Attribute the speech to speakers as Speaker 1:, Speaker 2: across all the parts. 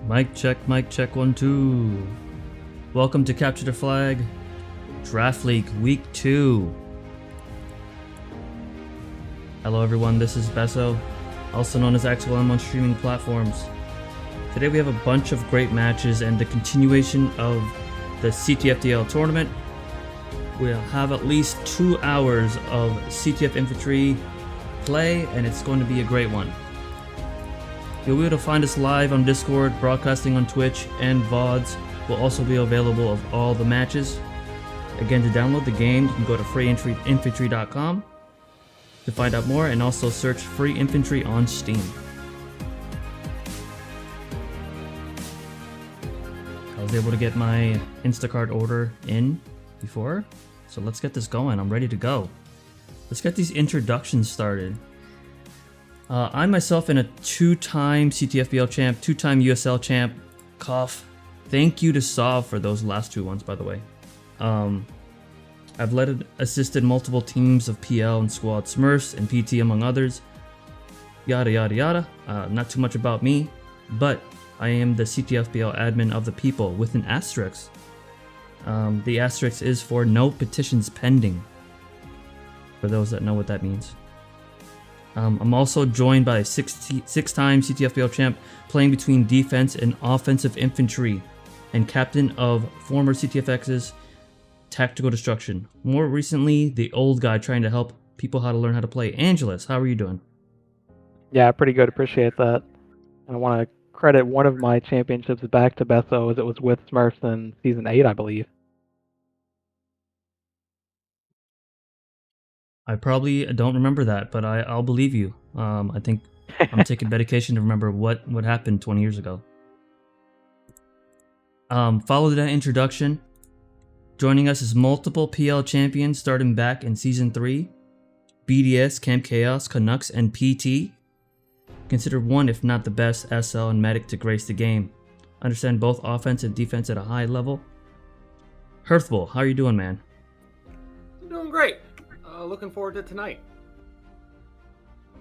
Speaker 1: Mic check, 1, 2. Welcome to Capture the Flag Draft League Week 2. Hello everyone, this is Besso, also known as XLM on streaming platforms. Today we have a bunch of great matches and the continuation of the CTFDL tournament. We'll have at least 2 hours of CTF Infantry play, and it's going to be a great one. You'll be able to find us live on Discord, broadcasting on Twitch, and VODs will also be available of all the matches. Again, to download the game, you can go to freeinfantry.com to find out more, and also search Free Infantry on Steam. I was able to get my Instacart order in before, so let's get this going. I'm ready to go. Let's get these introductions started. I myself am a 2-time CTFBL champ, 2-time USL champ, cough. Thank you to Saw for those last 2 ones, by the way. I've assisted multiple teams of PL and squad Smurfs and PT among others. Yada yada yada. Not too much about me, but I am the CTFBL admin of the people with an asterisk. The asterisk is for no petitions pending, for those that know what that means. I'm also joined by a 6-time CTFBL champ playing between defense and offensive infantry, and captain of former CTFX's Tactical Destruction. More recently, the old guy trying to help people how to learn how to play. Angelus, how are you doing?
Speaker 2: Yeah, pretty good. Appreciate that. I want to credit one of my championships back to Besso, as it was with Smurfs in Season 8, I believe.
Speaker 1: I probably don't remember that, but I'll believe you. I think I'm taking medication to remember what happened 20 years ago. Follow that introduction. Joining us is multiple PL champions starting back in Season 3. BDS, Camp Chaos, Canucks, and PT. Considered one, if not the best, SL and Medic to grace the game. Understand both offense and defense at a high level. Hearthbull, how are you doing, man?
Speaker 3: I'm doing great. Looking forward to tonight.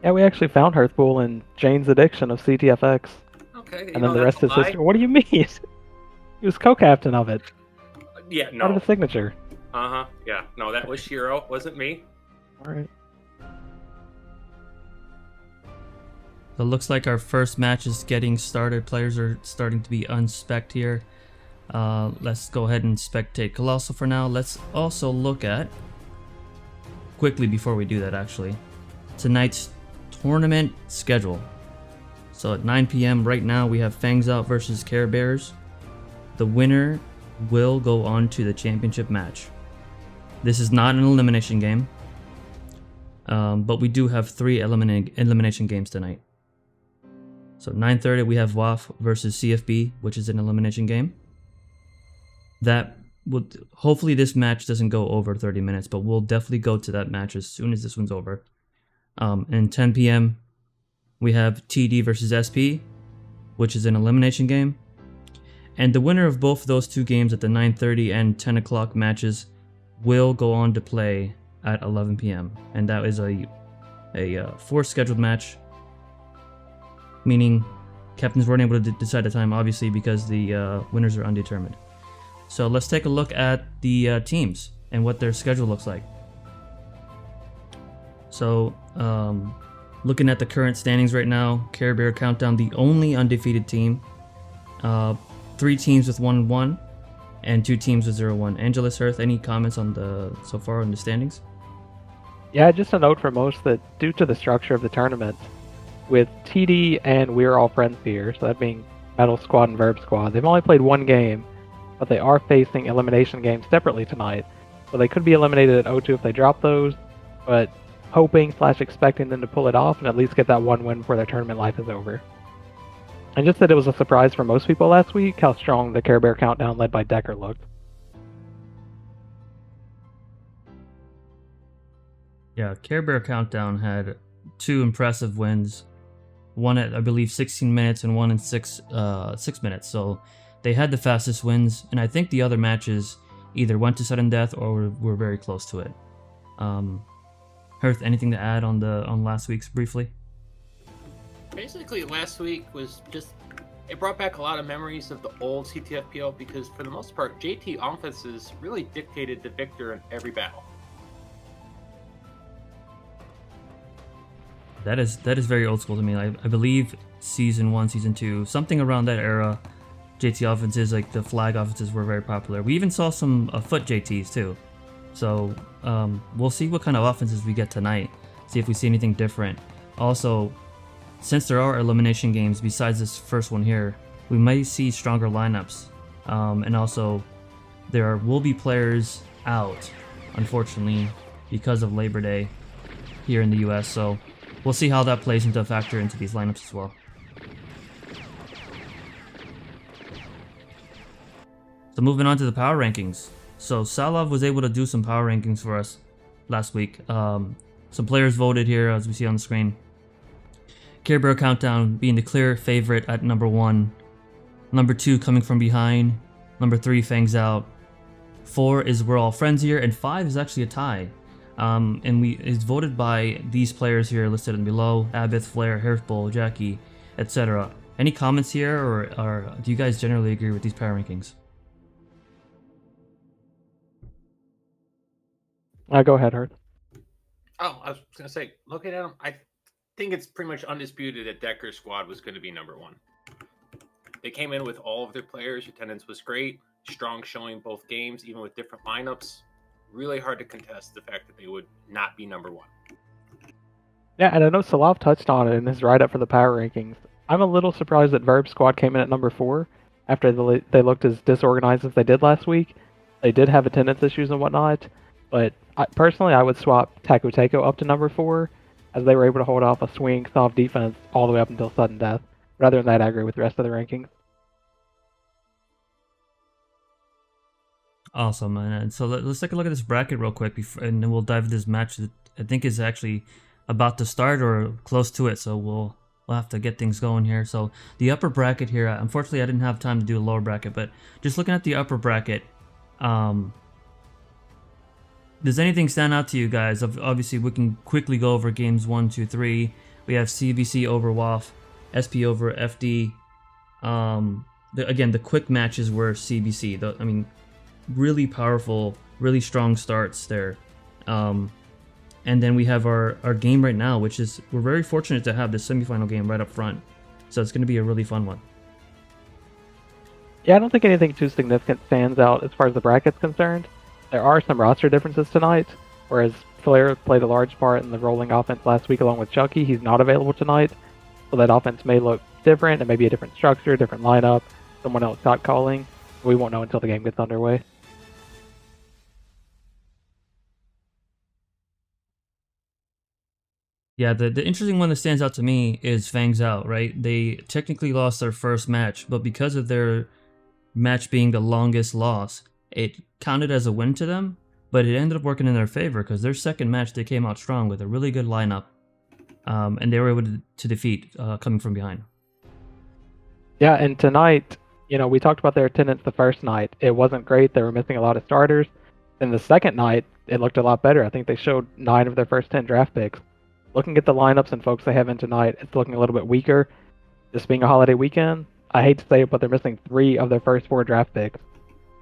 Speaker 2: Yeah, we actually found Hearthpool in Jane's Addiction of CTFX.
Speaker 3: Okay.
Speaker 2: And then the rest is history. What do you mean? He was co-captain of it.
Speaker 3: Yeah, no.
Speaker 2: Part of the signature.
Speaker 3: Uh-huh. Yeah. No, that was Shiro. Wasn't me.
Speaker 2: Alright.
Speaker 1: So it looks like our first match is getting started. Players are starting to be unspec'd here. Let's go ahead and spectate Colossal for now. Let's also look at, quickly before we do that actually, tonight's tournament schedule. So at 9 p.m. right now we have Fangs Out versus Care Bears. The winner will go on to the championship match. This is not an elimination game, but we do have 3 elimination games tonight. So 9:30 we have WAF versus CFB, which is an elimination game. That would, hopefully this match doesn't go over 30 minutes, but we'll definitely go to that match as soon as this one's over. And 10 p.m. we have TD versus SP, which is an elimination game. And the winner of both of those 2 games at the 9:30 and 10 o'clock matches will go on to play at 11 p.m. And that is a 4th scheduled match, meaning captains weren't able to decide the time, obviously, because the winners are undetermined. So let's take a look at the teams and what their schedule looks like. So looking at the current standings right now, Care Bear Countdown, the only undefeated team. 3 teams with 1-1 and 2 teams with 0-1. Angelus, Earth, any comments on so far on the standings?
Speaker 2: Yeah, just a note for most that due to the structure of the tournament, with TD and We're All Friends here, so that being Metal Squad and Verb Squad, they've only played 1 game, but they are facing elimination games separately tonight. So they could be eliminated at O2 if they drop those, but hoping/expecting them to pull it off and at least get that 1 win before their tournament life is over. And just that it was a surprise for most people last week how strong the Care Bear Countdown led by Decker looked.
Speaker 1: Yeah, Care Bear Countdown had 2 impressive wins. One at, I believe, 16 minutes and one in 6 minutes. So they had the fastest wins, and I think the other matches either went to sudden death or were very close to it. Hearth, anything to add on last week's briefly?
Speaker 4: Basically, last week was just
Speaker 3: It brought back a lot of memories of the old CTFPL because, for the most part, JT offenses really dictated the victor in every battle.
Speaker 1: That is very old school to me. I believe season 1, season 2, something around that era, JT offenses, like the flag offenses, were very popular. We even saw some foot JTs too. So we'll see what kind of offenses we get tonight. See if we see anything different. Also, since there are elimination games besides this first one here, we might see stronger lineups. And also, there will be players out, unfortunately, because of Labor Day here in the US. So we'll see how that plays into a factor into these lineups as well. So moving on to the power rankings. So Salov was able to do some power rankings for us last week. Some players voted here, as we see on the screen. Care Bear Countdown being the clear favorite at number 1. Number 2 coming from behind. Number 3 Fangs Out. 4 is We're All Friends here, and 5 is actually a tie. And it's voted by these players here listed in below: Abith, Flair, Hairbull, Jackie, etc. Any comments here, or do you guys generally agree with these power rankings?
Speaker 2: Go ahead, Hurt.
Speaker 3: Oh, I was going to say, looking at them, I think it's pretty much undisputed that Decker's squad was going to be number 1. They came in with all of their players. Attendance was great. Strong showing both games, even with different lineups. Really hard to contest the fact that they would not be number 1.
Speaker 2: Yeah, and I know Salov touched on it in his write-up for the power rankings. I'm a little surprised that Verb's squad came in at number 4 after they looked as disorganized as they did last week. They did have attendance issues and whatnot, but personally, I would swap Taku Teiko up to number 4, as they were able to hold off a swing soft defense all the way up until sudden death. But other than that, I agree with the rest of the rankings.
Speaker 1: Awesome, and so let's take a look at this bracket real quick, and then we'll dive into this match that I think is actually about to start or close to it. So we'll have to get things going here. So the upper bracket here, unfortunately, I didn't have time to do a lower bracket, but just looking at the upper bracket, does anything stand out to you guys? Obviously, we can quickly go over games 1, 2, 3. We have CBC over WAF, SP over FD. Again, the quick matches were CBC. I mean, really powerful, really strong starts there. And then we have our game right now, which is, we're very fortunate to have this semifinal game right up front. So it's going to be a really fun one.
Speaker 2: Yeah, I don't think anything too significant stands out as far as the bracket's concerned. There are some roster differences tonight, whereas Flair played a large part in the rolling offense last week along with Chucky. He's not available tonight, so that offense may look different. It may be a different structure, different lineup, someone else shot calling. We won't know until the game gets underway.
Speaker 1: Yeah, the interesting one that stands out to me is Fangs Out, right? They technically lost their first match, but because of their match being the longest loss, it counted as a win to them, but it ended up working in their favor because their second match, they came out strong with a really good lineup, and they were able to defeat coming from behind.
Speaker 2: Yeah, and tonight, we talked about their attendance the first night. It wasn't great. They were missing a lot of starters. Then the second night, it looked a lot better. I think they showed 9 of their first 10 draft picks. Looking at the lineups and folks they have in tonight, it's looking a little bit weaker. This being a holiday weekend, I hate to say it, but they're missing 3 of their first 4 draft picks.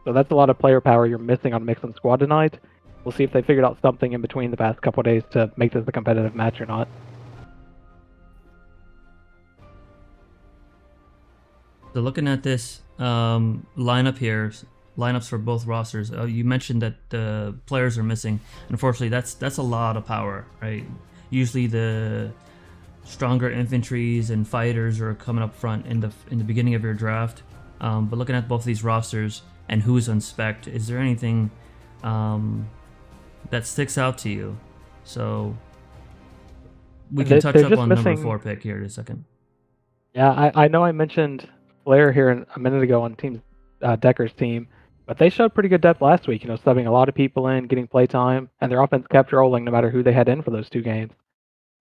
Speaker 2: So that's a lot of player power you're missing on Mixon squad tonight. We'll see if they figured out something in between the past couple of days to make this a competitive match or not.
Speaker 1: So looking at this lineup here, lineups for both rosters, you mentioned that the players are missing. Unfortunately, that's a lot of power, right? Usually the stronger infantries and fighters are coming up front in the beginning of your draft. But looking at both these rosters and who's on spec, is there anything that sticks out to you? So we can touch up on number 4 pick here in a second.
Speaker 2: Yeah, I know I mentioned Flair here a minute ago on Decker's team, but they showed pretty good depth last week, subbing a lot of people in, getting play time, and their offense kept rolling no matter who they had in for those 2 games.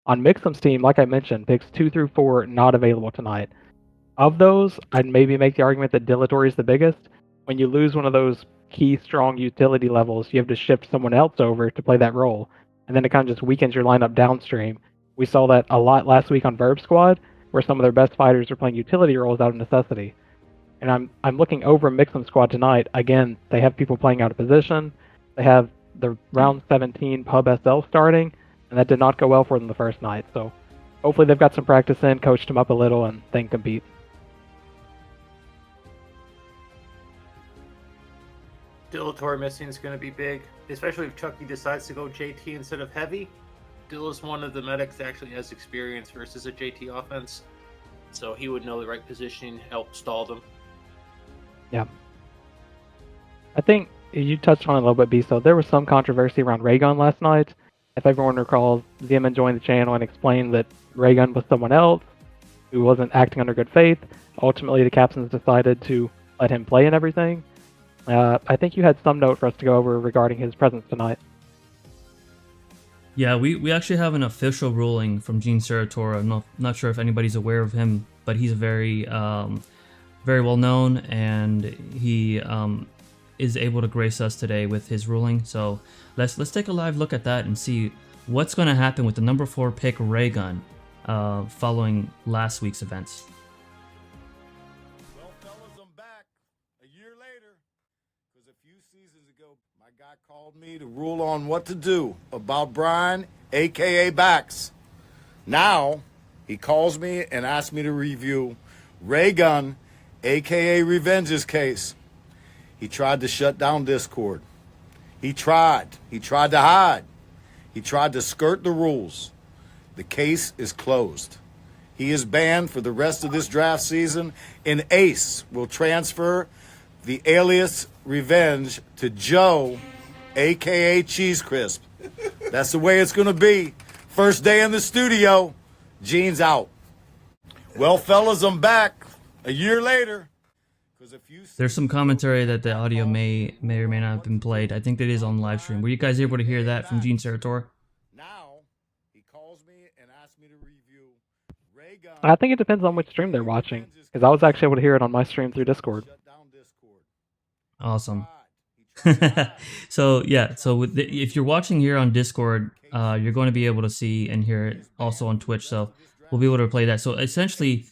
Speaker 2: On Mixum's team, like I mentioned, picks 2 through 4 not available tonight. Of those, I'd maybe make the argument that Dilatory is the biggest. When you lose one of those key strong utility levels, you have to shift someone else over to play that role, and then it kind of just weakens your lineup downstream. We saw that a lot last week on Verb Squad, where some of their best fighters are playing utility roles out of necessity. And I'm looking over Mixum squad tonight. Again, they have people playing out of position. They have the round 17 pub SL starting, and that did not go well for them the first night. So hopefully they've got some practice in, coached them up a little, and they can compete.
Speaker 3: Dillator missing is going to be big, especially if Chucky decides to go JT instead of heavy. Dill is one of the medics that actually has experience versus a JT offense, so he would know the right positioning, help stall them.
Speaker 2: Yeah. I think you touched on it a little bit, B. So there was some controversy around Raygun last night. If everyone recalls, Zeman joined the channel and explained that Raygun was someone else who wasn't acting under good faith. Ultimately, the captains decided to let him play and everything. I think you had some note for us to go over regarding his presence tonight.
Speaker 1: Yeah, we actually have an official ruling from Gene Seratora. I'm not sure if anybody's aware of him, but he's very very well known, and he is able to grace us today with his ruling. So let's take a live look at that and see what's going to happen with the number 4 pick Raygun following last week's events.
Speaker 4: Well, fellas, I'm back a year later because a few seasons ago, my guy called me to rule on what to do about Brian, a.k.a. Bax. Now, he calls me and asks me to review Raygun, a.k.a. Revenge's case. He tried to shut down Discord. He tried to hide. He tried to skirt the rules. The case is closed. He is banned for the rest of this draft season, and Ace will transfer the alias Revenge to Joe, a.k.a. Cheese Crisp. That's the way it's going to be. First day in the studio, Gene's out. Well, fellas, I'm back a year later.
Speaker 1: There's some commentary that the audio may or may not have been played. I think that is on live stream. Were you guys able to hear that from Gene Serator?
Speaker 4: Now, he calls me and asks me to review Raygun.
Speaker 2: I think it depends on which stream they're watching, because I was actually able to hear it on my stream through Discord.
Speaker 1: Awesome. So yeah, so if you're watching here on Discord, you're going to be able to see and hear it also on Twitch. So we'll be able to play that. So essentially,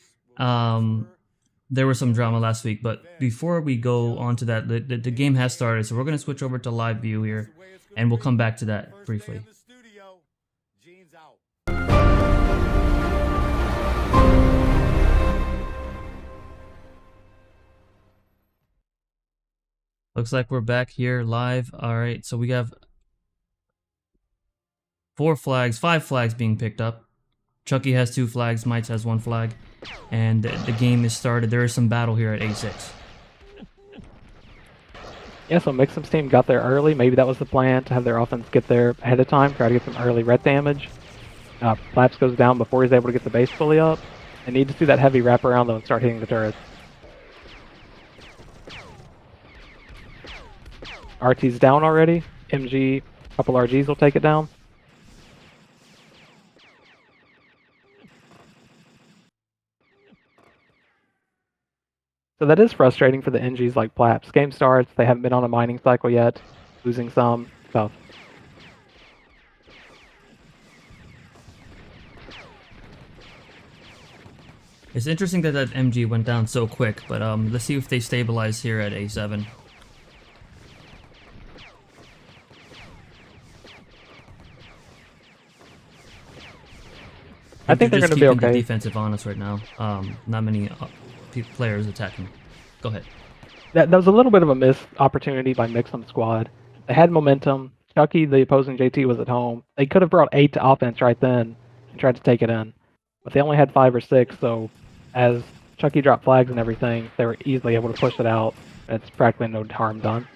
Speaker 1: there was some drama last week, but before we go on to that, the game has started. So we're going to switch over to live view here, and we'll come back to that briefly. Looks like we're back here live. All right, so we have 5 flags being picked up. Chucky has 2 flags, Mites has 1 flag, and the game is started. There is some battle here at A6.
Speaker 2: Yeah, so Mixum's team got there early. Maybe that was the plan, to have their offense get there ahead of time, try to get some early ret damage. Flaps goes down before he's able to get the base fully up. They need to see that heavy wrap around though and start hitting the turrets. RT's down already. MG, a couple RGs will take it down. So that is frustrating for the NGs like Plaps. Game starts, they haven't been on a mining cycle yet, losing some stuff.
Speaker 1: It's interesting that MG went down so quick, but let's see if they stabilize here at A7.
Speaker 2: I think they're going to be okay.
Speaker 1: The defensive on us right now. Not many players attacking. Go ahead.
Speaker 2: That was a little bit of a missed opportunity by Mixum squad. They had momentum. Chucky, the opposing JT, was at home. They could have brought 8 to offense right then and tried to take it in. But they only had 5 or 6, so as Chucky dropped flags and everything, they were easily able to push it out. It's practically no harm done.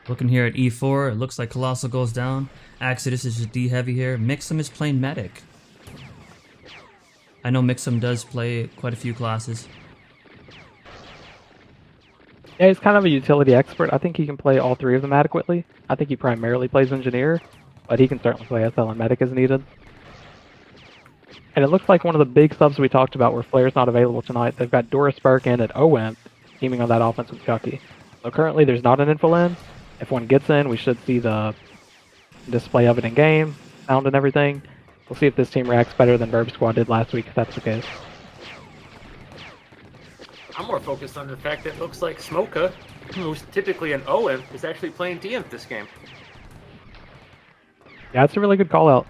Speaker 1: Looking here at E4, it looks like Colossal goes down. Exodus is just D heavy here. Mixum is playing medic. I know Mixum does play quite a few classes.
Speaker 2: Yeah, he's kind of a utility expert. I think he can play all 3 of them adequately. I think he primarily plays engineer, but he can certainly play SL and medic as needed. And it looks like one of the big subs we talked about where Flair's not available tonight. They've got Doris Burke in at OWIMP teaming on that offense with Chucky. So currently there's not an info in, If one gets in, we should see the display of it in game, sound and everything. We'll see if this team reacts better than Verb Squad did last week, if that's the case.
Speaker 3: I'm more focused on the fact that it looks like Smoka, who's typically an OM, is actually playing DM this game.
Speaker 2: Yeah, it's a really good call out.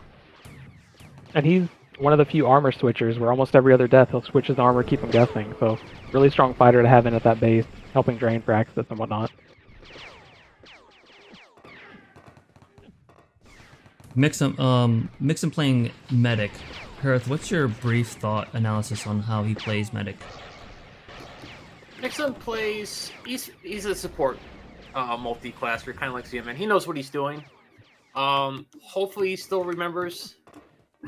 Speaker 2: And he's one of the few armor switchers where almost every other death he'll switch his armor, keep him guessing. So, really strong fighter to have in at that base, helping drain for access and whatnot.
Speaker 1: Mixon playing medic. Hearth, what's your brief thought analysis on how he plays medic?
Speaker 3: Nixon plays. He's a support multi-classer, kind of like CM, and he knows what he's doing. Hopefully, he still remembers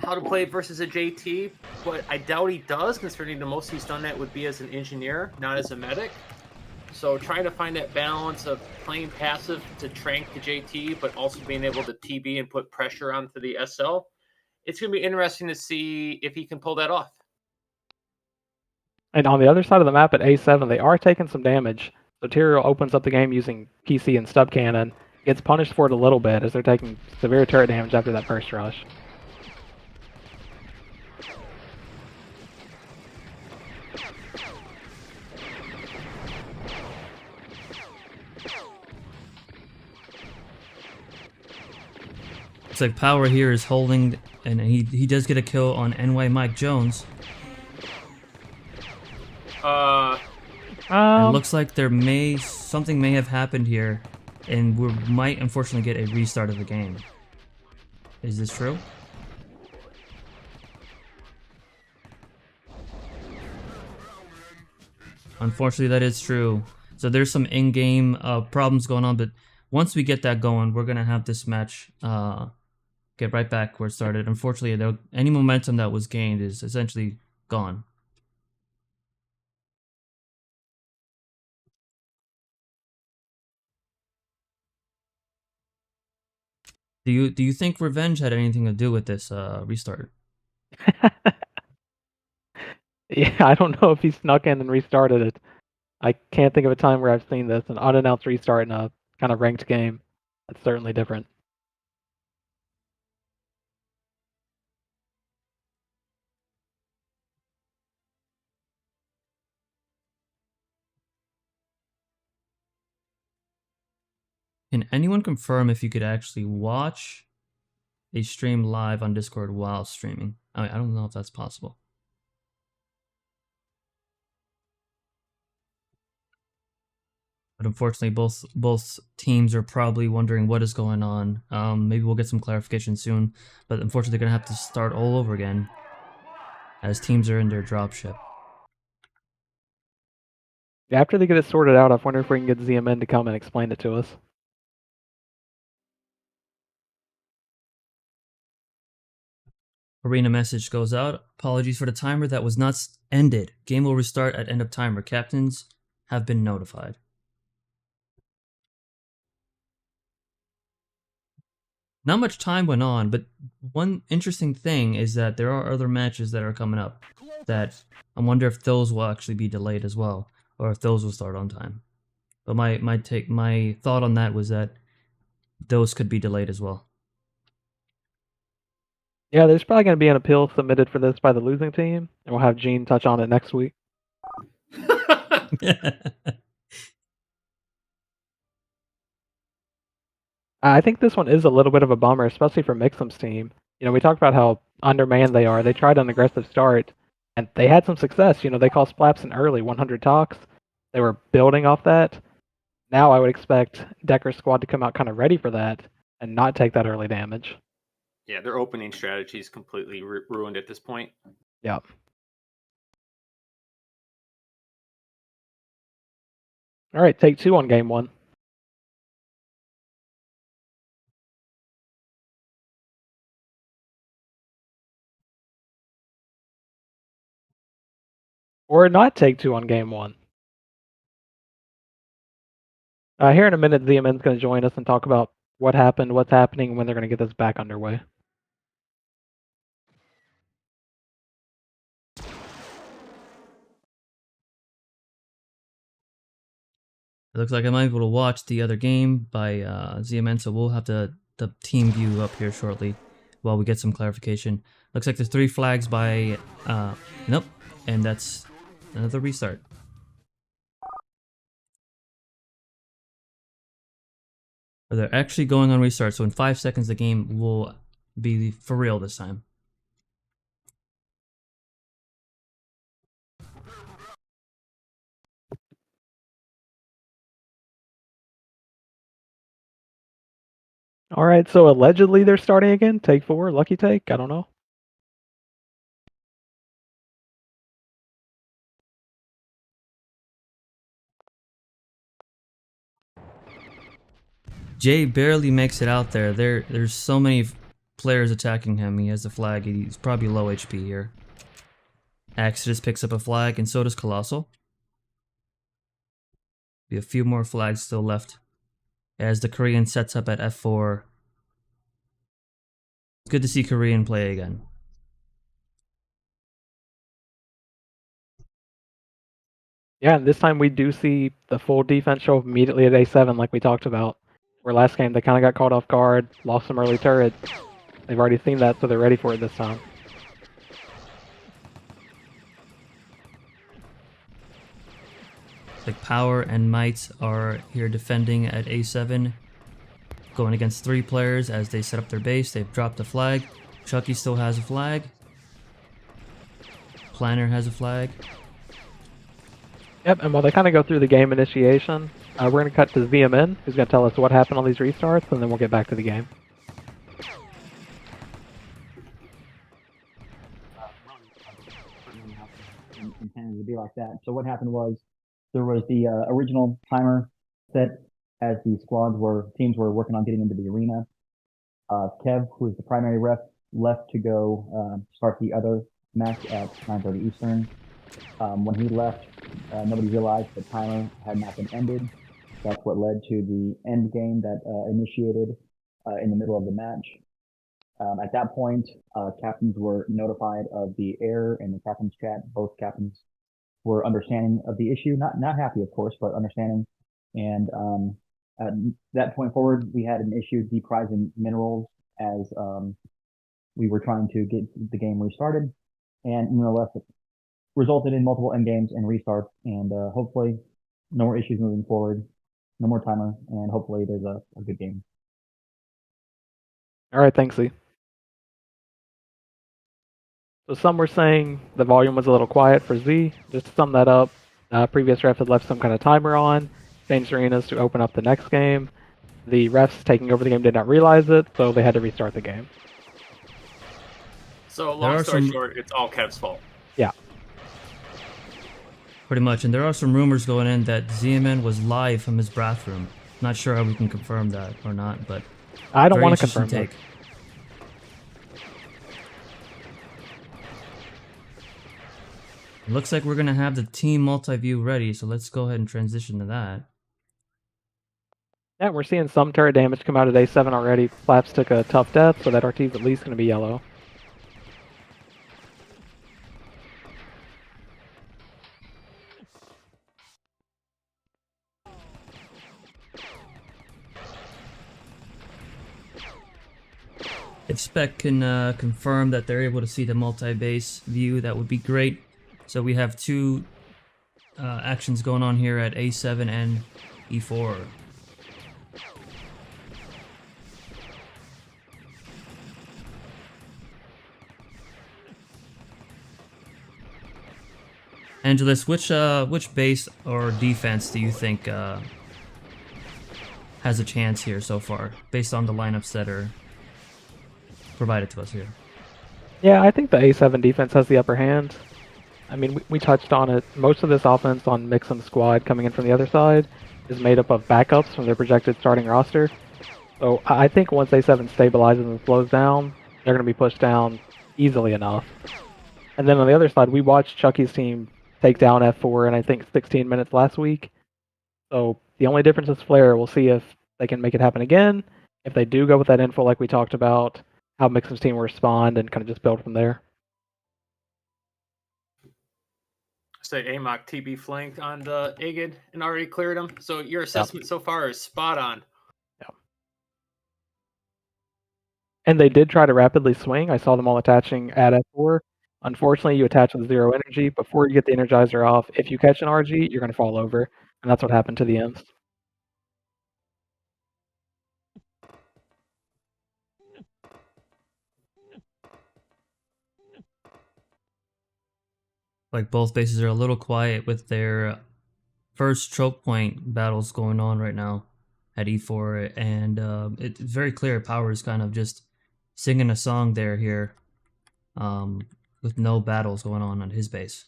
Speaker 3: how to play versus a JT, but I doubt he does, considering the most he's done that would be as an engineer, not as a medic. So trying to find that balance of playing passive to trank the JT, but also being able to TB and put pressure onto the SL. It's going to be interesting to see if he can pull that off.
Speaker 2: And on the other side of the map at A7, they are taking some damage. So Tyrael opens up the game using PC and stub cannon, gets punished for it a little bit as they're taking severe turret damage after that first rush.
Speaker 1: It's like Power here is holding, and he does get a kill on NY Mike Jones. It looks like something may have happened here, and we might unfortunately get a restart of the game. Is this true? Unfortunately, that is true. So there's some in-game problems going on, but once we get that going, we're gonna have this match get right back where it started. Unfortunately, any momentum that was gained is essentially gone. Do you think revenge had anything to do with this restart?
Speaker 2: Yeah, I don't know if he snuck in and restarted it. I can't think of a time where I've seen this, an unannounced restart in a kind of ranked game. That's certainly different.
Speaker 1: Can anyone confirm if you could actually watch a stream live on Discord while streaming? I don't know if that's possible. But unfortunately, both teams are probably wondering what is going on. Maybe we'll get some clarification soon. But unfortunately, they're gonna have to start all over again as teams are in their dropship.
Speaker 2: After they get it sorted out, I wonder if we can get ZMN to come and explain it to us.
Speaker 1: Arena message goes out. Apologies for the timer that was not ended. Game will restart at end of timer. Captains have been notified. Not much time went on, but one interesting thing is that there are other matches that are coming up that I wonder if those will actually be delayed as well, or if those will start on time. But my thought on that was that those could be delayed as well.
Speaker 2: Yeah, there's probably going to be an appeal submitted for this by the losing team, and we'll have Gene touch on it next week. I think this one is a little bit of a bummer, especially for Mixum's team. You know, we talked about how undermanned they are. They tried an aggressive start, and they had some success. You know, they call Splaps an early 100 talks. They were building off that. Now I would expect Decker's squad to come out kind of ready for that and not take that early damage.
Speaker 3: Yeah, their opening strategy is completely ruined at this point.
Speaker 2: Yeah. All right, take 2 on game 1. Or not take 2 on game 1. Here in a minute, ZMN's going to join us and talk about what happened, what's happening, and when they're going to get this back underway.
Speaker 1: It looks like I'm able to watch the other game by ZMN, so we'll have the team view up here shortly while we get some clarification. Looks like there's 3 flags by nope, and that's another restart. They're actually going on restart, so in 5 seconds the game will be for real this time.
Speaker 2: All right, so allegedly they're starting again. Take 4, lucky take. I don't know.
Speaker 1: Jay barely makes it out there. There's so many players attacking him. He has a flag. He's probably low HP here. Exodus picks up a flag, and so does Colossal. Be a few more flags still left as the Korean sets up at F4. It's good to see Korean play again.
Speaker 2: Yeah, and this time we do see the full defense show up immediately at A7 like we talked about. Where last game they kind of got caught off guard, lost some early turrets. They've already seen that, so they're ready for it this time.
Speaker 1: Like Power and Might are here defending at A7, going against 3 players as they set up their base. They've dropped a flag. Chucky still has a flag. Planner has a flag.
Speaker 2: Yep, and while they kind of go through the game initiation, we're going to cut to ZMN, who's going to tell us what happened on these restarts, and then we'll get back to the game.
Speaker 5: Intended to be like that. So what happened was there was the original timer set as the teams were working on getting into the arena. Kev, who is the primary ref, left to go start the other match at 9:30 Eastern. When he left, nobody realized the timer had not been ended. That's what led to the end game that initiated in the middle of the match. At that point, captains were notified of the error in the captain's chat. Both captains were understanding of the issue, not happy, of course, but understanding. And at that point forward, we had an issue deprising minerals as we were trying to get the game restarted. And nonetheless, it resulted in multiple end games and restarts. And hopefully, no more issues moving forward, no more timer, and hopefully there's a good game.
Speaker 2: All right, thanks, Z. So some were saying the volume was a little quiet for Z. Just to sum that up, previous ref had left some kind of timer on, changed arenas to open up the next game. The refs taking over the game did not realize it, so they had to restart the game.
Speaker 3: So long story short, it's all Kev's fault.
Speaker 2: Yeah.
Speaker 1: Pretty much, and there are some rumors going in that ZMN was live from his bathroom. Not sure how we can confirm that or not, but
Speaker 2: I don't want to confirm that.
Speaker 1: Looks like we're going to have the team multi-view ready, so let's go ahead and transition to that.
Speaker 2: Yeah, we're seeing some turret damage come out of A7 already. Flaps took a tough death, so that RT's at least going to be yellow.
Speaker 1: If Spec can confirm that they're able to see the multi-base view, that would be great. So we have 2 actions going on here at A7 and E4. Angelus, which base or defense do you think has a chance here so far, based on the lineups that are provided to us here?
Speaker 2: Yeah, I think the A7 defense has the upper hand. I mean, we touched on it. Most of this offense on Mixum's squad coming in from the other side is made up of backups from their projected starting roster. So I think once A7 stabilizes and slows down, they're going to be pushed down easily enough. And then on the other side, we watched Chucky's team take down F4 in, I think, 16 minutes last week. So the only difference is Flare. We'll see if they can make it happen again. If they do go with that info like we talked about, how Mixum's team will respond and kind of just build from there.
Speaker 3: Say AMOC TB flanked on the Igid and already cleared him. So your assessment so far is spot on.
Speaker 2: Yeah. And they did try to rapidly swing. I saw them all attaching at F4. Unfortunately, you attach with 0 energy. Before you get the Energizer off, if you catch an RG, you're going to fall over. And that's what happened to the Imps.
Speaker 1: Like both bases are a little quiet with their first choke point battles going on right now at E4, and it's very clear Power is kind of just singing a song here, with no battles going on his base.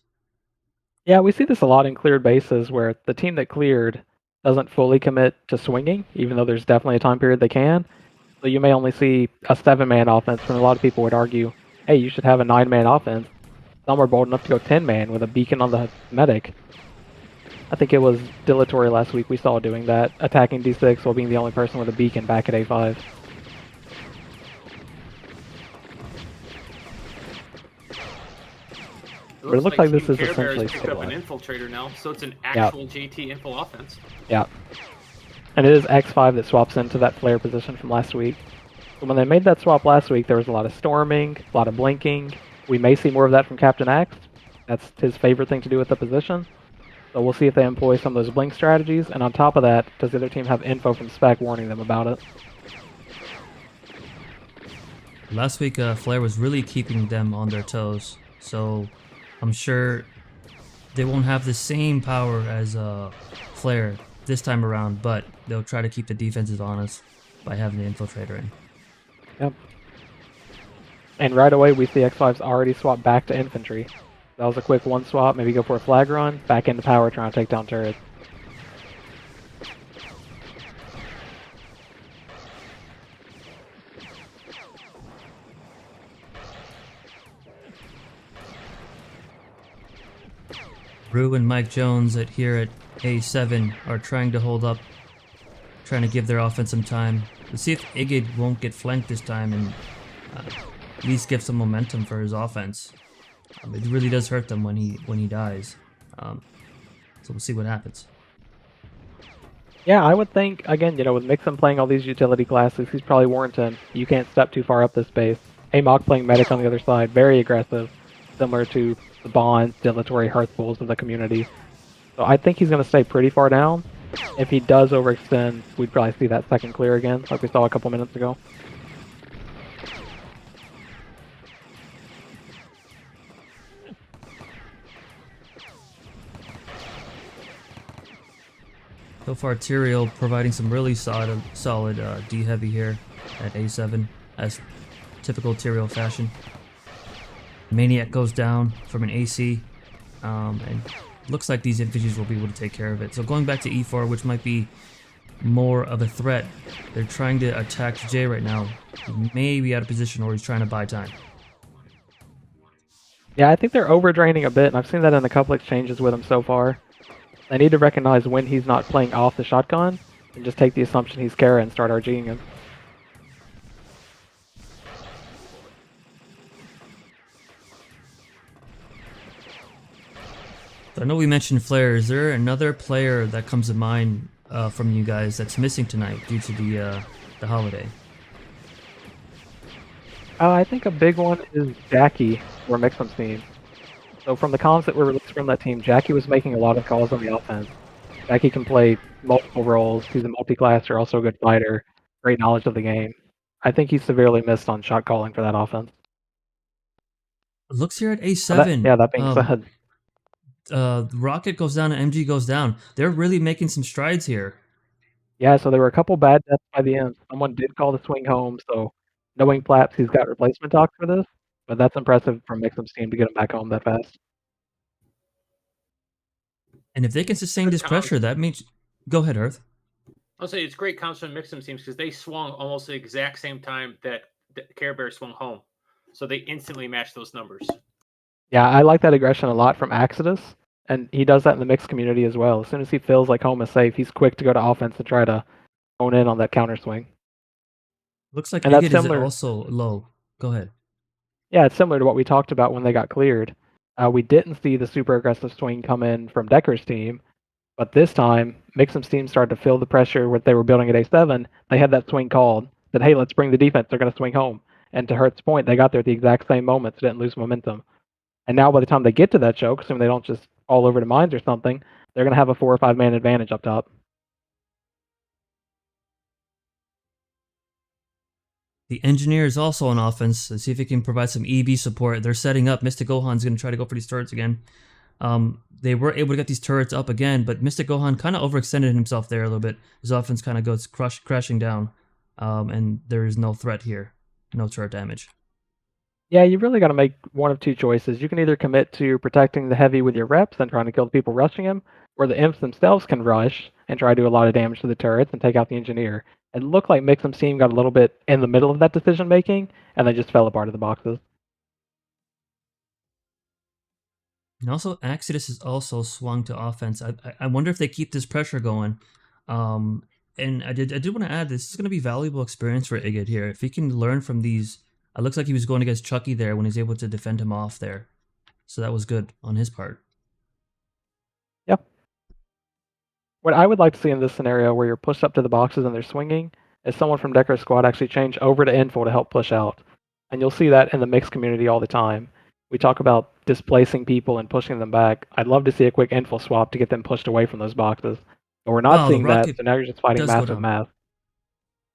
Speaker 2: Yeah, we see this a lot in cleared bases where the team that cleared doesn't fully commit to swinging, even though there's definitely a time period they can. So you may only see a 7-man offense when a lot of people would argue, hey, you should have a 9-man offense. Some are bold enough to go 10-man with a beacon on the medic. I think it was Dilatory last week we saw doing that, attacking D6 while being the only person with a beacon back at A5. But it looks like this is essentially
Speaker 3: picked up an infiltrator now, so it's an actual JT infil offense.
Speaker 2: Yeah. And it is X5 that swaps into that flare position from last week. So when they made that swap last week, there was a lot of storming, a lot of blinking. We may see more of that from Captain Axe. That's his favorite thing to do with the position. So we'll see if they employ some of those blink strategies. And on top of that, does the other team have info from Spec warning them about it?
Speaker 1: Last week, Flare was really keeping them on their toes. So I'm sure they won't have the same power as Flare this time around, but they'll try to keep the defenses honest by having the infiltrator in.
Speaker 2: Yep. And right away, we see X5's already swapped back to infantry. That was a quick one swap, maybe go for a flag run, back into power trying to take down turrets.
Speaker 1: Rue and Mike Jones here at A7 are trying to hold up, trying to give their offense some time. Let's see if Igid won't get flanked this time and at least give some momentum for his offense. It really does hurt them when he dies. So we'll see what happens.
Speaker 2: Yeah, I would think, again, with Mixon playing all these utility classes, he's probably warranting you can't step too far up this base. Amok playing medic on the other side, very aggressive, similar to the Bonds, Dilatory, Hearthpools of the community. So I think he's going to stay pretty far down. If he does overextend, we'd probably see that second clear again, like we saw a couple minutes ago.
Speaker 1: So far, Tyrael providing some really solid D heavy here at A7, as typical Tyrael fashion. Maniac goes down from an AC, and looks like these infantries will be able to take care of it. So going back to E4, which might be more of a threat, they're trying to attack J right now. He may be out of position, or he's trying to buy time.
Speaker 2: Yeah, I think they're overdraining a bit, and I've seen that in a couple exchanges with him so far. They need to recognize when he's not playing off the shotgun, and just take the assumption he's Kara and start RGing him.
Speaker 1: I know we mentioned Flare. Is there another player that comes to mind from you guys that's missing tonight due to the holiday?
Speaker 2: I think a big one is Jackie for Mixum's team. So from the comms that were released from that team, Jackie was making a lot of calls on the offense. Jackie can play multiple roles. He's a multi-classer, also a good fighter, great knowledge of the game. I think he's severely missed on shot calling for that offense.
Speaker 1: Looks here at A7.
Speaker 2: That being said,
Speaker 1: Rocket goes down and MG goes down. They're really making some strides here.
Speaker 2: Yeah, so there were a couple bad deaths by the end. Someone did call the swing home, so knowing Plaps, he's got replacement talks for this. But that's impressive from Mixum's team to get him back home that fast.
Speaker 1: And if they can sustain this pressure, that means... Go ahead, Earth.
Speaker 3: I'll say it's great comps from Mixum teams because they swung almost the exact same time that Care Bear swung home. So they instantly matched those numbers.
Speaker 2: Yeah, I like that aggression a lot from Axidus. And he does that in the mixed community as well. As soon as he feels like home is safe, he's quick to go to offense to try to hone in on that counter swing.
Speaker 1: Looks like Igid is also low. Go ahead.
Speaker 2: Yeah, it's similar to what we talked about when they got cleared. We didn't see the super aggressive swing come in from Decker's team, but this time, Mixum's team started to feel the pressure what they were building at A7. They had that swing called, said, hey, let's bring the defense. They're going to swing home. And to Hurt's point, they got there at the exact same moment, so didn't lose momentum. And now by the time they get to that choke, assuming they don't just fall over to mines or something, they're going to have a 4 or 5 man advantage up top.
Speaker 1: The engineer is also on offense. Let's see if he can provide some EB support. They're setting up. Mystic Gohan's going to try to go for these turrets again. They were able to get these turrets up again, but Mystic Gohan kind of overextended himself there a little bit. His offense kind of goes crashing down, and there is no threat here. No turret damage.
Speaker 2: Yeah, you really got to make one of two choices. You can either commit to protecting the heavy with your reps and trying to kill the people rushing him, or the imps themselves can rush and try to do a lot of damage to the turrets and take out the engineer. It looked like Mixum's team got a little bit in the middle of that decision making, and they just fell apart of the boxes.
Speaker 1: And also, Exodus is also swung to offense. I wonder if they keep this pressure going. And I did want to add, this is going to be valuable experience for Igit here. If he can learn from these, it looks like he was going against Chucky there when he's able to defend him off there. So that was good on his part.
Speaker 2: Yep. What I would like to see in this scenario where you're pushed up to the boxes and they're swinging is someone from Decker's squad actually change over to info to help push out. And you'll see that in the mixed community all the time. We talk about displacing people and pushing them back. I'd love to see a quick info swap to get them pushed away from those boxes. But we're not seeing that, so now you're just fighting massive math.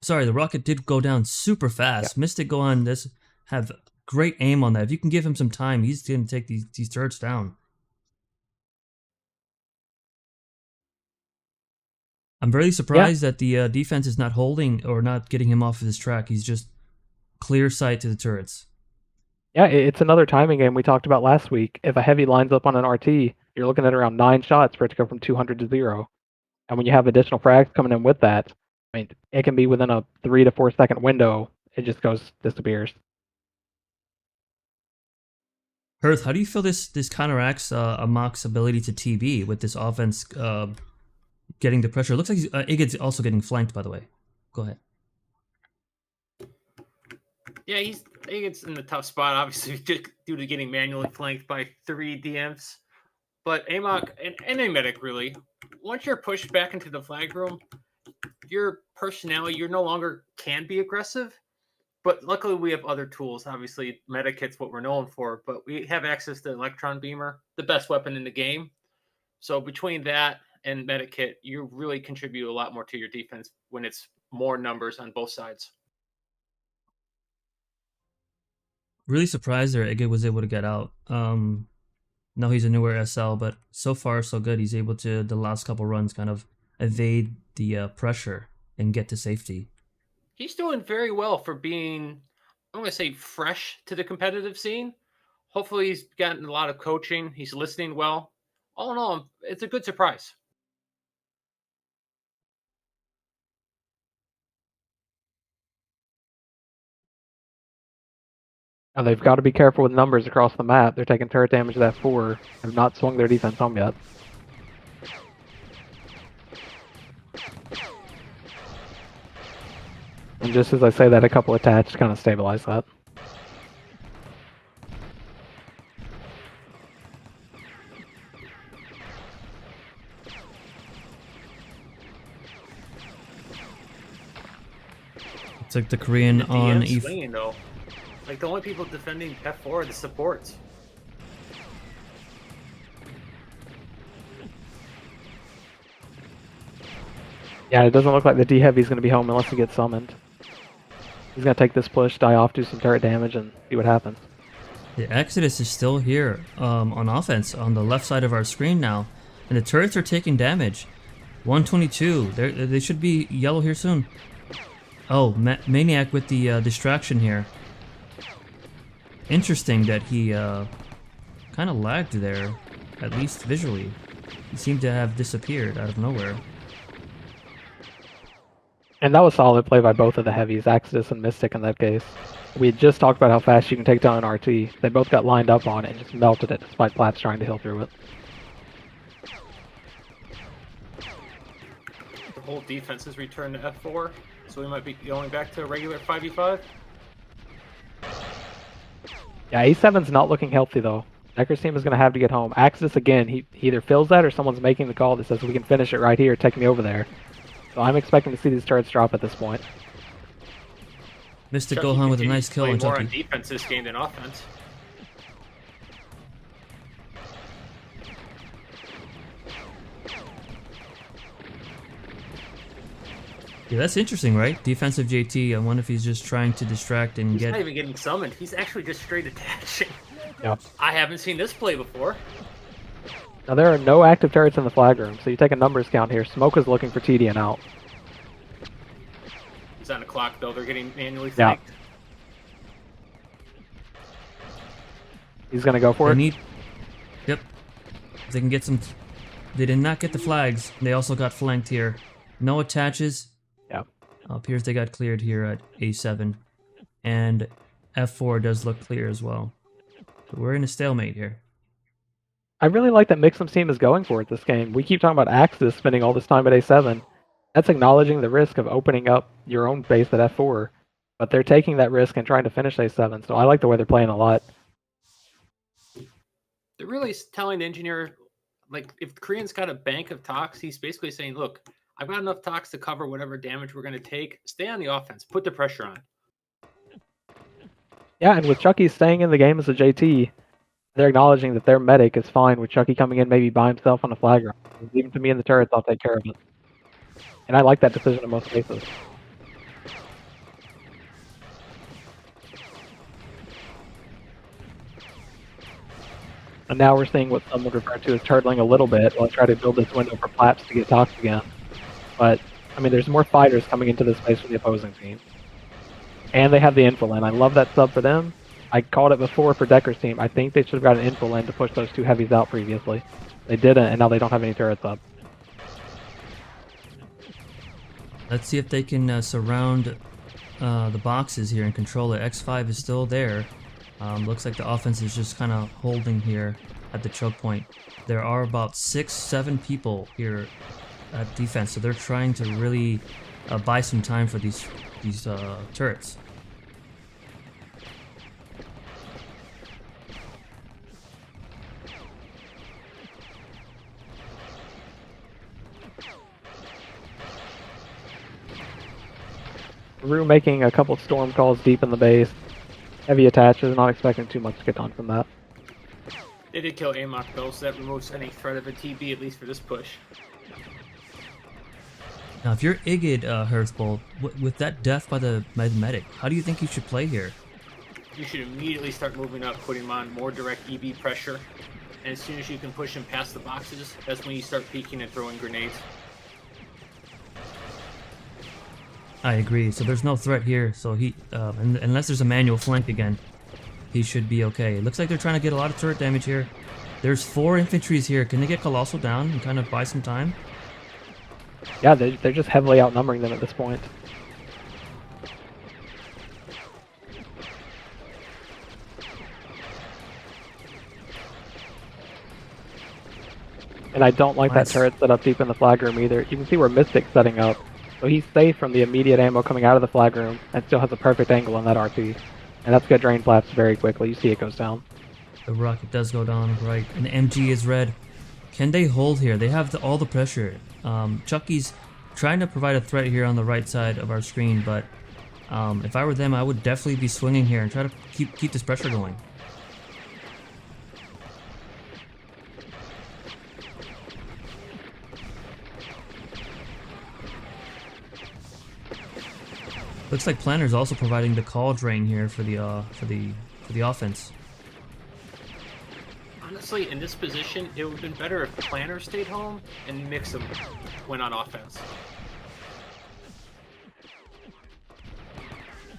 Speaker 1: Sorry, the rocket did go down super fast. Yeah. Mystic Gohan does have great aim on that. If you can give him some time, he's going to take these turrets down. I'm very surprised that the defense is not holding or not getting him off of his track. He's just clear sight to the turrets.
Speaker 2: Yeah, it's another timing game we talked about last week. If a heavy lines up on an RT, you're looking at around 9 shots for it to go from 200 to 0. And when you have additional frags coming in with that, I mean, it can be within a 3 to 4 second window. It just disappears.
Speaker 1: Hearth, how do you feel this counteracts Amok's ability to TB with this offense getting the pressure? It looks like Igit's also getting flanked, by the way. Go ahead.
Speaker 3: Yeah, Igit's in the tough spot, obviously, due to getting manually flanked by 3 DMs. But Amok, and any medic really, once you're pushed back into the flag room, your personality, you no longer can be aggressive. But luckily we have other tools. Obviously, Medikit's what we're known for, but we have access to Electron Beamer, the best weapon in the game. So between that and Medikit, you really contribute a lot more to your defense when it's more numbers on both sides.
Speaker 1: Really surprised there Igit was able to get out. No, he's a newer SL, but so far so good. He's able to, the last couple runs, kind of evade the pressure and get to safety.
Speaker 3: He's doing very well for being, I'm going to say, fresh to the competitive scene. Hopefully he's gotten a lot of coaching. He's listening well. All in all, it's a good surprise.
Speaker 2: Now they've got to be careful with numbers across the map. They're taking turret damage at 4. Have not swung their defense home yet. And just as I say that, a couple attached kind of stabilize that.
Speaker 1: It's like the Korean on
Speaker 3: E. Swinging though, like the only people defending F4 are the supports.
Speaker 2: Yeah, it doesn't look like the D Heavy is going to be home unless he gets summoned. He's going to take this push, die off, do some turret damage, and see what happens.
Speaker 1: The Exodus is still here on offense on the left side of our screen now, and the turrets are taking damage. 122. They should be yellow here soon. Oh, Maniac with the distraction here. Interesting that he kind of lagged there, at least visually. He seemed to have disappeared out of nowhere.
Speaker 2: And that was solid play by both of the heavies, Exodus and Mystic in that case. We had just talked about how fast you can take down an RT. They both got lined up on it and just melted it, despite Platts trying to heal through it.
Speaker 3: The whole defense has returned to F4, so we might be going back to a regular 5v5.
Speaker 2: Yeah, A7's not looking healthy though. Decker's team is going to have to get home. Axis again, he either fills that or someone's making the call that says we can finish it right here, take me over there. So I'm expecting to see these turrets drop at this point.
Speaker 1: Mystic
Speaker 3: Chucky
Speaker 1: Gohan with a
Speaker 3: continues
Speaker 1: nice
Speaker 3: to
Speaker 1: kill
Speaker 3: play
Speaker 1: on
Speaker 3: more
Speaker 1: Chucky.
Speaker 3: on defense this game than offense.
Speaker 1: Yeah, that's interesting, right? Defensive JT. I wonder if he's just trying to distract and
Speaker 3: He's
Speaker 1: get.
Speaker 3: not even getting summoned. He's actually just straight attaching.
Speaker 2: Yeah.
Speaker 3: I haven't seen this play before.
Speaker 2: Now there are no active turrets in the flag room, so you take a numbers count here. Smoke is looking for TD and out.
Speaker 3: He's on the clock, though. They're getting manually
Speaker 2: Yeah.
Speaker 3: flanked.
Speaker 2: He's going to go for
Speaker 1: They
Speaker 2: it.
Speaker 1: need. Yep. They can get some. They did not get the flags. They also got flanked here. No attaches.
Speaker 2: Yeah.
Speaker 1: Appears they got cleared here at A7. And F4 does look clear as well. So we're in a stalemate here.
Speaker 2: I really like that Mixum's team is going for it this game. We keep talking about Axis spending all this time at A7. That's acknowledging the risk of opening up your own base at F4. But they're taking that risk and trying to finish A7, so I like the way they're playing a lot.
Speaker 3: They're really telling the engineer, like, if Korean's got a bank of tox, he's basically saying, look, I've got enough tox to cover whatever damage we're going to take. Stay on the offense. Put the pressure on.
Speaker 2: Yeah, and with Chucky staying in the game as a JT, they're acknowledging that their medic is fine with Chucky coming in maybe by himself on a flag round. Even to me in the turrets, I'll take care of it. And I like that decision in most cases. And now we're seeing what some would refer to as turtling a little bit while I try to build this window for Plaps to get toxed again. But, I mean, there's more fighters coming into this space for the opposing team. And they have the info lane. I love that sub for them. I called it before for Decker's team. I think they should have got an info lane to push those two heavies out previously. They didn't, and now they don't have any turrets up.
Speaker 1: Let's see if they can surround the boxes here and control it. X5 is still there. Looks like the offense is just kind of holding here at the choke point. There are about 6-7 people here at defense, so they're trying to really buy some time for these turrets.
Speaker 2: Rue making a couple storm calls deep in the base. Heavy attaches, not expecting too much to get done from that.
Speaker 3: They did kill Amok, though, so that removes any threat of a TB, at least for this push.
Speaker 1: Now, if you're Igid, Hearthbolt, with that death by the medic, how do you think you should play here?
Speaker 3: You should immediately start moving up, putting him on more direct EB pressure. And as soon as you can push him past the boxes, that's when you start peeking and throwing grenades.
Speaker 1: I agree. So there's no threat here. So he, unless there's a manual flank again, he should be okay. It looks like they're trying to get a lot of turret damage here. There's 4 infantries here. Can they get Colossal down and kind of buy some time?
Speaker 2: Yeah, they're just heavily outnumbering them at this point. And I don't like that
Speaker 1: Nice.
Speaker 2: turret set up deep in the flag room either. You can see where Mystic's setting up. So he's safe from the immediate ammo coming out of the flag room and still has a perfect angle on that RP. And that's going to drain Flaps very quickly. You see it goes down.
Speaker 1: The rocket does go down, right. And the MG is red. Can they hold here? They have all the pressure. Chucky's trying to provide a threat here on the right side of our screen, but if I were them, I would definitely be swinging here and try to keep this pressure going. Looks like Planner's also providing the call drain here for the offense.
Speaker 3: Honestly, in this position, it would have been better if Planner stayed home and Mixum went on offense.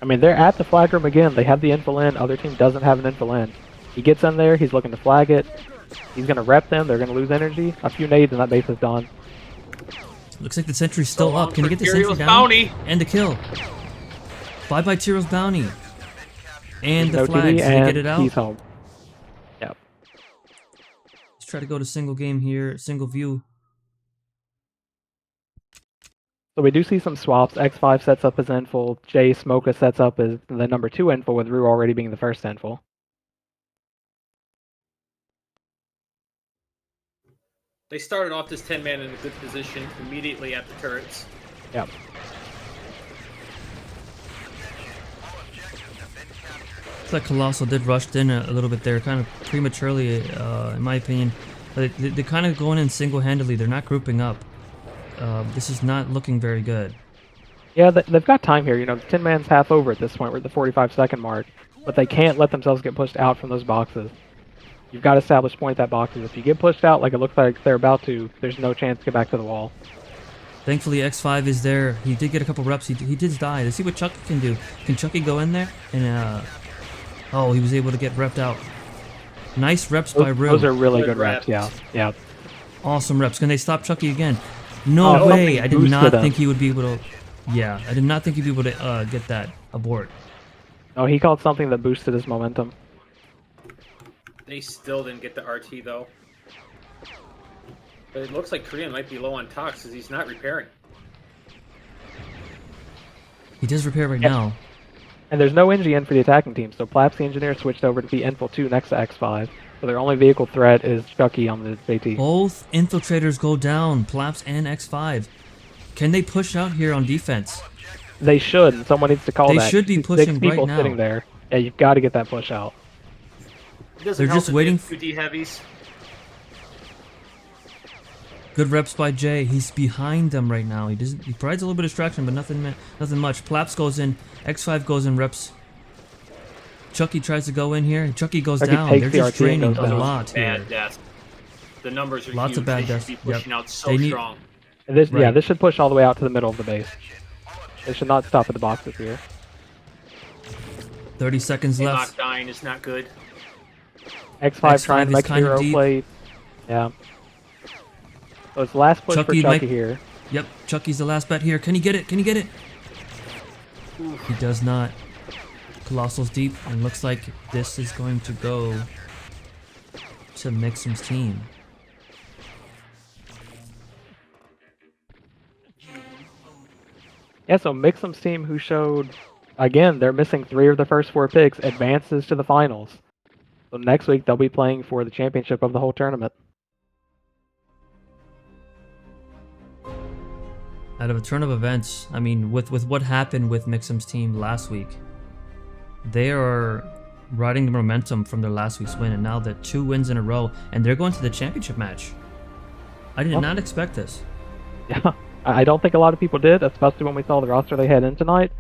Speaker 2: I mean, they're at the flag room again. They have the info in. Other team doesn't have an info in. He gets in there. He's looking to flag it. He's going to rep them. They're going to lose energy. A few nades and that base is done.
Speaker 1: Looks like the sentry's still
Speaker 3: So
Speaker 1: up. Can you get the sentry
Speaker 3: Tyrio's
Speaker 1: down?
Speaker 3: bounty.
Speaker 1: And the kill. Bye-bye Tyro's bounty. And the
Speaker 2: No
Speaker 1: flags.
Speaker 2: TD
Speaker 1: Did they
Speaker 2: and
Speaker 1: get it out?
Speaker 2: he's home. Yep.
Speaker 1: Let's try to go to single game here. Single view.
Speaker 2: So we do see some swaps. X5 sets up as info. J Smoka sets up as the number 2 info with Rue already being the first info.
Speaker 3: They started off this 10-man in a good position immediately at the turrets.
Speaker 2: Yep.
Speaker 1: Looks like Colossal did rush in a little bit there, kind of prematurely, in my opinion. But they're kind of going in single-handedly. They're not grouping up. This is not looking very good.
Speaker 2: Yeah, they've got time here. You know, the 10-man's half over at this point. We're at the 45-second mark. But they can't let themselves get pushed out from those boxes. You've got to establish point at boxes. If you get pushed out like it looks like they're about to, there's no chance to get back to the wall.
Speaker 1: Thankfully, X5 is there. He did get a couple reps. He did die. Let's see what Chucky can do. Can Chucky go in there? And, oh, he was able to get repped out. Nice reps by Rue.
Speaker 2: Those are really good reps, yeah. Yeah.
Speaker 1: Awesome reps. Can they stop Chucky again? No way. I did not think he would be able to... Yeah, I did not think he'd be able to get that abort.
Speaker 2: No, he called something that boosted his momentum.
Speaker 3: They still didn't get the RT, though. But it looks like Korean might be low on tox because he's not repairing.
Speaker 1: He does repair right now.
Speaker 2: And there's no NG in for the attacking team, so Plaps the Engineer switched over to be Infil 2 next to X5. So their only vehicle threat is Chucky on the JT.
Speaker 1: Both infiltrators go down, Plaps and X5. Can they push out here on defense?
Speaker 2: They should, and someone needs to call that.
Speaker 1: They should be pushing
Speaker 2: Six people
Speaker 1: right now.
Speaker 2: sitting there. Yeah, you've got to get that push out.
Speaker 1: They're just waiting.
Speaker 3: 2D heavies.
Speaker 1: Good reps by Jay. He's behind them right now. He provides a little bit of distraction, but nothing much. Plaps goes in. X5 goes in reps. Chucky tries to go in here. Chucky goes down. They're just draining a lot here.
Speaker 3: Bad deaths. The numbers are
Speaker 1: Lots
Speaker 3: huge.
Speaker 1: of bad
Speaker 3: They
Speaker 1: deaths.
Speaker 3: should be pushing out so
Speaker 1: They need-
Speaker 3: strong.
Speaker 2: And this, yeah,
Speaker 1: Right.
Speaker 2: this should push all the way out to the middle of the base. They should not stop at the boxes here.
Speaker 1: 30 seconds
Speaker 3: Lock
Speaker 1: left.
Speaker 3: dying is not good.
Speaker 2: X5 trying to
Speaker 1: is
Speaker 2: make
Speaker 1: kind of
Speaker 2: hero
Speaker 1: deep.
Speaker 2: play. Yeah. So it's last push
Speaker 1: Chucky
Speaker 2: for Chucky
Speaker 1: might-
Speaker 2: here.
Speaker 1: Yep, Chucky's the last bet here. Can he get it? Can he get it? He does not. Colossal's deep, and looks like this is going to go to Mixum's team.
Speaker 2: Yeah, so Mixum's team, who showed, again, they're missing 3 of the first 4 picks, advances to the finals. So next week they'll be playing for the championship of the whole tournament.
Speaker 1: Out of a turn of events, I mean, with what happened with Mixum's team last week, they are riding the momentum from their last week's win, and now they're 2 wins in a row, and they're going to the championship match. I did not expect this.
Speaker 2: Yeah, I don't think a lot of people did, especially when we saw the roster they had in tonight.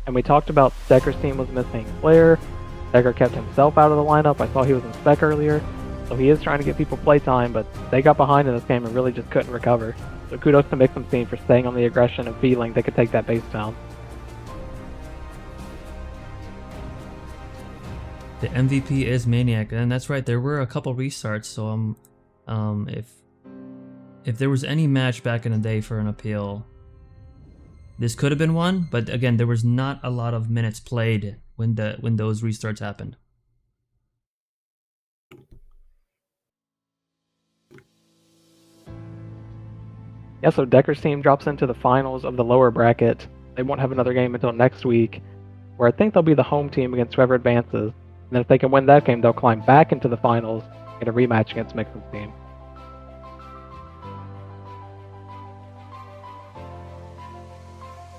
Speaker 2: And we talked about Decker's team was missing Flair. Decker kept himself out of the lineup. I saw he was in spec earlier. So he is trying to get people playtime, but they got behind in this game and really just couldn't recover. So kudos to Mixum's team for staying on the aggression and feeling they could take that base down.
Speaker 1: The MVP is Maniac, and that's right. There were a couple restarts, so if there was any match back in the day for an appeal, this could have been one. But again, there was not a lot of minutes played when those restarts happened.
Speaker 2: Yeah, so Decker's team drops into the finals of the lower bracket. They won't have another game until next week, where I think they'll be the home team against whoever advances. And then if they can win that game, they'll climb back into the finals and get a rematch against Mixum's team.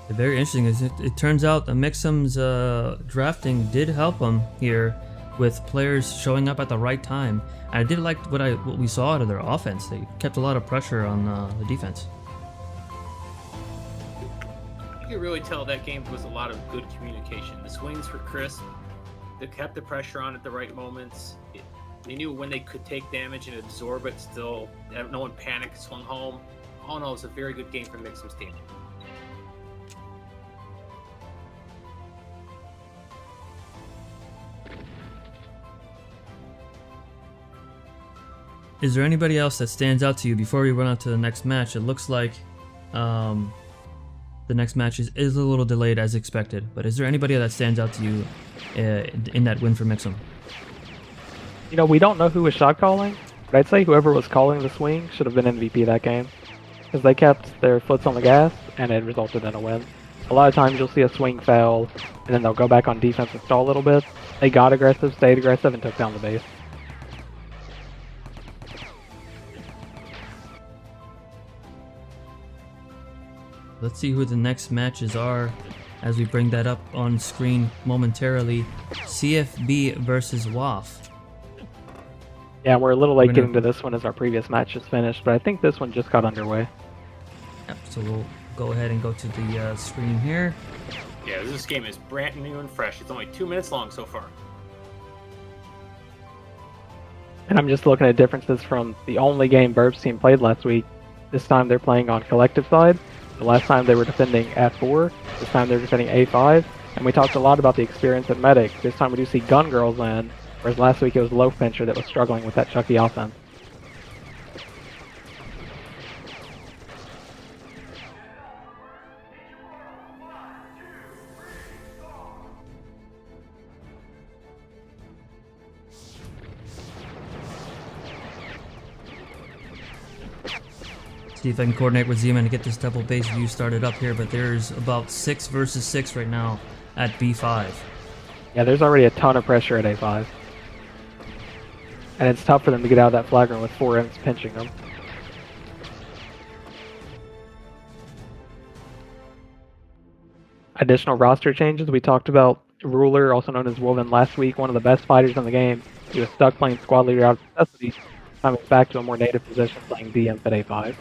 Speaker 1: Very interesting. It turns out that Mixum's drafting did help him here, with players showing up at the right time. And I did like what we saw out of their offense. They kept a lot of pressure on the defense.
Speaker 3: You could really tell that game was a lot of good communication. The swings were crisp. They kept the pressure on at the right moments. They knew when they could take damage and absorb it still. No one panicked, swung home. All in all, it was a very good game for Mixum's team.
Speaker 1: Is there anybody else that stands out to you before we run on to the next match? It looks like the next match is a little delayed as expected, but is there anybody that stands out to you in that win for Mixum?
Speaker 2: You know, we don't know who was shot calling, but I'd say whoever was calling the swing should have been MVP that game, because they kept their foots on the gas, and it resulted in a win. A lot of times you'll see a swing fail, and then they'll go back on defense and stall a little bit. They got aggressive, stayed aggressive, and took down the base.
Speaker 1: Let's see who the next matches are as we bring that up on screen momentarily. CFB versus WAF.
Speaker 2: Yeah, we're a little late
Speaker 1: We're
Speaker 2: getting
Speaker 1: gonna-
Speaker 2: to this one as our previous match just finished, but I think this one just got underway.
Speaker 1: Yep, so we'll go ahead and go to the screen here.
Speaker 3: Yeah, this game is brand new and fresh. It's only 2 minutes long so far.
Speaker 2: And I'm just looking at differences from the only game Burb's team played last week. This time they're playing on collective side. The last time they were defending F4. This time they're defending A5. And we talked a lot about the experience at Medic. This time we do see Gun Girls in, whereas last week it was Low Fincher that was struggling with that Chucky offense.
Speaker 1: See if I can coordinate with Z-Man to get this double base view started up here, but there's about 6 versus 6 right now at B5.
Speaker 2: Yeah, there's already a ton of pressure at A5. And it's tough for them to get out of that flagrant with 4 imps pinching them. Additional roster changes. We talked about Ruler, also known as Woven, last week, one of the best fighters in the game. He was stuck playing squad leader out of necessity, coming back to a more native position playing DM at A5.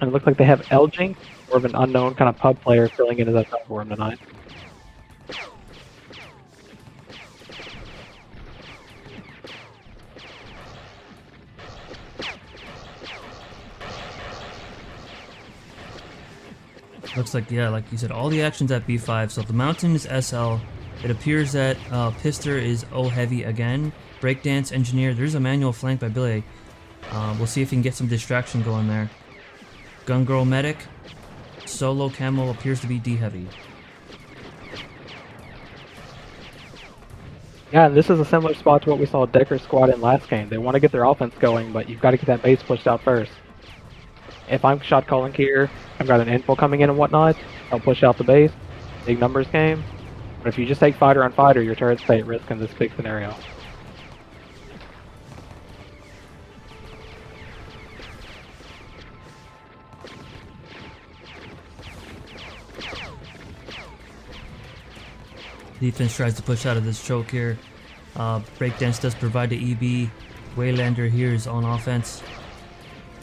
Speaker 2: And it looks like they have Eljink, more of an unknown kind of pub player, filling in as a sub for him tonight.
Speaker 1: Looks like, yeah, like you said, all the action's at B5. So the Mountain is SL. It appears that Pister is O heavy again. Breakdance, Engineer. There's a manual flank by Billy. We'll see if he can get some distraction going there. Gun Girl Medic. Solo Camo appears to be D heavy.
Speaker 2: Yeah, and this is a similar spot to what we saw Decker's squad in last game. They want to get their offense going, but you've got to get that base pushed out first. If I'm shot calling here, I've got an info coming in and whatnot, I'll push out the base. Big numbers game. But if you just take fighter on fighter, your turrets stay at risk in this big scenario.
Speaker 1: Defense tries to push out of this choke here. Breakdance does provide the EB. Waylander here is on offense.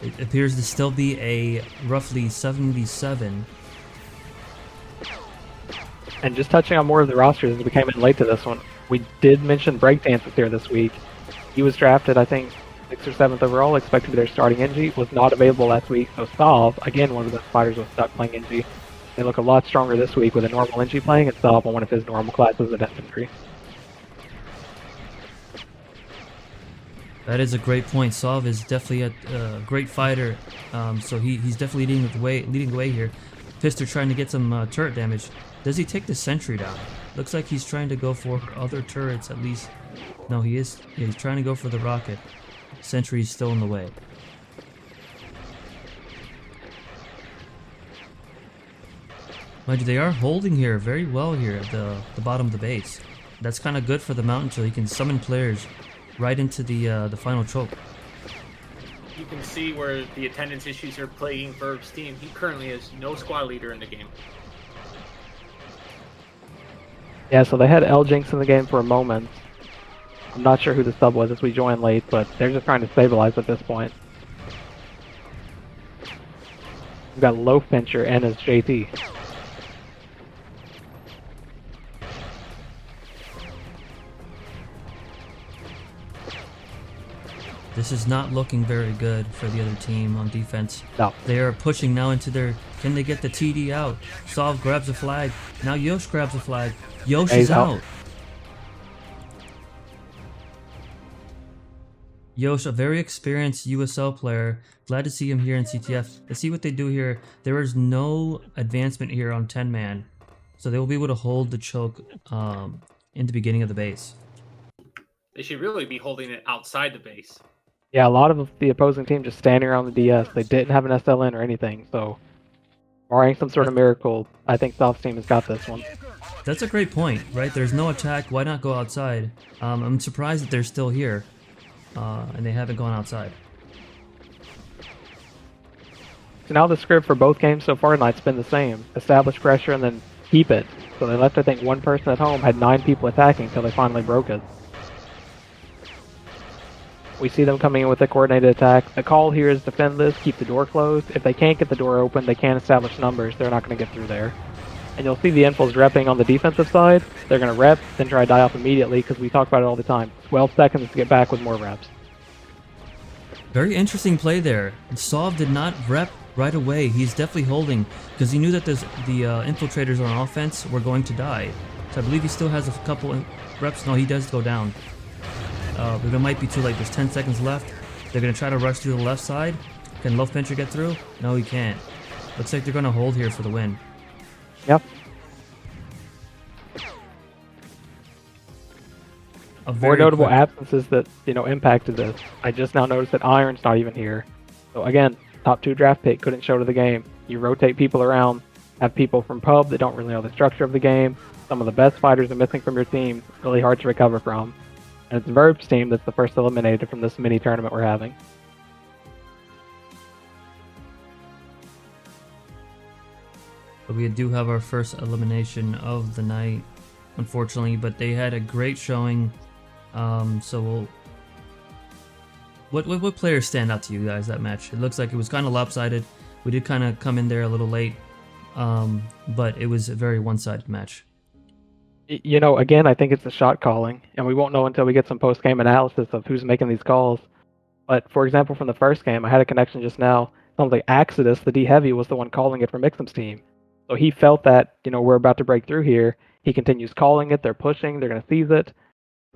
Speaker 1: It appears to still be a roughly 77.
Speaker 2: And just touching on more of the rosters as we came in late to this one, we did mention Breakdance was here this week. He was drafted, I think, 6th or 7th overall, expected to be their starting NG, was not available last week, so Solve, again, one of the fighters was stuck playing NG. They look a lot stronger this week with a normal NG playing and Solve on one of his normal classes at Infantry.
Speaker 1: That is a great point. Solve is definitely a great fighter, so he's definitely leading the way here. Pister trying to get some turret damage. Does he take the sentry down? Looks like he's trying to go for other turrets at least. No, he is. Yeah, he's trying to go for the rocket. Sentry is still in the way. Mind you, they are holding here very well here at the bottom of the base. That's kind of good for the Mountain so he can summon players right into the final choke.
Speaker 3: You can see where the attendance issues are plaguing Burb's team. He currently has no squad leader in the game.
Speaker 2: Yeah, so they had Eljinx in the game for a moment. I'm not sure who the sub was as we joined late, but they're just trying to stabilize at this point. We've got Low Fincher and his JT.
Speaker 1: This is not looking very good for the other team on defense.
Speaker 2: No.
Speaker 1: They are pushing now into their... Can they get the TD out? Solve grabs a flag. Now Yosh grabs a flag. Yosh is out. Yosh, a very experienced USL player. Glad to see him here in CTF. Let's see what they do here. There is no advancement here on 10-man. So they will be able to hold the choke in the beginning of the base.
Speaker 3: They should really be holding it outside the base.
Speaker 2: Yeah, a lot of the opposing team just standing around the DS. They didn't have an SLN or anything, so barring some sort of miracle, I think Soft's team has got this one.
Speaker 1: That's a great point, right? There's no attack. Why not go outside? I'm surprised that they're still here and they haven't gone outside.
Speaker 2: So now the script for both games so far tonight's been the same. Establish pressure and then keep it. So they left, I think, one person at home, had 9 people attacking until they finally broke it. We see them coming in with a coordinated attack. The call here is defend this, keep the door closed. If they can't get the door open, they can't establish numbers. They're not going to get through there. And you'll see the infos repping on the defensive side. They're going to rep, then try to die off immediately because we talk about it all the time. 12 seconds to get back with more reps.
Speaker 1: Very interesting play there. Sov did not rep right away. He's definitely holding because he knew that the infiltrators on offense were going to die. So I believe he still has a couple reps. No, he does go down. But it might be too late. There's 10 seconds left. They're going to try to rush through the left side. Can Love Pincher get through? No, he can't. Looks like they're going to hold here for the win.
Speaker 2: Yep. More notable absences that, impacted this. I just now noticed that Iron's not even here. So again, top 2 draft pick couldn't show to the game. You rotate people around, have people from pub that don't really know the structure of the game. Some of the best fighters are missing from your team. Really hard to recover from. And it's Verb's team that's the first eliminated from this mini tournament we're having.
Speaker 1: But we do have our first elimination of the night, unfortunately. But they had a great showing. So what players stand out to you guys that match? It looks like it was kind of lopsided. We did kind of come in there a little late, but it was a very one-sided match.
Speaker 2: Again, I think it's the shot calling, and we won't know until we get some post-game analysis of who's making these calls. But for example, from the first game, I had a connection just now. Sounds like Axidus, the D Heavy, was the one calling it for Mixum's team. So he felt that, we're about to break through here. He continues calling it. They're pushing. They're going to seize it.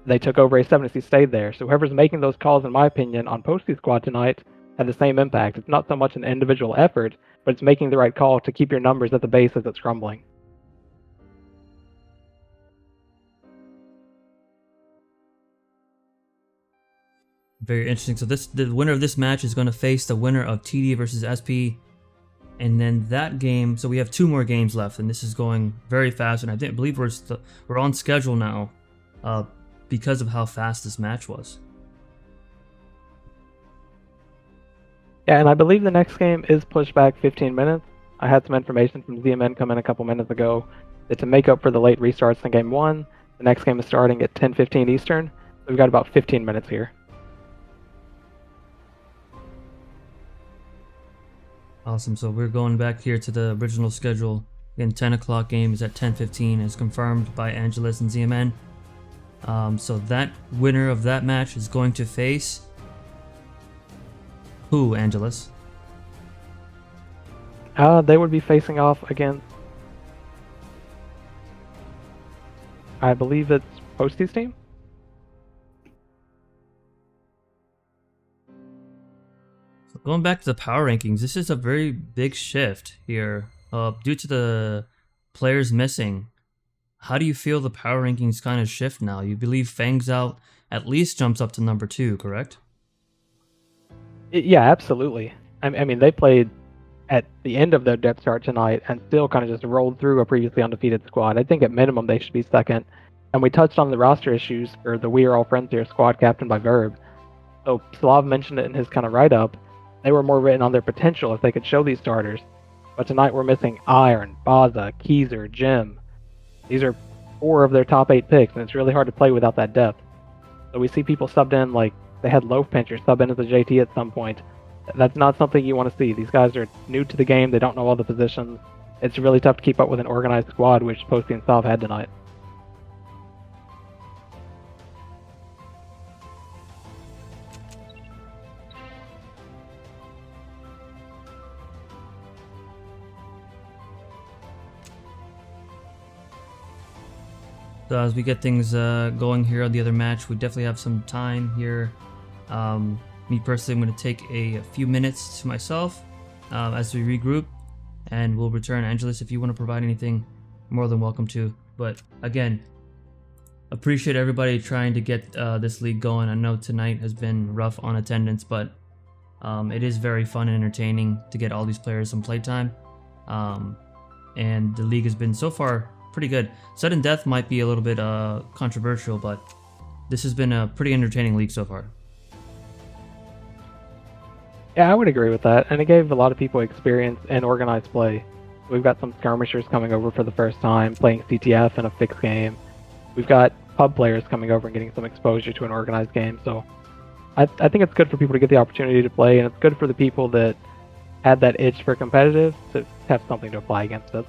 Speaker 2: They took over A7 he stayed there. So whoever's making those calls, in my opinion, on Posty Squad tonight had the same impact. It's not so much an individual effort, but it's making the right call to keep your numbers at the base as it's crumbling.
Speaker 1: Very interesting. So the winner of this match is going to face the winner of TD versus SP. And then that game, so we have 2 more games left, and this is going very fast. And I believe we're on schedule now because of how fast this match was.
Speaker 2: Yeah, and I believe the next game is pushed back 15 minutes. I had some information from ZMN come in a couple minutes ago that to make up for the late restarts in Game 1, the next game is starting at 10:15 Eastern. So we've got about 15 minutes here.
Speaker 1: Awesome. So we're going back here to the original schedule. Again, 10 o'clock game is at 10:15, as confirmed by Angelus and ZMN. So that winner of that match is going to face who, Angelus?
Speaker 2: They would be facing off against, I believe it's Posty's team?
Speaker 1: So going back to the power rankings, this is a very big shift here due to the players missing. How do you feel the power rankings kind of shift now? You believe Fang's Out at least jumps up to number 2, correct?
Speaker 2: Yeah, absolutely. I mean, they played at the end of their depth chart tonight and still kind of just rolled through a previously undefeated squad. I think at minimum they should be second. And we touched on the roster issues for the We Are All Friends Here squad captained by Verb. So Slav mentioned it in his kind of write-up. They were more written on their potential if they could show these starters. But tonight we're missing Iron, Baza, Keezer, Jim. These are 4 of their top 8 picks, and it's really hard to play without that depth. So we see people subbed in, like they had Loaf Pincher sub in as a JT at some point. That's not something you want to see. These guys are new to the game. They don't know all the positions. It's really tough to keep up with an organized squad, which Posty and Sav had tonight.
Speaker 1: So as we get things going here on the other match, we definitely have some time here. Me personally, I'm going to take a few minutes to myself as we regroup, and we'll return. Angelus, if you want to provide anything, more than welcome to. But again, appreciate everybody trying to get this league going. I know tonight has been rough on attendance, but it is very fun and entertaining to get all these players some playtime. And the league has been so far pretty good. Sudden Death might be a little bit controversial, but this has been a pretty entertaining league so far.
Speaker 2: Yeah, I would agree with that, and it gave a lot of people experience in organized play. We've got some skirmishers coming over for the first time, playing CTF in a fixed game. We've got pub players coming over and getting some exposure to an organized game. So I think it's good for people to get the opportunity to play, and it's good for the people that had that itch for competitive to have something to apply against it.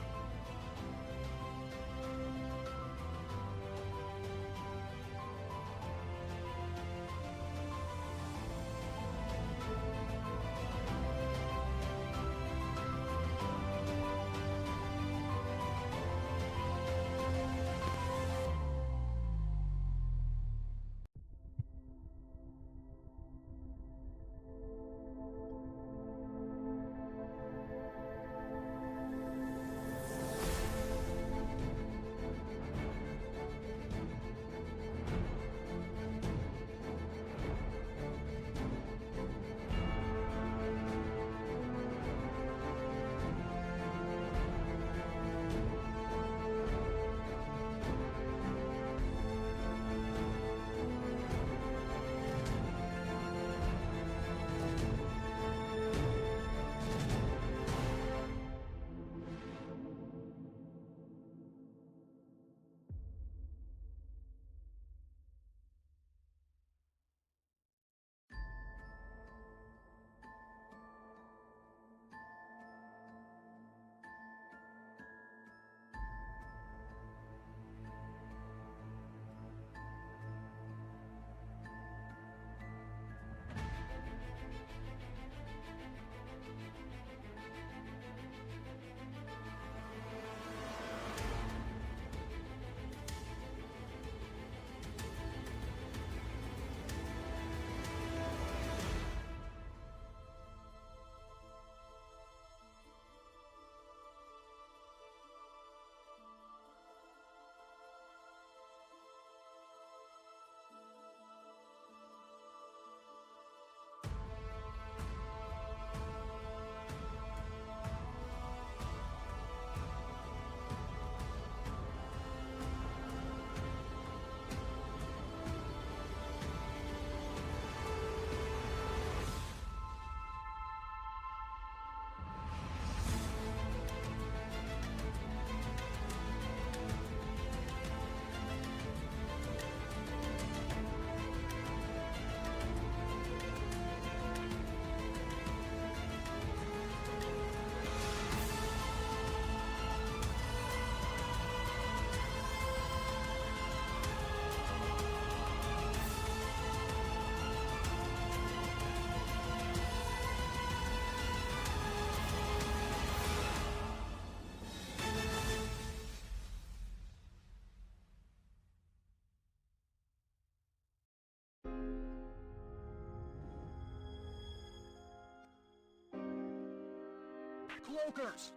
Speaker 4: Cloakers!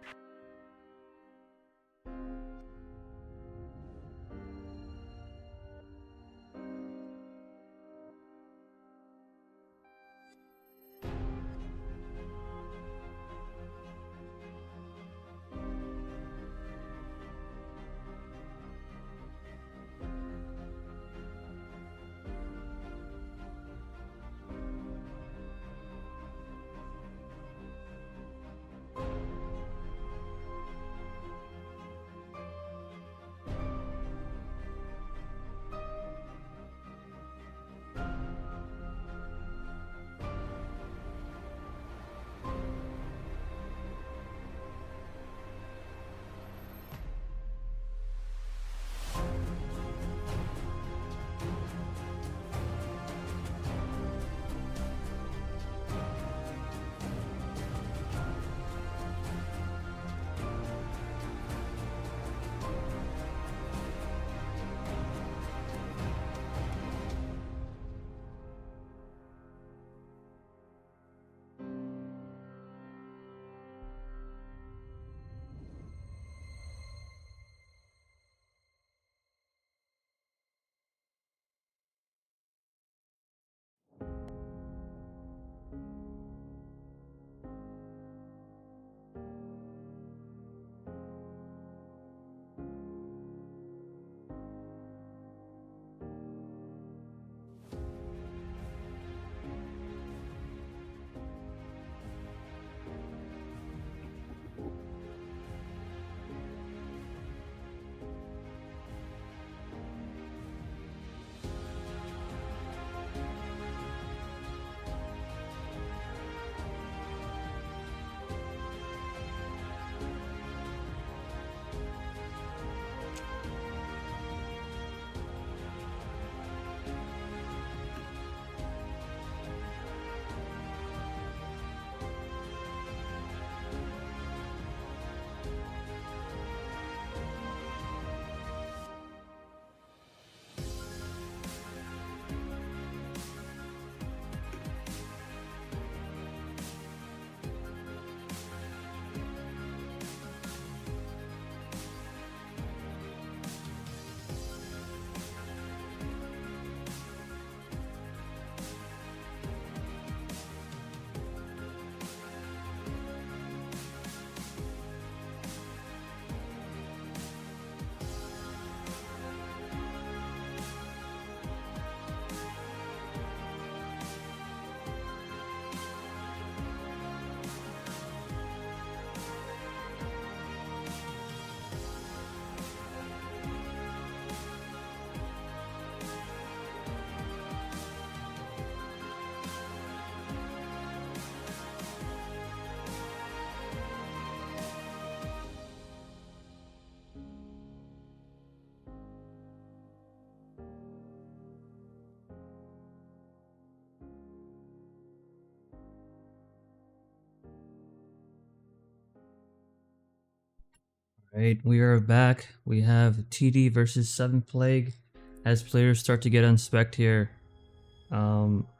Speaker 1: Right, we are back. We have TD versus 7th Plague as players start to get unspec'd here.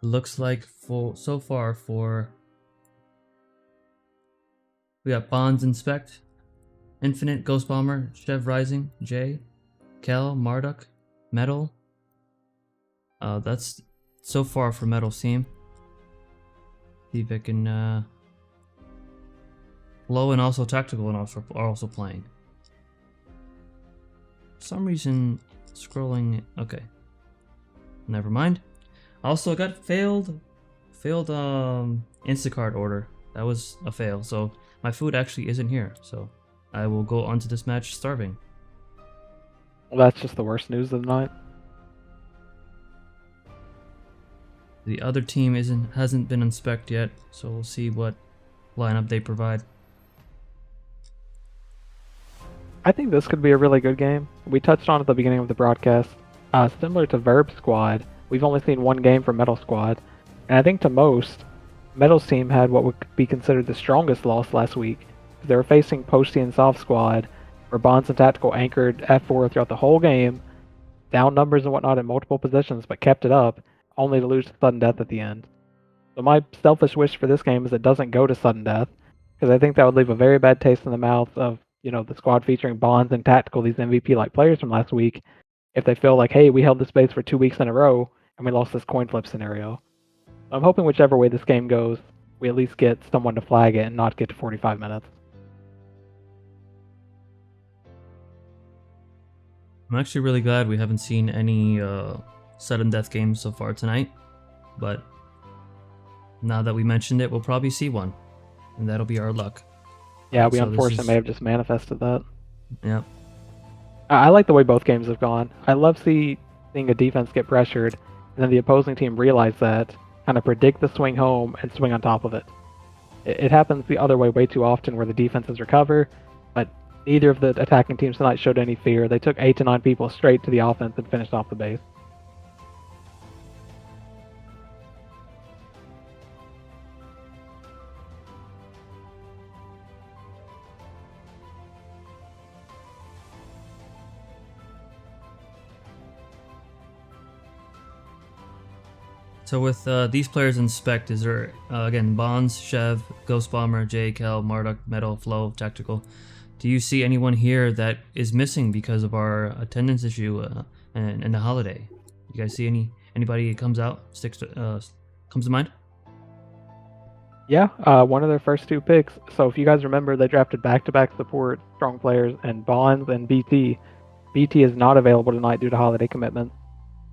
Speaker 1: Looks like so far we got Bonds inspect, Infinite, Ghost Bomber, Chev Rising, Jay, Kel, Marduk, Metal. That's so far for Metal's team. See if I can Low and also Tactical and are also playing. For some reason scrolling, okay. Never mind. Also got failed Instacart order. That was a fail. So my food actually isn't here. So I will go onto this match starving.
Speaker 2: Well, that's just the worst news of the night.
Speaker 1: The other team hasn't been inspected yet, so we'll see what lineup they provide.
Speaker 2: I think this could be a really good game. We touched on at the beginning of the broadcast. Similar to Verb Squad, we've only seen one game from Metal Squad, and I think to most, Metal's team had what would be considered the strongest loss last week. They were facing Posty and Soft Squad, where Bonds and Tactical anchored F4 throughout the whole game, down numbers and whatnot in multiple positions, but kept it up, only to lose to sudden death at the end. So my selfish wish for this game is it doesn't go to sudden death, because I think that would leave a very bad taste in the mouth of the squad featuring Bonds and Tactical, these MVP-like players from last week, if they feel like, hey, we held this base for 2 weeks in a row and we lost this coin flip scenario. I'm hoping whichever way this game goes, we at least get someone to flag it and not get to 45 minutes.
Speaker 1: I'm actually really glad we haven't seen any sudden death games so far tonight, but now that we mentioned it, we'll probably see one, and that'll be our luck.
Speaker 2: Yeah, we
Speaker 1: So
Speaker 2: unfortunately may have just manifested that.
Speaker 1: Yep.
Speaker 2: I like the way both games have gone. I love seeing a defense get pressured, and then the opposing team realize that, kind of predict the swing home, and swing on top of it. It happens the other way way too often where the defenses recover, but neither of the attacking teams tonight showed any fear. They took 8 to 9 people straight to the offense and finished off the base.
Speaker 1: So with these players in spec, is there, again, Bonds, Chev, Ghost Bomber, J, Kel, Marduk, Metal, Flow, Tactical. Do you see anyone here that is missing because of our attendance issue and the holiday? You guys see anybody that comes to mind?
Speaker 2: Yeah, one of their first 2 picks. So if you guys remember, they drafted back-to-back support strong players and Bonds and BT. BT is not available tonight due to holiday commitments.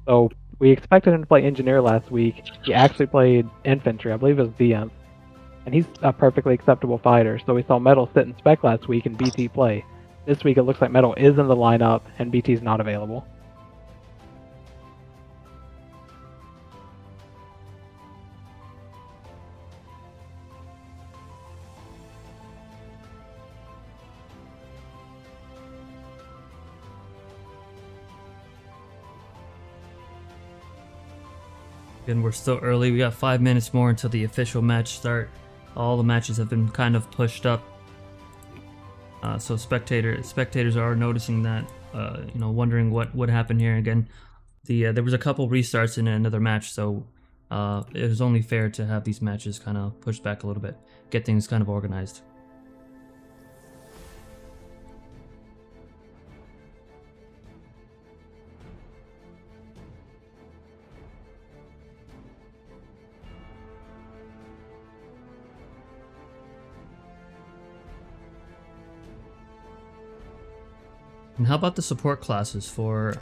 Speaker 2: So we expected him to play Engineer last week. He actually played Infantry. I believe it was DM. And he's a perfectly acceptable fighter. So we saw Metal sit in spec last week and BT play. This week it looks like Metal is in the lineup and BT is not available.
Speaker 1: Again, we're still early. We got 5 minutes more until the official match start. All the matches have been kind of pushed up. So spectators are noticing that, wondering what happened here. Again, there was a couple restarts in another match, so it was only fair to have these matches kind of pushed back a little bit, get things kind of organized. And how about the support classes for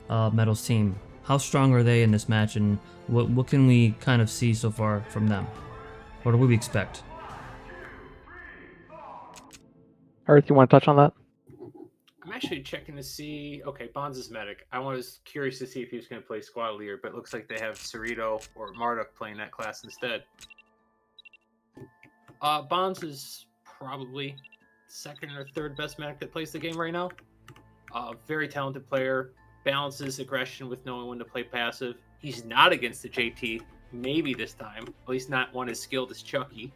Speaker 1: Metal's team? How strong are they in this match, and what can we kind of see so far from them? What do we expect?
Speaker 2: Earth, you want to touch on that?
Speaker 3: I'm actually checking to see. Okay, Bonds is medic. I was curious to see if he was going to play squad leader, but it looks like they have Cerrito or Marduk playing that class instead. Bonds is probably second or third best medic that plays the game right now. Very talented player, balances aggression with knowing when to play passive. He's not against the JT, maybe this time, at least not one as skilled as Chucky.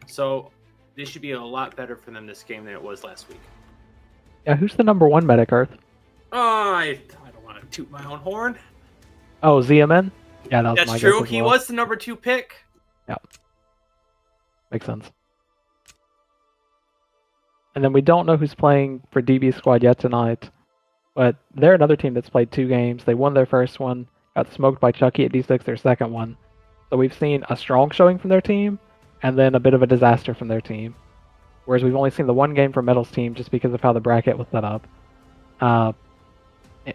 Speaker 3: So this should be a lot better for them this game than it was last week.
Speaker 2: Yeah, who's the number 1 medic, Earth?
Speaker 3: Oh, I don't want to toot my own horn.
Speaker 2: Oh, ZMN? Yeah, that was
Speaker 3: That's
Speaker 2: my
Speaker 3: true.
Speaker 2: guess as
Speaker 3: He
Speaker 2: well.
Speaker 3: was the number 2 pick.
Speaker 2: Yeah. Makes sense. And then we don't know who's playing for DB squad yet tonight, but they're another team that's played 2 games. They won their first one, got smoked by Chucky at D6 their second one. So we've seen a strong showing from their team, and then a bit of a disaster from their team. Whereas we've only seen the 1 game from Metal's team just because of how the bracket was set up.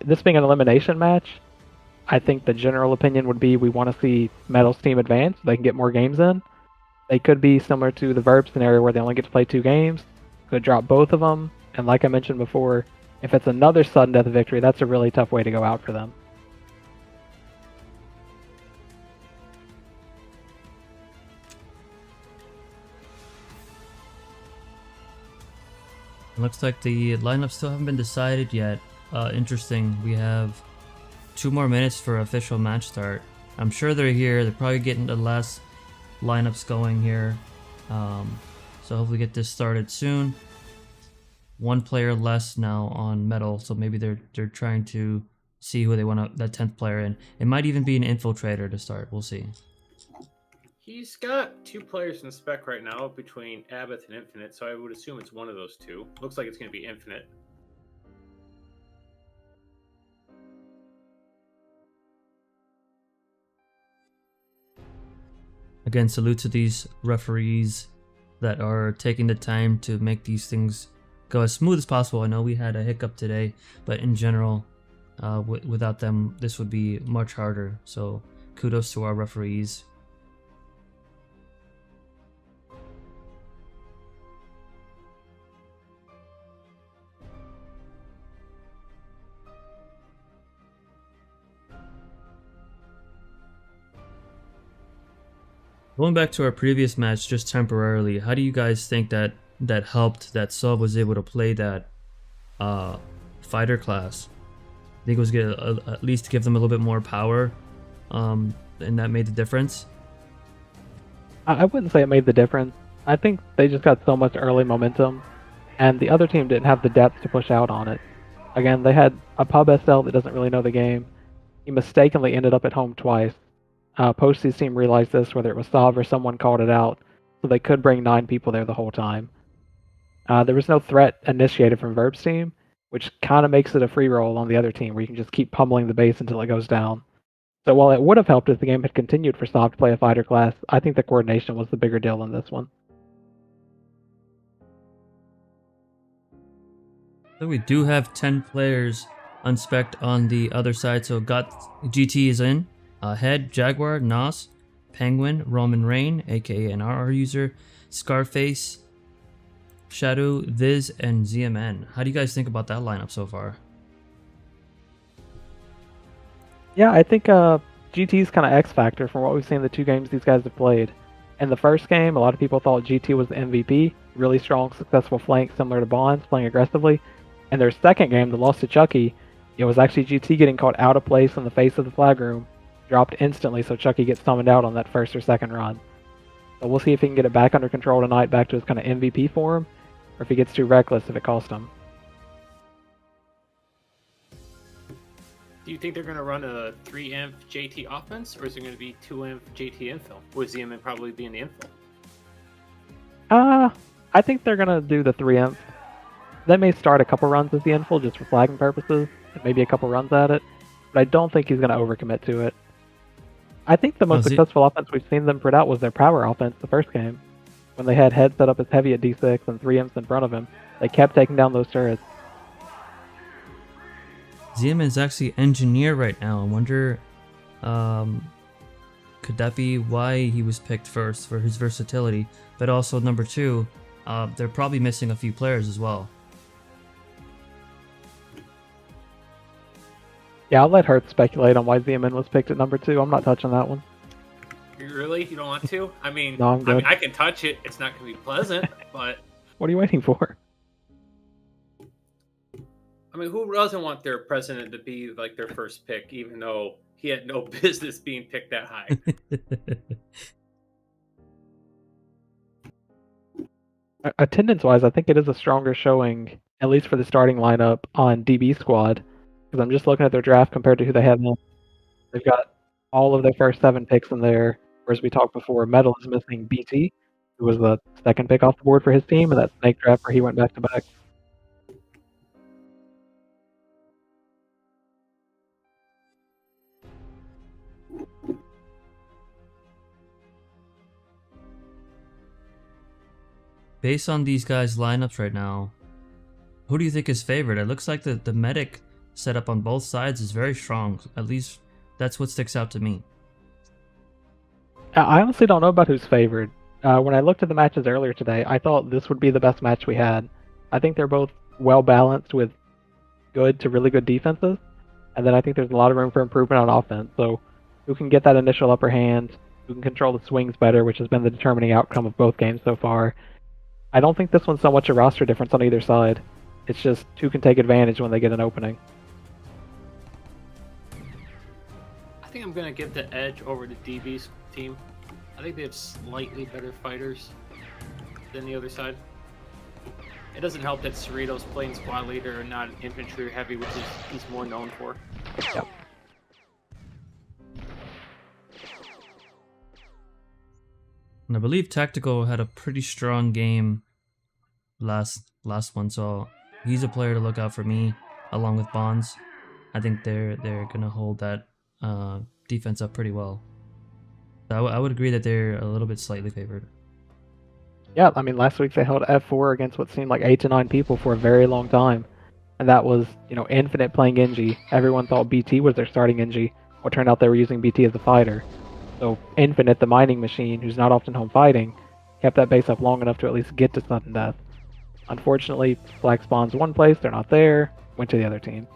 Speaker 2: This being an elimination match, I think the general opinion would be we want to see Metal's team advance so they can get more games in. They could be similar to the Verb scenario where they only get to play 2 games, could drop both of them, and like I mentioned before, if it's another sudden death victory, that's a really tough way to go out for them.
Speaker 1: It looks like the lineups still haven't been decided yet. Interesting. We have 2 more minutes for official match start. I'm sure they're here. They're probably getting the last lineups going here. So hopefully get this started soon. 1 player less now on Metal, so maybe they're trying to see who they want that 10th player in. It might even be an infiltrator to start. We'll see.
Speaker 3: He's got 2 players in spec right now between Abbott and Infinite, so I would assume it's one of those 2. Looks like it's going to be Infinite.
Speaker 1: Again, salute to these referees that are taking the time to make these things go as smooth as possible. I know we had a hiccup today, but in general, without them, this would be much harder. So kudos to our referees. Going back to our previous match just temporarily, how do you guys think that helped that Sub was able to play that fighter class? I think it was at least give them a little bit more power, and that made the difference.
Speaker 2: I wouldn't say it made the difference. I think they just got so much early momentum, and the other team didn't have the depth to push out on it. Again, they had a pub SL that doesn't really know the game. He mistakenly ended up at home twice. Posty's team realized this, whether it was Sav or someone called it out, so they could bring 9 people there the whole time. There was no threat initiated from Verb's team, which kind of makes it a free roll on the other team, where you can just keep pummeling the base until it goes down. So while it would have helped if the game had continued for Sav to play a fighter class, I think the coordination was the bigger deal in this one.
Speaker 1: So we do have 10 players unspec'd on the other side. So got GT is in. Head, Jaguar, Nos, Penguin, Roman Rain, aka an RR user, Scarface, Shadow, Viz, and ZMN. How do you guys think about that lineup so far?
Speaker 2: Yeah, I think GT's kind of X factor from what we've seen in the 2 games these guys have played. In the first game, a lot of people thought GT was the MVP, really strong, successful flank similar to Bonds, playing aggressively. In their second game, the loss to Chucky, it was actually GT getting caught out of place in the face of the flag room, dropped instantly so Chucky gets summoned out on that first or second run. So we'll see if he can get it back under control tonight, back to his kind of MVP form, or if he gets too reckless if it costs him.
Speaker 3: Do you think they're going to run a 3-inf JT offense, or is it going to be 2-inf JT infill? With ZMN probably being the infill?
Speaker 2: I think they're going to do the 3-inf. They may start a couple runs as the infill just for flagging purposes, and maybe a couple runs at it, but I don't think he's going to overcommit to it. I think the most successful offense we've seen them put out was their power offense the first game. When they had Head set up as heavy at D6 and 3-imps in front of him, they kept taking down those turrets.
Speaker 1: ZM is actually engineer right now. I wonder, could that be why he was picked first, for his versatility? But also number 2, they're probably missing a few players as well.
Speaker 2: Yeah, I'll let Hertz speculate on why ZMN was picked at number 2. I'm not touching that one.
Speaker 3: Really? You don't want to? I mean,
Speaker 2: No, I'm good.
Speaker 3: I can touch it. It's not going to be pleasant, but...
Speaker 2: What are you waiting for?
Speaker 3: I mean, who doesn't want their president to be like their first pick, even though he had no business being picked that high?
Speaker 2: Attendance-wise, I think it is a stronger showing at least for the starting lineup on DB squad, because I'm just looking at their draft compared to who they have now. They've got all of their first 7 picks in there, whereas we talked before, Metal is missing BT, who was the second pick off the board for his team, and that snake draft where he went back to back.
Speaker 1: Based on these guys' lineups right now, who do you think is favored? It looks like the medic setup on both sides is very strong. At least that's what sticks out to me.
Speaker 2: I honestly don't know about who's favored. When I looked at the matches earlier today, I thought this would be the best match we had. I think they're both well balanced with good to really good defenses, and then I think there's a lot of room for improvement on offense. So, who can get that initial upper hand, who can control the swings better, which has been the determining outcome of both games so far. I don't think this one's so much a roster difference on either side. It's just who can take advantage when they get an opening.
Speaker 3: I think I'm going to give the edge over the DB's team. I think they have slightly better fighters than the other side. It doesn't help that Cerrito's playing squad leader and not infantry heavy, which is he's more known for.
Speaker 2: Yep.
Speaker 1: And I believe Tactical had a pretty strong game last one, so he's a player to look out for me, along with Bonds. I think they're gonna hold that defense up pretty well. So I would agree that they're a little bit slightly favored.
Speaker 2: Yeah, I mean, last week they held F4 against what seemed like 8 to 9 people for a very long time. And that was, Infinite playing Genji. Everyone thought BT was their starting Genji. Well, it turned out they were using BT as a fighter. So Infinite, the mining machine, who's not often home fighting, kept that base up long enough to at least get to sudden death. Unfortunately, Black spawns one place, they're not there, went to the other team.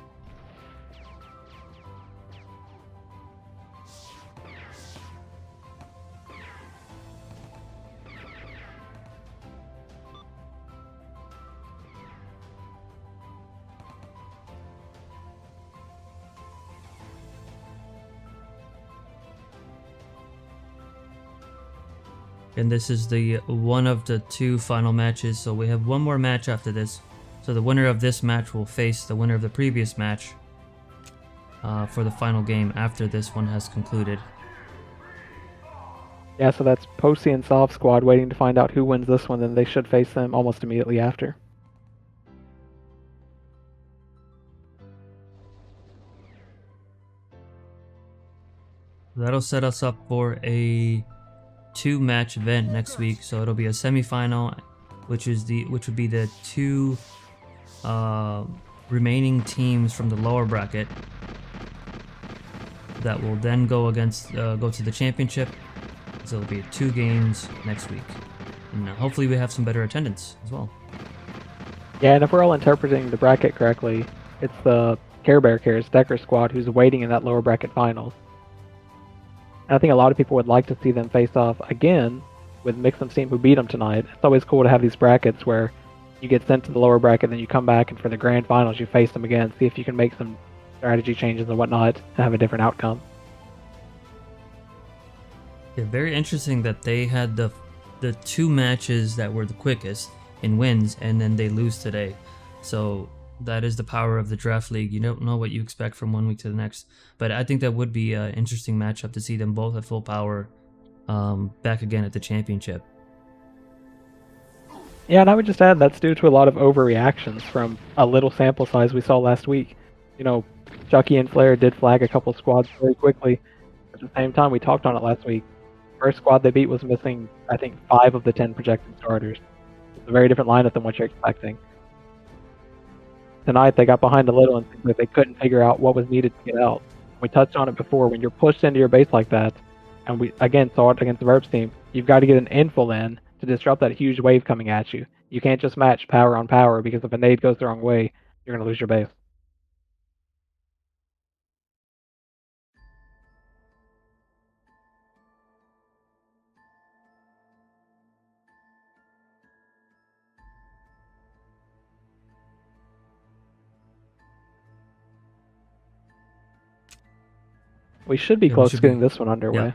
Speaker 1: And this is the one of the 2 final matches, so we have one more match after this. So the winner of this match will face the winner of the previous match for the final game after this one has concluded.
Speaker 2: Yeah, so that's Posey and Solve Squad waiting to find out who wins this one, then they should face them almost immediately after.
Speaker 1: That'll set us up for a 2-match event next week. So it'll be a semifinal, which would be the 2 remaining teams from the lower bracket that will then go to the championship. So it'll be 2 games next week, and hopefully we have some better attendance as well.
Speaker 2: Yeah, and if we're all interpreting the bracket correctly, it's the Care Bear Cares Decker squad who's waiting in that lower bracket finals. And I think a lot of people would like to see them face off again with Mixum's team who beat them tonight. It's always cool to have these brackets where you get sent to the lower bracket, then you come back, and for the grand finals you face them again, see if you can make some strategy changes and whatnot to have a different outcome.
Speaker 1: Yeah, very interesting that they had the 2 matches that were the quickest in wins, and then they lose today. So that is the power of the draft league. You don't know what you expect from one week to the next. But I think that would be an interesting matchup to see them both at full power back again at the championship.
Speaker 2: Yeah, and I would just add that's due to a lot of overreactions from a little sample size we saw last week. Chucky and Flair did flag a couple squads very quickly. At the same time, we talked on it last week. First squad they beat was missing, I think, 5 of the 10 projected starters. It's a very different lineup than what you're expecting. Tonight they got behind a little and seemed like they couldn't figure out what was needed to get out. We touched on it before. When you're pushed into your base like that, and we again saw it against the Verbs team, you've got to get an infill in to disrupt that huge wave coming at you. You can't just match power on power, because if a nade goes the wrong way, you're going to lose your base. We should be close to getting this one underway.
Speaker 1: Yeah.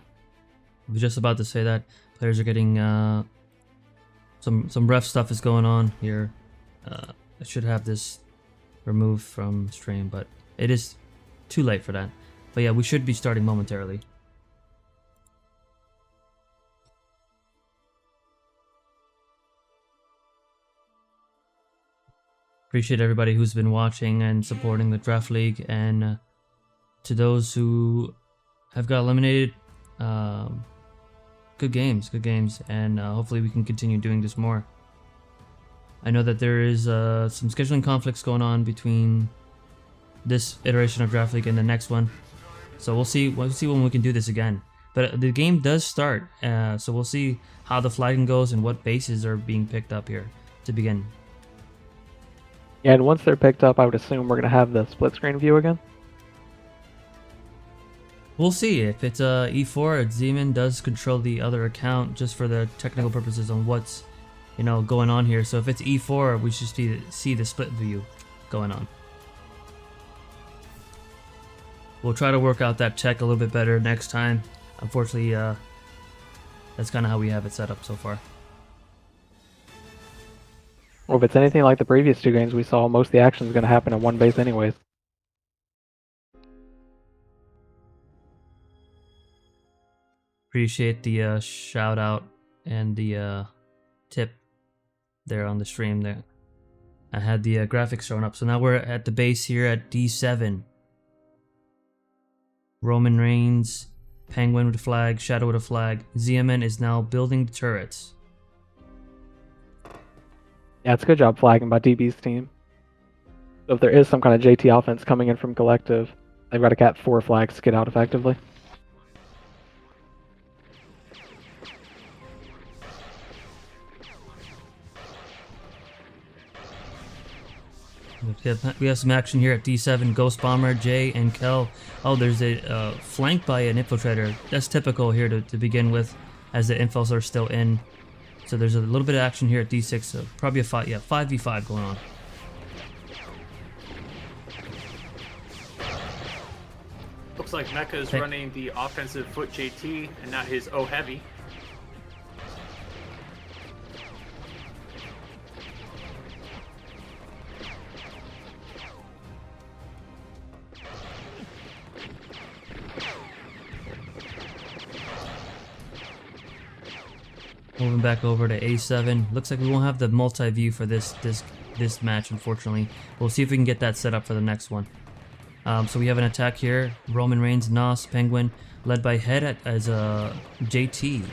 Speaker 1: I was just about to say that players are getting some rough stuff is going on here. I should have this removed from stream, but it is too late for that. But yeah, we should be starting momentarily. Appreciate everybody who's been watching and supporting the Draft League, and to those who have got eliminated, good games, and hopefully we can continue doing this more. I know that there is some scheduling conflicts going on between this iteration of Draft League and the next one, so we'll see when we can do this again. But the game does start, so we'll see how the flagging goes and what bases are being picked up here to begin.
Speaker 2: Yeah, and once they're picked up, I would assume we're going to have the split screen view again.
Speaker 1: We'll see. If it's E4, Zeman does control the other account just for the technical purposes on what's, going on here. So if it's E4, we should see the split view going on. We'll try to work out that tech a little bit better next time. Unfortunately, that's kind of how we have it set up so far.
Speaker 2: Well, if it's anything like the previous 2 games we saw, most of the action is going to happen in one base anyways.
Speaker 1: Appreciate the shout out and the tip there on the stream there. I had the graphics showing up. So now we're at the base here at D7. Roman Reigns, Penguin with a flag, Shadow with a flag. ZMN is now building the turrets.
Speaker 2: Yeah, it's a good job flagging by DB's team. So if there is some kind of JT offense coming in from Collective, they've got to cap 4 flags to get out effectively.
Speaker 1: We have some action here at D7. Ghost Bomber, Jay, and Kel. Oh, there's a flank by an infiltrator. That's typical here to begin with, as the infos are still in. So there's a little bit of action here at D6. So probably a 5v5 going on.
Speaker 3: Looks like Mecha is running the offensive foot JT and not his O heavy.
Speaker 1: Moving back over to A7. Looks like we won't have the multi-view for this match, unfortunately. We'll see if we can get that set up for the next one. So we have an attack here. Roman Reigns, Nos, Penguin, led by Head as a JT.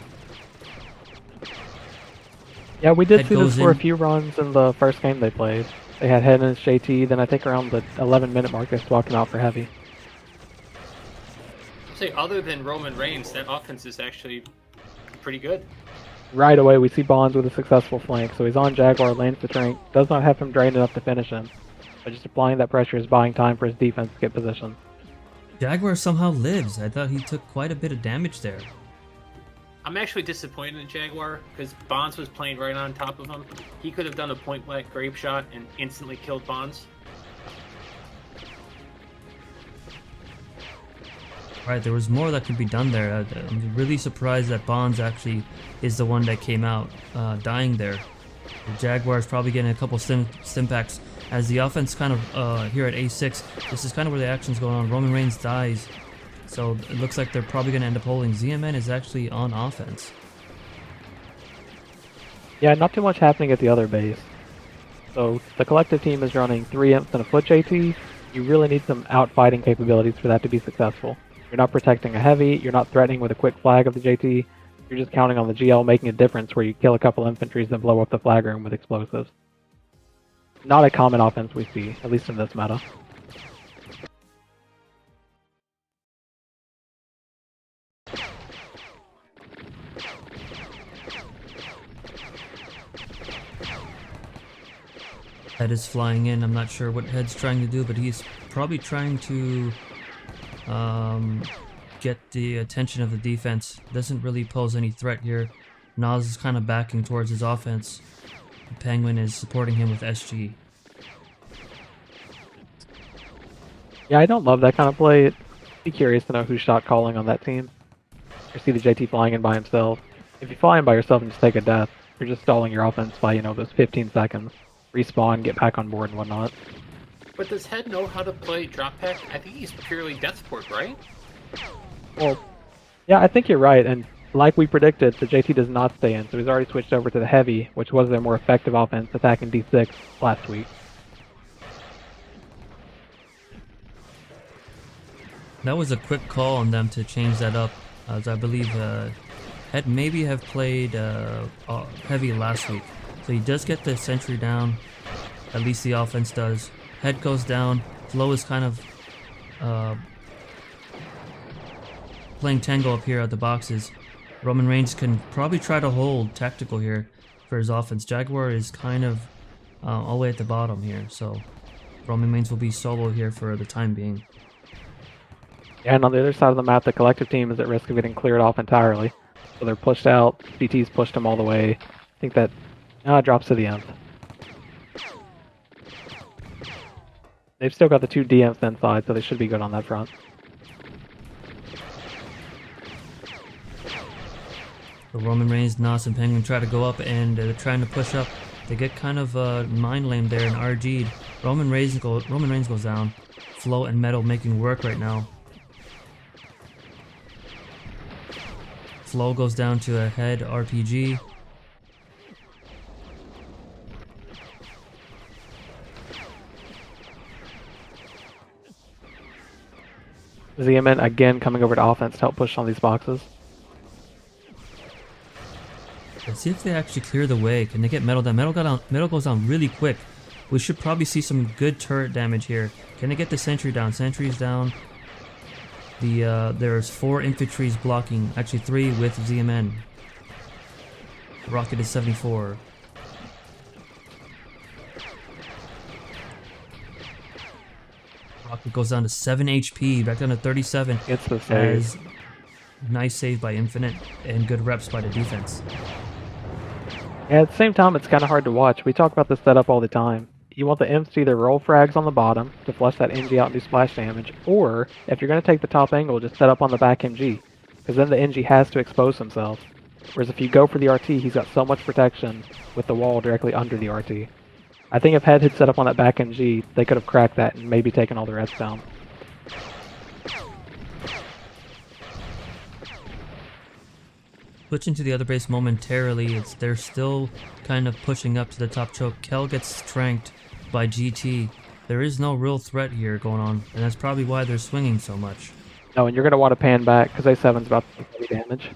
Speaker 2: Yeah, we did
Speaker 1: Head
Speaker 2: see this
Speaker 1: goes
Speaker 2: for a
Speaker 1: in.
Speaker 2: few runs in the first game they played. They had Head and JT, then I think around the 11-minute mark they swapped him out for Heavy.
Speaker 3: Say, other than Roman Reigns, that offense is actually pretty good.
Speaker 2: Right away, we see Bonds with a successful flank, so he's on Jaguar, lands the Trank, does not have him drained enough to finish him. But just applying that pressure is buying time for his defense to get position.
Speaker 1: Jaguar somehow lives. I thought he took quite a bit of damage there.
Speaker 3: I'm actually disappointed in Jaguar because Bonds was playing right on top of him. He could have done a point blank grape shot and instantly killed Bonds.
Speaker 1: Right, there was more that could be done there. I'm really surprised that Bonds actually is the one that came out dying there. The Jaguars probably getting a couple stimpacks as the offense kind of here at A6. This is kind of where the action's going on. Roman Reigns dies, so it looks like they're probably going to end up holding. ZMN is actually on offense.
Speaker 2: Yeah, not too much happening at the other base. So the collective team is running 3 imps and a foot JT. You really need some outfighting capabilities for that to be successful. You're not protecting a heavy, you're not threatening with a quick flag of the JT, you're just counting on the GL making a difference where you kill a couple infantries and blow up the flag room with explosives. Not a common offense we see, at least in this meta.
Speaker 1: Head is flying in. I'm not sure what Head's trying to do, but he's probably trying to get the attention of the defense. Doesn't really pose any threat here. Nas is kind of backing towards his offense. The Penguin is supporting him with SG.
Speaker 2: Yeah, I don't love that kind of play. Be curious to know who's shot calling on that team. Or see the JT flying in by himself. If you fly in by yourself and just take a death, you're just stalling your offense by, those 15 seconds. respawn, get back on board and whatnot.
Speaker 3: But does Head know how to play drop pack? I think he's purely death support, right?
Speaker 2: Well, yeah, I think you're right, and like we predicted, the JT does not stay in, so he's already switched over to the heavy, which was their more effective offense attacking D6 last week.
Speaker 1: That was a quick call on them to change that up, as I believe Head maybe have played heavy last week. So he does get the sentry down, at least the offense does. Head goes down, Flow is kind of playing tango up here at the boxes. Roman Reigns can probably try to hold tactical here for his offense. Jaguar is kind of all the way at the bottom here, so Roman Reigns will be solo here for the time being.
Speaker 2: Yeah, and on the other side of the map, the collective team is at risk of getting cleared off entirely. So they're pushed out, CT's pushed them all the way. I think that drops to the end. They've still got the 2 DMs inside, so they should be good on that front.
Speaker 1: So Roman Reigns, Nas, and Penguin try to go up, and they're trying to push up. They get kind of mind lame there and RG'd. Roman Reigns goes down. Flo and Metal making work right now. Flo goes down to a Head RPG.
Speaker 2: Zeman again coming over to offense to help push on these boxes.
Speaker 1: Let's see if they actually clear the way. Can they get Metal down? Metal goes down really quick. We should probably see some good turret damage here. Can they get the sentry down? Sentry's down. There's 4 infantries blocking. Actually 3 with ZMN. Rocket is 74. Rocket goes down to 7 HP, back down to 37.
Speaker 2: Gets the save.
Speaker 1: As nice save by Infinite and good reps by the defense.
Speaker 2: Yeah, at the same time, it's kind of hard to watch. We talk about this setup all the time. You want the imps to either roll frags on the bottom to flush that NG out and do splash damage, or if you're going to take the top angle, just set up on the back MG, because then the NG has to expose himself. Whereas if you go for the RT, he's got so much protection with the wall directly under the RT. I think if Head had set up on that back MG, they could have cracked that and maybe taken all the rest down.
Speaker 1: Switching to the other base momentarily, they're still kind of pushing up to the top choke. Kel gets stranked by GT. There is no real threat here going on, and that's probably why they're swinging so much.
Speaker 2: No, and you're going to want to pan back, because A7's about to take heavy damage.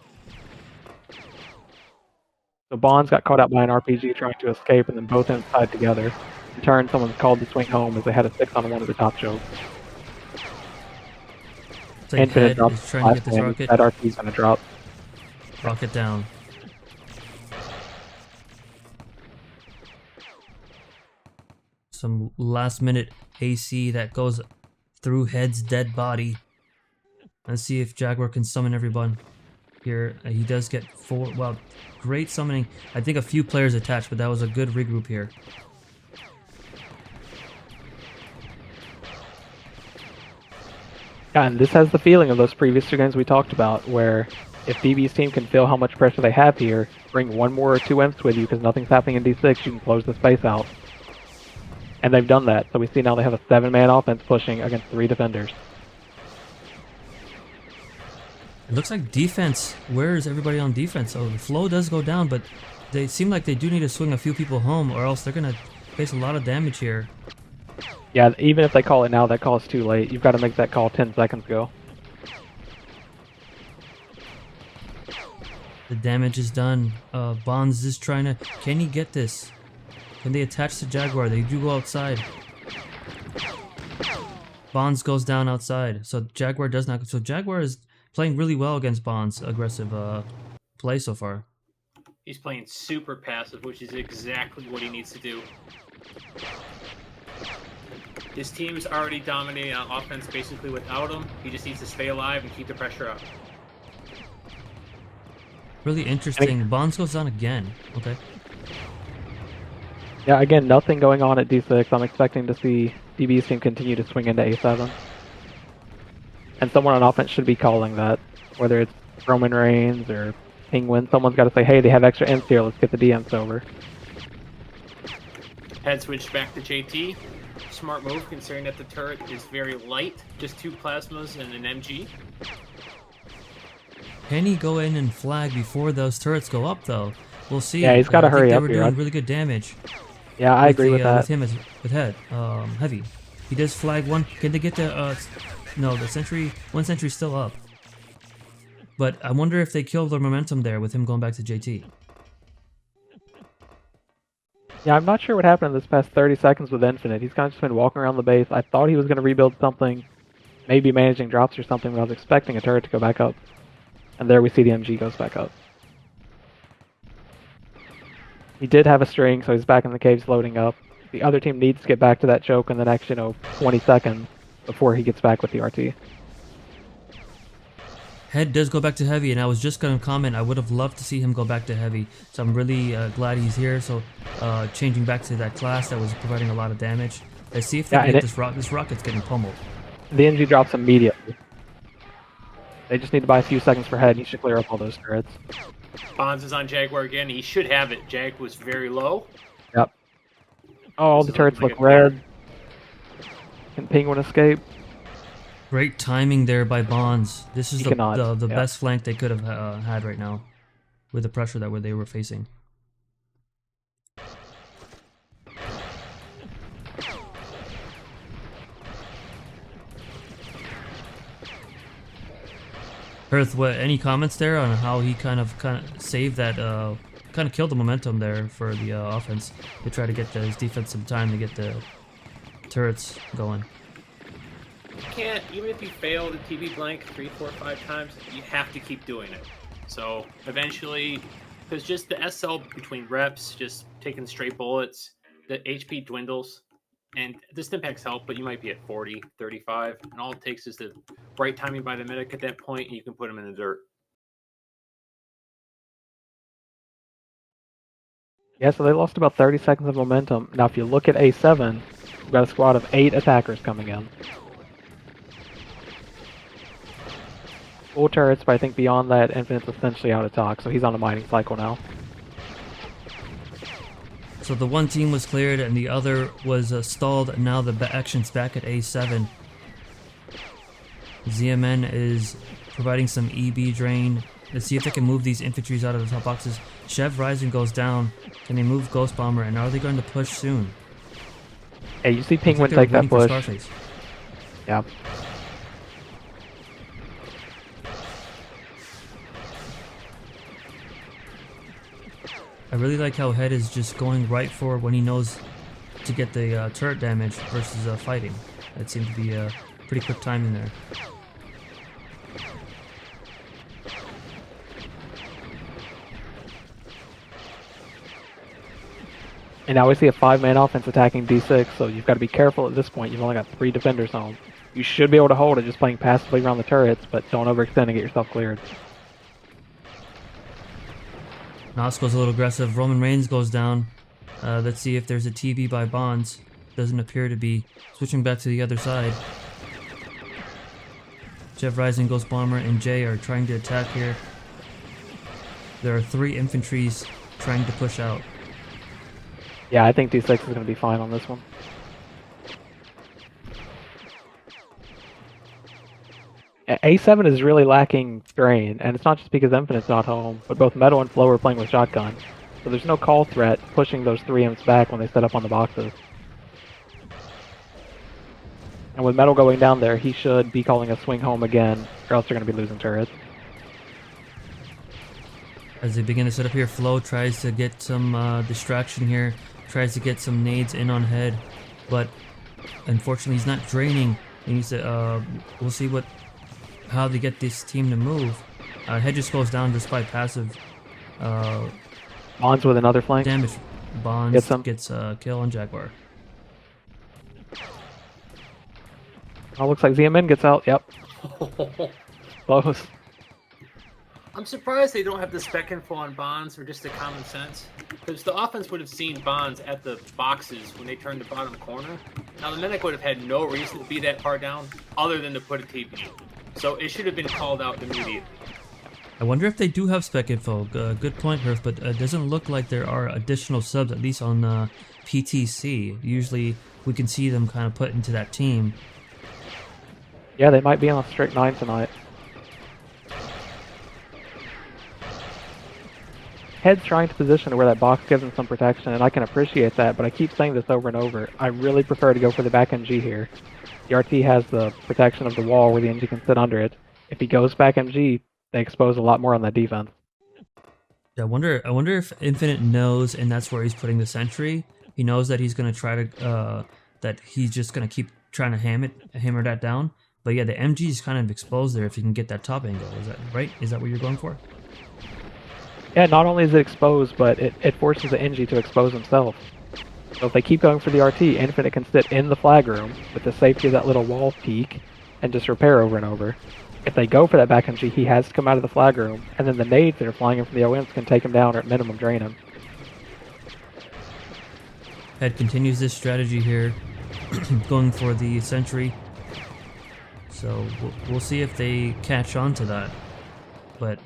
Speaker 2: So Bonds got caught out by an RPG trying to escape, and then both ends tied together. In turn, someone called to swing home as they had a 6-on-1 at the top choke.
Speaker 1: It's like
Speaker 2: Infinite
Speaker 1: Head
Speaker 2: drops
Speaker 1: is trying to get this
Speaker 2: last
Speaker 1: rocket.
Speaker 2: That RP's going to drop.
Speaker 1: Rocket down. Some last minute AC that goes through Head's dead body. Let's see if Jaguar can summon everyone here. He does get 4. Well, great summoning. I think a few players attached, but that was a good regroup here.
Speaker 2: Yeah, and this has the feeling of those previous 2 games we talked about, where if DB's team can feel how much pressure they have here, bring 1 more or 2 imps with you because nothing's happening in D6, you can close the space out. And they've done that, so we see now they have a 7-man offense pushing against 3 defenders.
Speaker 1: It looks like defense. Where is everybody on defense? Oh, the flow does go down, but they seem like they do need to swing a few people home, or else they're going to face a lot of damage here.
Speaker 2: Yeah, even if they call it now, that call is too late. You've got to make that call 10 seconds ago.
Speaker 1: The damage is done. Bonds is trying to... Can he get this? Can they attach to Jaguar? They do go outside. Bonds goes down outside. So Jaguar does not... So Jaguar is playing really well against Bonds' aggressive play so far.
Speaker 3: He's playing super passive, which is exactly what he needs to do. His team's already dominating on offense basically without him. He just needs to stay alive and keep the pressure up.
Speaker 1: Really interesting. Bonds goes down again. Okay.
Speaker 2: Yeah, again, nothing going on at D6. I'm expecting to see DB's team continue to swing into A7. And someone on offense should be calling that. Whether it's Roman Reigns or Penguin, someone's got to say, hey, they have extra imps here, let's get the DMs over.
Speaker 3: Head switched back to JT. Smart move considering that the turret is very light. Just 2 plasmas and an MG.
Speaker 1: Can he go in and flag before those turrets go up, though? We'll see.
Speaker 2: Yeah, he's gotta
Speaker 1: I think
Speaker 2: hurry
Speaker 1: they
Speaker 2: up
Speaker 1: were
Speaker 2: here.
Speaker 1: doing really good damage.
Speaker 2: Yeah, I agree with that.
Speaker 1: With him with head. Heavy. He does flag one. Can they get the? No, the sentry. One sentry's still up. But I wonder if they kill the momentum there with him going back to JT.
Speaker 2: Yeah, I'm not sure what happened in this past 30 seconds with Infinite. He's kind of just been walking around the base. I thought he was going to rebuild something, maybe managing drops or something, but I was expecting a turret to go back up. And there we see the MG goes back up. He did have a string, so he's back in the caves loading up. The other team needs to get back to that choke in the next, 20 seconds before he gets back with the RT.
Speaker 1: Head does go back to heavy, and I was just going to comment, I would have loved to see him go back to heavy. So I'm really glad he's here. So changing back to that class that was providing a lot of damage. Let's see if they can hit this rock. This rocket's getting pummeled.
Speaker 2: The MG drops immediately. They just need to buy a few seconds for Head. He should clear up all those turrets.
Speaker 3: Bonds is on Jaguar again. He should have it. Jag was very low.
Speaker 2: Yep. Oh, all the turrets look red. Can Penguin escape?
Speaker 1: Great timing there by Bonds. This is the
Speaker 2: yeah.
Speaker 1: best flank they could have had right now with the pressure that they were facing. Earth, any comments there on how he kind of saved that, kind of killed the momentum there for the offense to try to get his defense some time to get the turrets going?
Speaker 3: You can't, even if you fail the TV blank 3, 4, 5 times, you have to keep doing it. So eventually, because just the SL between reps, just taking straight bullets, the HP dwindles. And the stimpaks help, but you might be at 40, 35, and all it takes is the right timing by the medic at that point, and you can put them in the dirt.
Speaker 2: Yeah, so they lost about 30 seconds of momentum. Now, if you look at A7, we've got a squad of 8 attackers coming in. Full turrets, but I think beyond that, Infinite's essentially out of talk, so he's on a mining cycle now.
Speaker 1: So the one team was cleared and the other was stalled, and now the action's back at A7. ZMN is providing some EB drain. Let's see if they can move these infantries out of the top boxes. Chev Rising goes down. Can they move Ghost Bomber, and are they going to push soon?
Speaker 2: Hey, you see Penguin take that push. Yeah.
Speaker 1: I really like how Head is just going right for when he knows to get the turret damage versus fighting. That seemed to be a pretty quick timing there.
Speaker 2: And now we see a 5-man offense attacking D6, so you've got to be careful at this point. You've only got 3 defenders home. You should be able to hold it just playing passively around the turrets, but don't overextend and get yourself cleared.
Speaker 1: Nos goes a little aggressive. Roman Reigns goes down. Let's see if there's a TV by Bonds. Doesn't appear to be. Switching back to the other side. Jeff Rising, Ghost Bomber, and Jay are trying to attack here. There are 3 infantries trying to push out.
Speaker 2: Yeah, I think D6 is going to be fine on this one. A7 is really lacking strain, and it's not just because Infinite's not home, but both Metal and Flow are playing with shotgun. So there's no call threat pushing those 3 imps back when they set up on the boxes. And with Metal going down there, he should be calling a swing home again, or else they're going to be losing turrets.
Speaker 1: As they begin to set up here, Flow tries to get some distraction here, tries to get some nades in on Head, but unfortunately he's not draining. He needs to, we'll see how they get this team to move. Head just goes down just by passive
Speaker 2: Bonds with another flank.
Speaker 1: damage. Bonds gets a kill on Jaguar.
Speaker 2: Oh, looks like ZMN gets out. Yep. Close.
Speaker 3: I'm surprised they don't have the spec info on Bonds or just the common sense. Because the offense would have seen Bonds at the boxes when they turned the bottom corner. Now the medic would have had no reason to be that far down other than to put a TP. So it should have been called out immediately.
Speaker 1: I wonder if they do have spec info. Good point, Hirth, but it doesn't look like there are additional subs, at least on PTC. Usually we can see them kind of put into that team.
Speaker 2: Yeah, they might be on a strict 9 tonight. Head's trying to position to where that box gives him some protection, and I can appreciate that, but I keep saying this over and over. I really prefer to go for the back MG here. The RT has the protection of the wall where the NG can sit under it. If he goes back MG, they expose a lot more on that defense.
Speaker 1: I wonder if Infinite knows, and that's where he's putting the sentry. He knows that he's gonna try to that he's just gonna keep trying to hammer that down. But yeah, the MG is kind of exposed there if you can get that top angle. Is that right? Is that what you're going for?
Speaker 2: Yeah, not only is it exposed, but it forces the NG to expose himself. So if they keep going for the RT, Infinite can sit in the flag room with the safety of that little wall peak and just repair over and over. If they go for that back MG, he has to come out of the flag room, and then the nades that are flying in from the OMs can take him down or at minimum drain him.
Speaker 1: Head continues this strategy here, going for the sentry. So we'll see if they catch on to that. But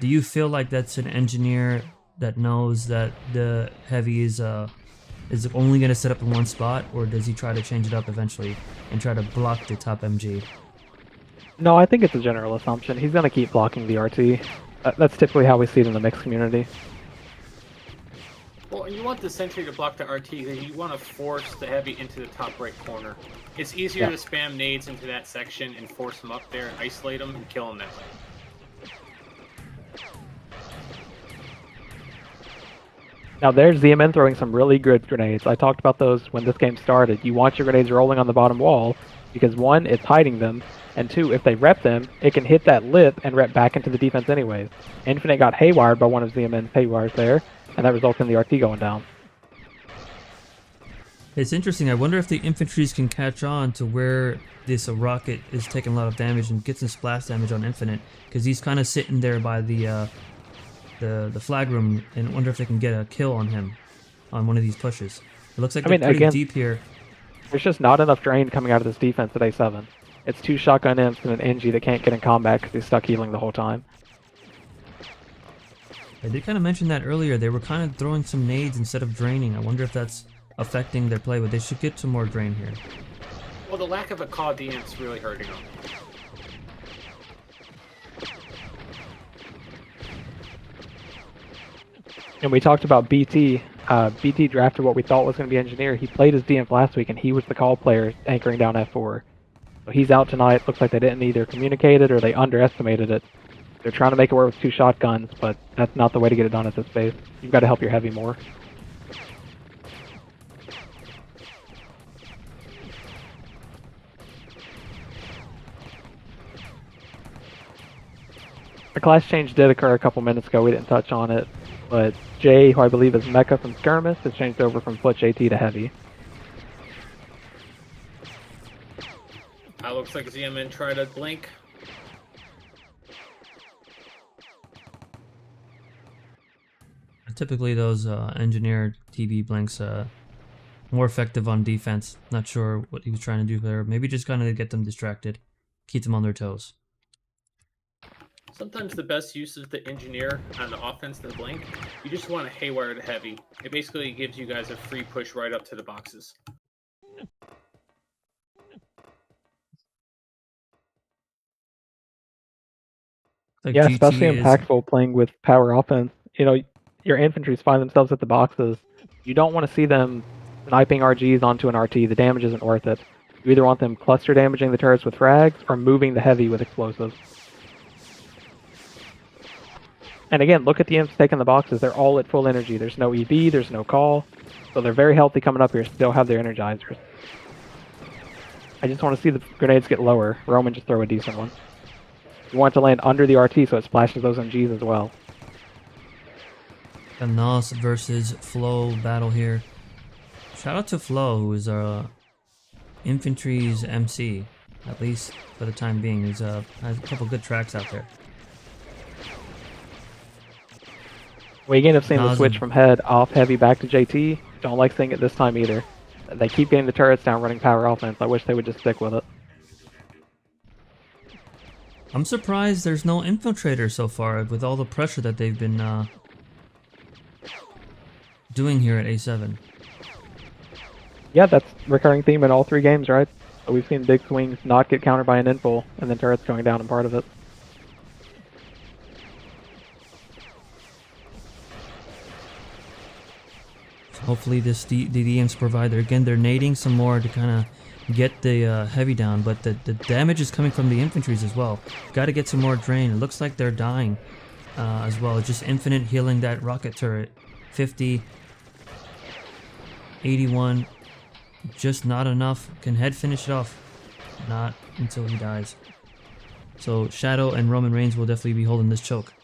Speaker 1: do you feel like that's an engineer that knows that the heavy is only going to set up in one spot, or does he try to change it up eventually and try to block the top MG?
Speaker 2: No, I think it's a general assumption. He's going to keep blocking the RT. That's typically how we see it in the mixed community.
Speaker 3: Well, and you want the sentry to block the RT, then you want to force the heavy into the top right corner. It's easier to spam nades into that section and force them up there and isolate them and kill them that way.
Speaker 2: Now there's ZMN throwing some really good grenades. I talked about those when this game started. You want your grenades rolling on the bottom wall because 1, it's hiding them, and 2, if they rep them, it can hit that lip and rep back into the defense anyways. Infinite got haywired by one of ZMN's haywires there, and that results in the RT going down.
Speaker 1: It's interesting. I wonder if the infantries can catch on to where this rocket is taking a lot of damage and gets some splash damage on Infinite, because he's kind of sitting there by the flag room, and wonder if they can get a kill on him on one of these pushes. It looks like they're pretty
Speaker 2: again,
Speaker 1: deep here.
Speaker 2: There's just not enough drain coming out of this defense at A7. It's 2 shotgun imps and an NG that can't get in combat because he's stuck healing the whole time.
Speaker 1: I did kind of mention that earlier. They were kind of throwing some nades instead of draining. I wonder if that's affecting their play, but they should get some more drain here.
Speaker 3: Well, the lack of a CAW DM's really hurting them.
Speaker 2: And we talked about BT. BT drafted what we thought was going to be engineer. He played his DMs last week, and he was the call player anchoring down F4. So he's out tonight. Looks like they didn't either communicate it or they underestimated it. They're trying to make it work with 2 shotguns, but that's not the way to get it done at this base. You've got to help your heavy more. A class change did occur a couple minutes ago. We didn't touch on it, but Jay, who I believe is Mecha from Skirmish, has changed over from Foot JT to Heavy.
Speaker 3: Looks like ZMN tried to blink.
Speaker 1: Typically those engineered TV blinks more effective on defense. Not sure what he was trying to do there. Maybe just kind of get them distracted, keep them on their toes.
Speaker 3: Sometimes the best use of the engineer on the offense than blink. You just want to haywire to heavy. It basically gives you guys a free push right up to the boxes.
Speaker 1: Like
Speaker 2: yeah,
Speaker 1: GT
Speaker 2: especially impactful playing with power offense. You know, your infantries find themselves at the boxes. You don't want to see them sniping RGs onto an RT. The damage isn't worth it. You either want them cluster damaging the turrets with frags or moving the heavy with explosives. And again, look at the imps taking the boxes. They're all at full energy. There's no EV, there's no call. So they're very healthy coming up here, still have their energizers. I just want to see the grenades get lower. Roman, just throw a decent one. You want it to land under the RT so it splashes those MGs as well.
Speaker 1: A Nos versus Flo battle here. Shout out to Flo, who is infantry's MC, at least for the time being. He's has a couple good tracks out there.
Speaker 2: We again have seen the switch from head off heavy back to JT. Don't like seeing it this time either. They keep getting the turrets down running power offense. I wish they would just stick with it.
Speaker 1: I'm surprised there's no infiltrator so far with all the pressure that they've been doing here at A7?
Speaker 2: Yeah, that's recurring theme in all 3 games, right? So we've seen big swings not get countered by an info, and then turrets going down in part of it.
Speaker 1: So hopefully the DMs provide. Again, they're nading some more to kind of get the heavy down, but the damage is coming from the infantries as well. Got to get some more drain. It looks like they're dying as well. Just infinite healing that rocket turret. 50, 81. Just not enough. Can Head finish it off? Not until he dies. So Shadow and Roman Reigns will definitely be holding this choke.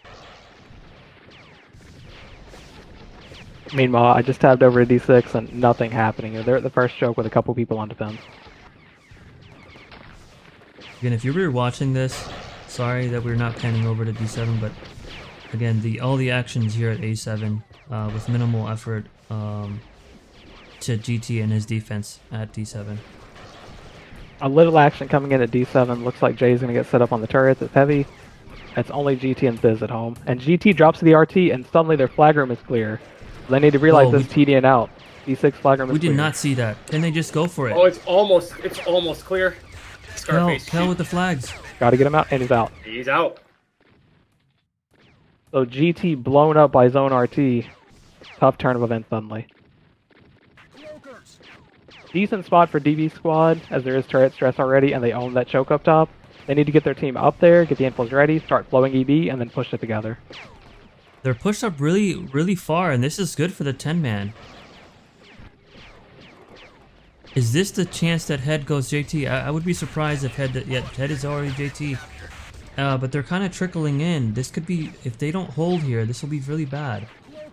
Speaker 2: Meanwhile, I just tabbed over to D6 and nothing happening. They're at the first choke with a couple people on defense.
Speaker 1: Again, if you're watching this, sorry that we're not panning over to D7, but again, all the actions here at A7 with minimal effort to GT and his defense at D7.
Speaker 2: A little action coming in at D7. Looks like Jay's going to get set up on the turrets. It's heavy. It's only GT and Fizz at home. And GT drops to the RT, and suddenly their flag room is clear. They need to realize this TD and out. D6 flag room is clear.
Speaker 1: We did not see that. Can they just go for it?
Speaker 3: Oh, it's almost clear. Scarface.
Speaker 1: Hell with the flags.
Speaker 2: Got to get him out, and he's out.
Speaker 3: He's out.
Speaker 2: So GT blown up by Zone RT. Tough turn of events suddenly. Decent spot for DB squad, as there is turret stress already, and they own that choke up top. They need to get their team up there, get the infos ready, start flowing EB, and then push it together.
Speaker 1: They're pushed up really, really far, and this is good for the 10-man. Is this the chance that Head goes JT? I would be surprised if Head... Head is already JT. But they're kind of trickling in. This could be... If they don't hold here, this will be really bad.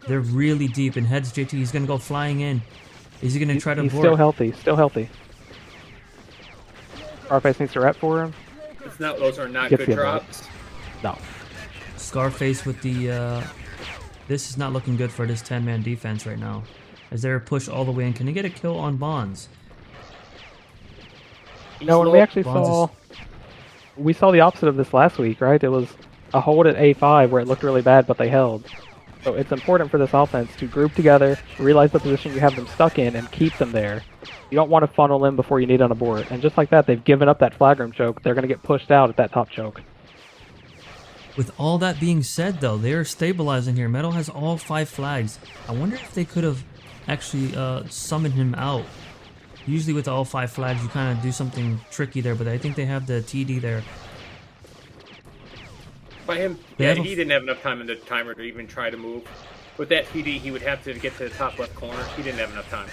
Speaker 1: They're really deep, and Head's JT. He's going to go flying in. Is he going to try to
Speaker 2: He's
Speaker 1: board?
Speaker 2: still healthy. Scarface needs to rep for him.
Speaker 3: Those are not
Speaker 2: Gets
Speaker 3: good
Speaker 2: the
Speaker 3: drops.
Speaker 2: No.
Speaker 1: Scarface with the... This is not looking good for this 10-man defense right now. As they're pushed all the way in. Can he get a kill on Bonds?
Speaker 2: No, and we actually saw the opposite of this last week, right? It was a hold at A5 where it looked really bad, but they held. So it's important for this offense to group together, realize the position you have them stuck in, and keep them there. You don't want to funnel in before you need on a board. And just like that, they've given up that flag room choke. They're going to get pushed out at that top choke.
Speaker 1: With all that being said, though, they're stabilizing here. Metal has all 5 flags. I wonder if they could have actually summoned him out. Usually with all 5 flags, you kind of do something tricky there, but I think they have the TD there.
Speaker 3: By him, yeah, he didn't have enough time in the timer to even try to move. With that TD, he would have to get to the top left corner. He didn't have enough time.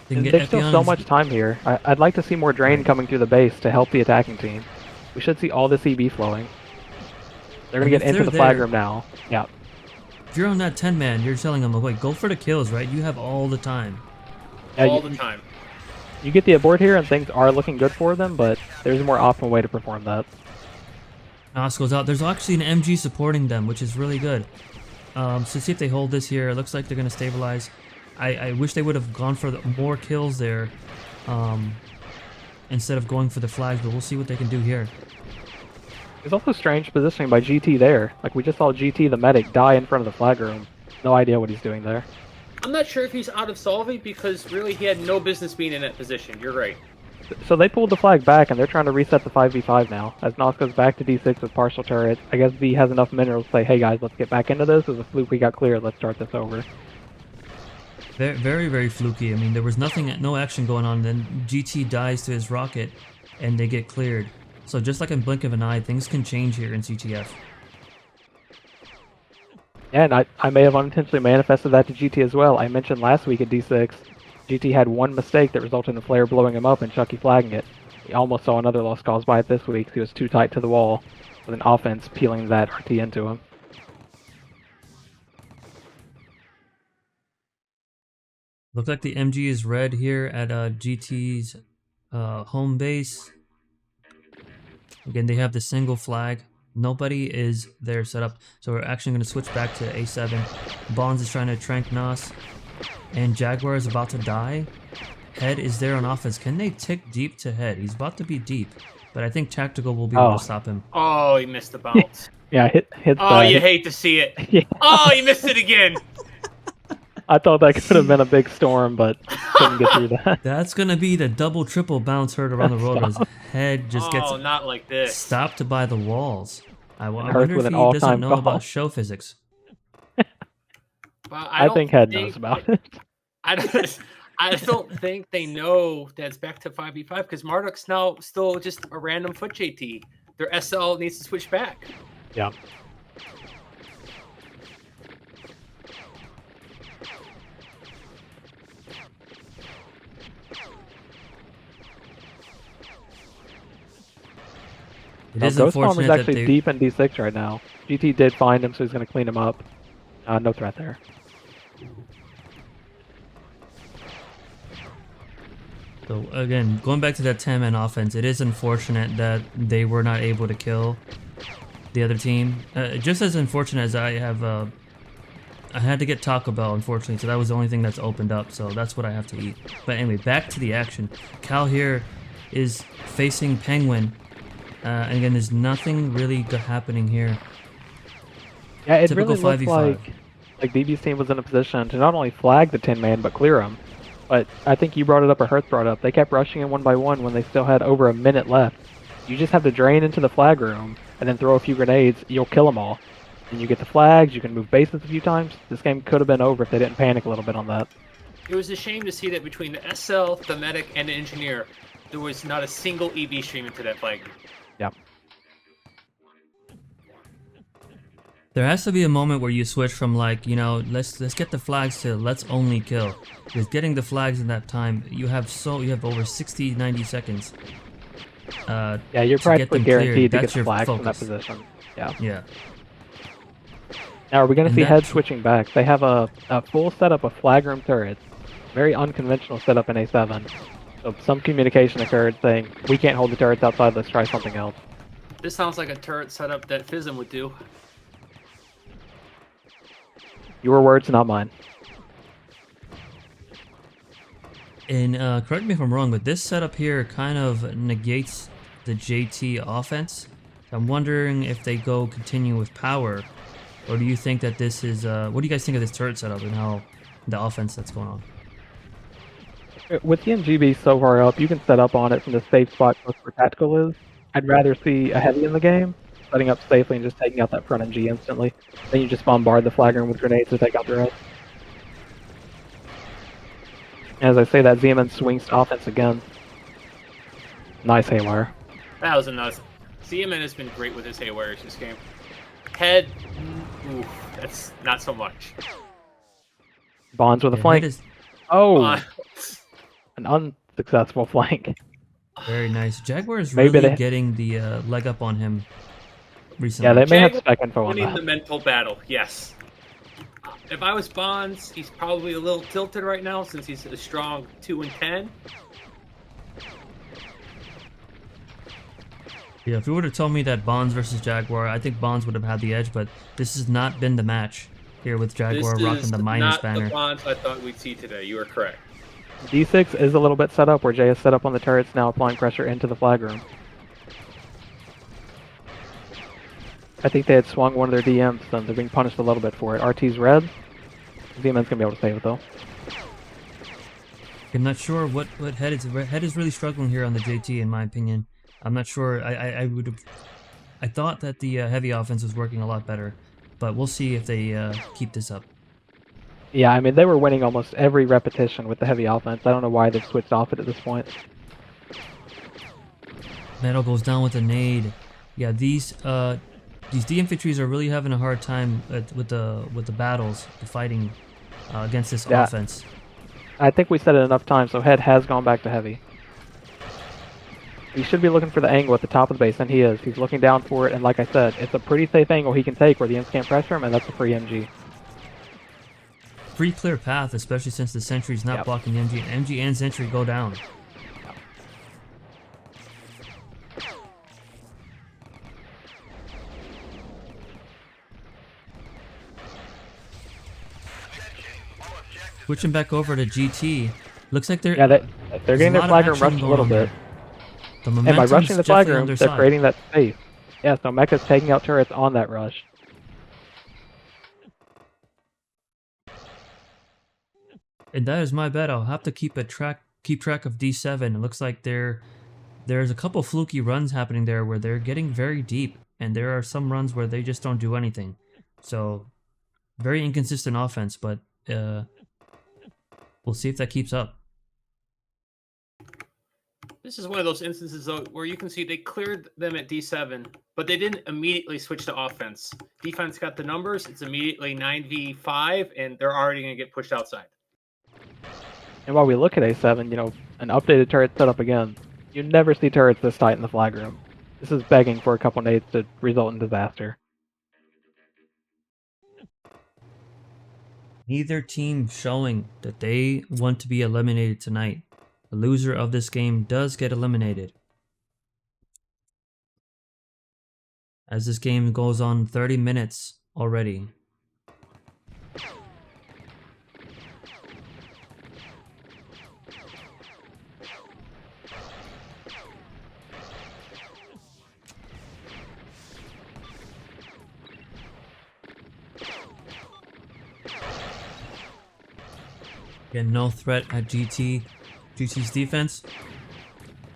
Speaker 2: There's still so much time here. I'd like to see more drain coming through the base to help the attacking team. We should see all this EB flowing. They're going to get into the flag room now. Yeah.
Speaker 1: If you're on that 10-man, you're telling them, wait, go for the kills, right? You have all the time.
Speaker 3: All the time.
Speaker 2: You get the abort here and things are looking good for them, but there's a more optimal way to perform that.
Speaker 1: Nos goes out. There's actually an MG supporting them, which is really good. So see if they hold this here. It looks like they're going to stabilize. I wish they would have gone for more kills there instead of going for the flags, but we'll see what they can do here.
Speaker 2: There's also strange positioning by GT there. Like, we just saw GT, the medic, die in front of the flag room. No idea what he's doing there.
Speaker 3: I'm not sure if he's out of solving because really he had no business being in that position. You're right.
Speaker 2: So they pulled the flag back and they're trying to reset the 5v5 now. As Nos goes back to D6 with partial turret, I guess V has enough minerals to say, hey guys, let's get back into this. It was a fluke, we got clear, let's start this over.
Speaker 1: Very, very, very fluky. I mean, there was no action going on. Then GT dies to his rocket and they get cleared. So just like in blink of an eye, things can change here in CTF.
Speaker 2: Yeah, and I may have unintentionally manifested that to GT as well. I mentioned last week at D6, GT had one mistake that resulted in Flare blowing him up and Chucky flagging it. He almost saw another lost cause by it this week. He was too tight to the wall with an offense peeling that RT into him.
Speaker 1: Looks like the MG is red here at GT's home base. Again, they have the single flag. Nobody is there set up. So we're actually going to switch back to A7. Bonds is trying to trank Nos. And Jaguar is about to die. Head is there on offense. Can they tick deep to Head? He's about to be deep. But I think Tactical will be able to stop him.
Speaker 3: Oh, he missed the bounce.
Speaker 2: Yeah, hit
Speaker 3: oh, you hate to see it.
Speaker 2: Yeah.
Speaker 3: Oh, he missed it again.
Speaker 2: I thought that could have been a big storm, but couldn't get through that.
Speaker 1: That's gonna be the double triple bounce heard around the world as
Speaker 2: Stop.
Speaker 1: head just gets
Speaker 3: Oh, not like this.
Speaker 1: stopped by the walls. I
Speaker 2: And
Speaker 1: wonder
Speaker 2: Hearth
Speaker 1: if
Speaker 2: with
Speaker 1: he
Speaker 2: an
Speaker 1: doesn't
Speaker 2: all-time
Speaker 1: know
Speaker 2: call.
Speaker 1: about show physics.
Speaker 3: Well,
Speaker 2: I think Head knows about it.
Speaker 3: I don't think they know that it's back to 5v5 because Marduk's now still just a random foot JT. Their SL needs to switch back.
Speaker 2: Yeah.
Speaker 1: It
Speaker 2: Now,
Speaker 1: is
Speaker 2: Ghost Bomber's
Speaker 1: unfortunate that
Speaker 2: actually
Speaker 1: they.
Speaker 2: deep in D6 right now. GT did find him, so he's going to clean him up. No threat there.
Speaker 1: So again, going back to that 10-man offense, it is unfortunate that they were not able to kill the other team. Just as unfortunate as I have, I had to get Taco Bell, unfortunately, so that was the only thing that's opened up, so that's what I have to eat. But anyway, back to the action. Cal here is facing Penguin, and again, there's nothing really good happening here.
Speaker 2: Yeah, it
Speaker 1: Typical
Speaker 2: really looked
Speaker 1: 5v5.
Speaker 2: like DB's team was in a position to not only flag the 10-man, but clear him. But I think you brought it up, or Hearth brought it up. They kept rushing him one by one when they still had over a minute left. You just have to drain into the flag room and then throw a few grenades. You'll kill them all. And you get the flags. You can move bases a few times. This game could have been over if they didn't panic a little bit on that.
Speaker 3: It was a shame to see that between the SL, the medic, and the engineer, there was not a single EV stream into that flag.
Speaker 2: Yeah.
Speaker 1: There has to be a moment where you switch from like, you know, let's get the flags to let's only kill. Because getting the flags in that time, you have over 60, 90 seconds.
Speaker 2: Yeah, you're
Speaker 1: to get
Speaker 2: practically
Speaker 1: them
Speaker 2: guaranteed
Speaker 1: cleared.
Speaker 2: to get
Speaker 1: That's
Speaker 2: the
Speaker 1: your
Speaker 2: flags from that
Speaker 1: focus.
Speaker 2: position. Yeah.
Speaker 1: Yeah.
Speaker 2: Now, are we going to
Speaker 1: And
Speaker 2: see
Speaker 1: that-
Speaker 2: Head switching back? They have a full setup of flag room turrets. Very unconventional setup in A7. So some communication occurred saying, we can't hold the turrets outside, let's try something else.
Speaker 3: This sounds like a turret setup that Fizzum would do.
Speaker 2: Your words, not mine.
Speaker 1: And correct me if I'm wrong, but this setup here kind of negates the JT offense. I'm wondering if they continue with power, or do you think that this is? What do you guys think of this turret setup and how the offense that's going on?
Speaker 2: With the NGB so far up, you can set up on it from the safe spot close where tactical is. I'd rather see a heavy in the game, setting up safely and just taking out that front NG instantly. Then you just bombard the flag room with grenades to take out the rest. As I say, that Zeman swings to offense again. Nice haywire.
Speaker 3: That was a nice. Zeman has been great with his haywires this game. Head, oof, that's not so much.
Speaker 2: Bonds with a
Speaker 1: Yeah,
Speaker 2: flank.
Speaker 1: that is
Speaker 2: Oh,
Speaker 3: Uh,
Speaker 2: an unsuccessful flank.
Speaker 1: very nice. Jaguar is
Speaker 2: Maybe
Speaker 1: really
Speaker 2: they-
Speaker 1: getting the leg up on him recently.
Speaker 2: Yeah, they may have
Speaker 3: Jaguar
Speaker 2: spec info on
Speaker 3: winning
Speaker 2: that.
Speaker 3: the mental battle, yes. If I was Bonds, he's probably a little tilted right now since he's a strong 2 and 10.
Speaker 1: Yeah, if you would have told me that Bonds versus Jaguar, I think Bonds would have had the edge, but this has not been the match here with Jaguar
Speaker 3: This
Speaker 1: rocking
Speaker 3: is
Speaker 1: the minus
Speaker 3: not
Speaker 1: banner.
Speaker 3: the Bonds I thought we'd see today. You are correct.
Speaker 2: D6 is a little bit set up where Jay is set up on the turrets, now applying pressure into the flag room. I think they had swung one of their DMs, and they're being punished a little bit for it. RT's red. Z-Man's gonna be able to save it though.
Speaker 1: I'm not sure what Head is. Head is really struggling here on the JT, in my opinion. I'm not sure. I would have. I thought that the heavy offense was working a lot better, but we'll see if they keep this up.
Speaker 2: Yeah, I mean, they were winning almost every repetition with the heavy offense. I don't know why they've switched off it at this point.
Speaker 1: Metal goes down with a nade. Yeah, these D infantries are really having a hard time with the battles, the fighting against this
Speaker 2: Yeah.
Speaker 1: offense.
Speaker 2: I think we said it enough times, so Head has gone back to heavy. He should be looking for the angle at the top of the base, and he is. He's looking down for it, and like I said, it's a pretty safe angle he can take where the imps can't pressure him, and that's a free MG.
Speaker 1: Free clear path, especially since the sentry's not
Speaker 2: Yep.
Speaker 1: blocking MG. MG and sentry go down. Switching back over to GT, looks like they're
Speaker 2: Yeah, they're
Speaker 1: there's
Speaker 2: getting
Speaker 1: a
Speaker 2: their
Speaker 1: lot of
Speaker 2: flag room
Speaker 1: action
Speaker 2: rushed a
Speaker 1: going
Speaker 2: little
Speaker 1: on
Speaker 2: bit.
Speaker 1: there. The
Speaker 2: And by
Speaker 1: momentum's
Speaker 2: rushing the flag
Speaker 1: definitely on
Speaker 2: room,
Speaker 1: their
Speaker 2: they're
Speaker 1: side.
Speaker 2: creating that space. Yeah, so Mecha's taking out turrets on that rush.
Speaker 1: And that is my bet. I'll have to keep track of D7. It looks like there's a couple fluky runs happening there where they're getting very deep, and there are some runs where they just don't do anything. So very inconsistent offense, but we'll see if that keeps up.
Speaker 3: This is one of those instances, though, where you can see they cleared them at D7, but they didn't immediately switch to offense. Defense got the numbers. It's immediately 9v5, and they're already going to get pushed outside.
Speaker 2: And while we look at A7, you know, an updated turret set up again. You never see turrets this tight in the flag room. This is begging for a couple nades to result in disaster.
Speaker 1: Neither team showing that they want to be eliminated tonight. The loser of this game does get eliminated. As this game goes on 30 minutes already. Again, no threat at GT's defense.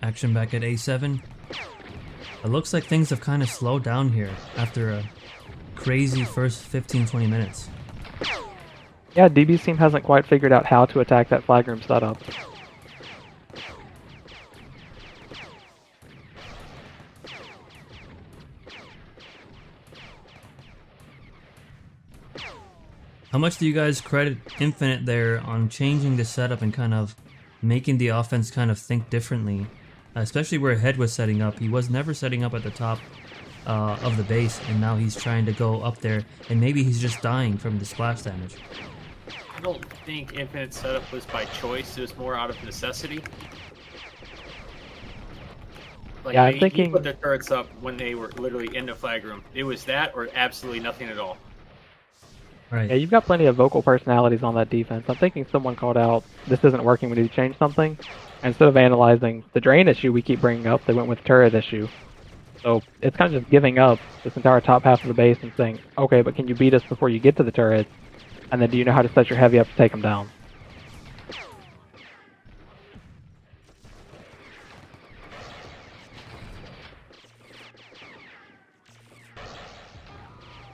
Speaker 1: Action back at A7. It looks like things have kind of slowed down here after a crazy first 15-20 minutes.
Speaker 2: Yeah, DB's team hasn't quite figured out how to attack that flag room setup.
Speaker 1: How much do you guys credit Infinite there on changing the setup and kind of making the offense kind of think differently? Especially where Head was setting up. He was never setting up at the top of the base, and now he's trying to go up there, and maybe he's just dying from the splash damage.
Speaker 3: I don't think Infinite setup was by choice. It was more out of necessity. Like,
Speaker 2: yeah, I'm
Speaker 3: they
Speaker 2: thinking...
Speaker 3: put their turrets up when they were literally in the flag room. It was that or absolutely nothing at all.
Speaker 1: Right.
Speaker 2: Yeah, you've got plenty of vocal personalities on that defense. I'm thinking someone called out, this isn't working, we need to change something. And instead of analyzing the drain issue we keep bringing up, they went with turret issue. So it's kind of just giving up this entire top half of the base and saying, okay, but can you beat us before you get to the turrets? And then do you know how to set your heavy up to take them down?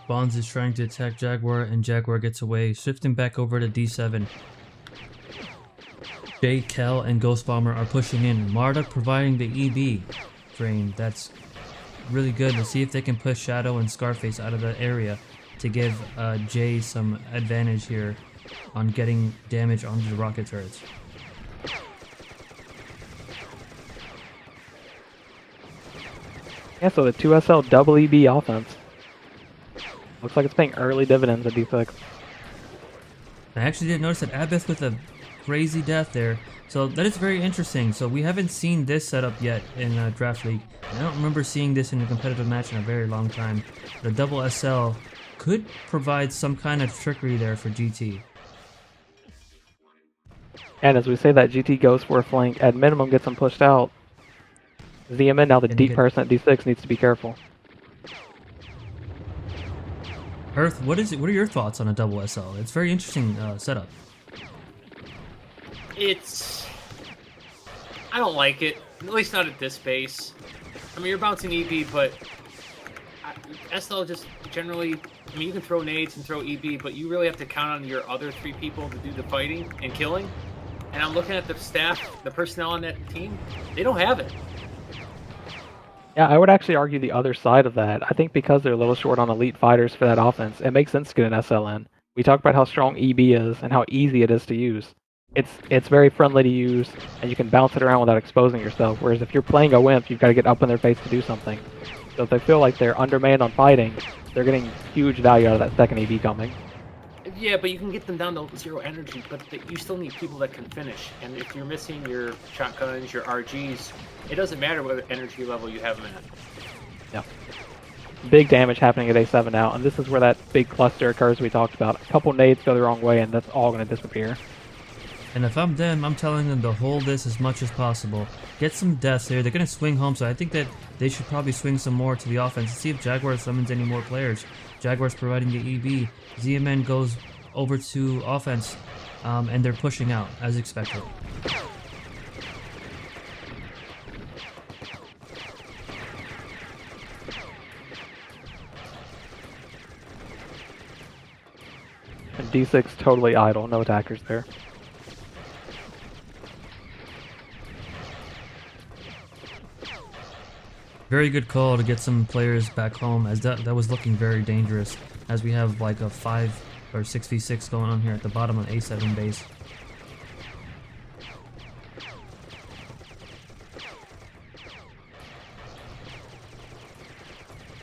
Speaker 1: Bonds is trying to attack Jaguar, and Jaguar gets away, shifting back over to D7. Jay, Kel, and Ghost Bomber are pushing in. Marta providing the EB drain. That's really good. Let's see if they can push Shadow and Scarface out of that area to give Jay some advantage here on getting damage onto the rocket turrets.
Speaker 2: Yeah, so the 2SL double EB offense. Looks like it's paying early dividends at D6.
Speaker 1: I actually didn't notice that Abbott with a crazy death there. So that is very interesting. So we haven't seen this setup yet in Draft League. I don't remember seeing this in a competitive match in a very long time. The double SL could provide some kind of trickery there for GT.
Speaker 2: And as we say that, GT goes for a flank, at minimum gets them pushed out. ZMN, now the deep person at D6, needs to be careful.
Speaker 1: Earth, what are your thoughts on a double SL? It's a very interesting setup.
Speaker 3: I don't like it, at least not at this base. I mean, you're bouncing EB, but SL just generally, I mean, you can throw nades and throw EB, but you really have to count on your other 3 people to do the fighting and killing. And I'm looking at the staff, the personnel on that team, they don't have it.
Speaker 2: Yeah, I would actually argue the other side of that. I think because they're a little short on elite fighters for that offense, it makes sense to get an SL in. We talked about how strong EB is and how easy it is to use. It's very friendly to use, and you can bounce it around without exposing yourself, whereas if you're playing a Wimp, you've got to get up in their face to do something. So if they feel like they're undermanned on fighting, they're getting huge value out of that second EB coming.
Speaker 3: Yeah, but you can get them down to 0 energy, but you still need people that can finish. And if you're missing your shotguns, your RGs, it doesn't matter what energy level you have them at.
Speaker 2: Yeah. Big damage happening at A7 now, and this is where that big cluster occurs we talked about. A couple nades go the wrong way, and that's all going to disappear.
Speaker 1: And if I'm them, I'm telling them to hold this as much as possible. Get some deaths here. They're going to swing home, so I think that they should probably swing some more to the offense and see if Jaguar summons any more players. Jaguar's providing the EB. ZMN goes over to offense. and they're pushing out as expected.
Speaker 2: And D6 totally idle, no attackers there.
Speaker 1: Very good call to get some players back home, as that was looking very dangerous, as we have like a 5 or 6v6 going on here at the bottom of A7 base.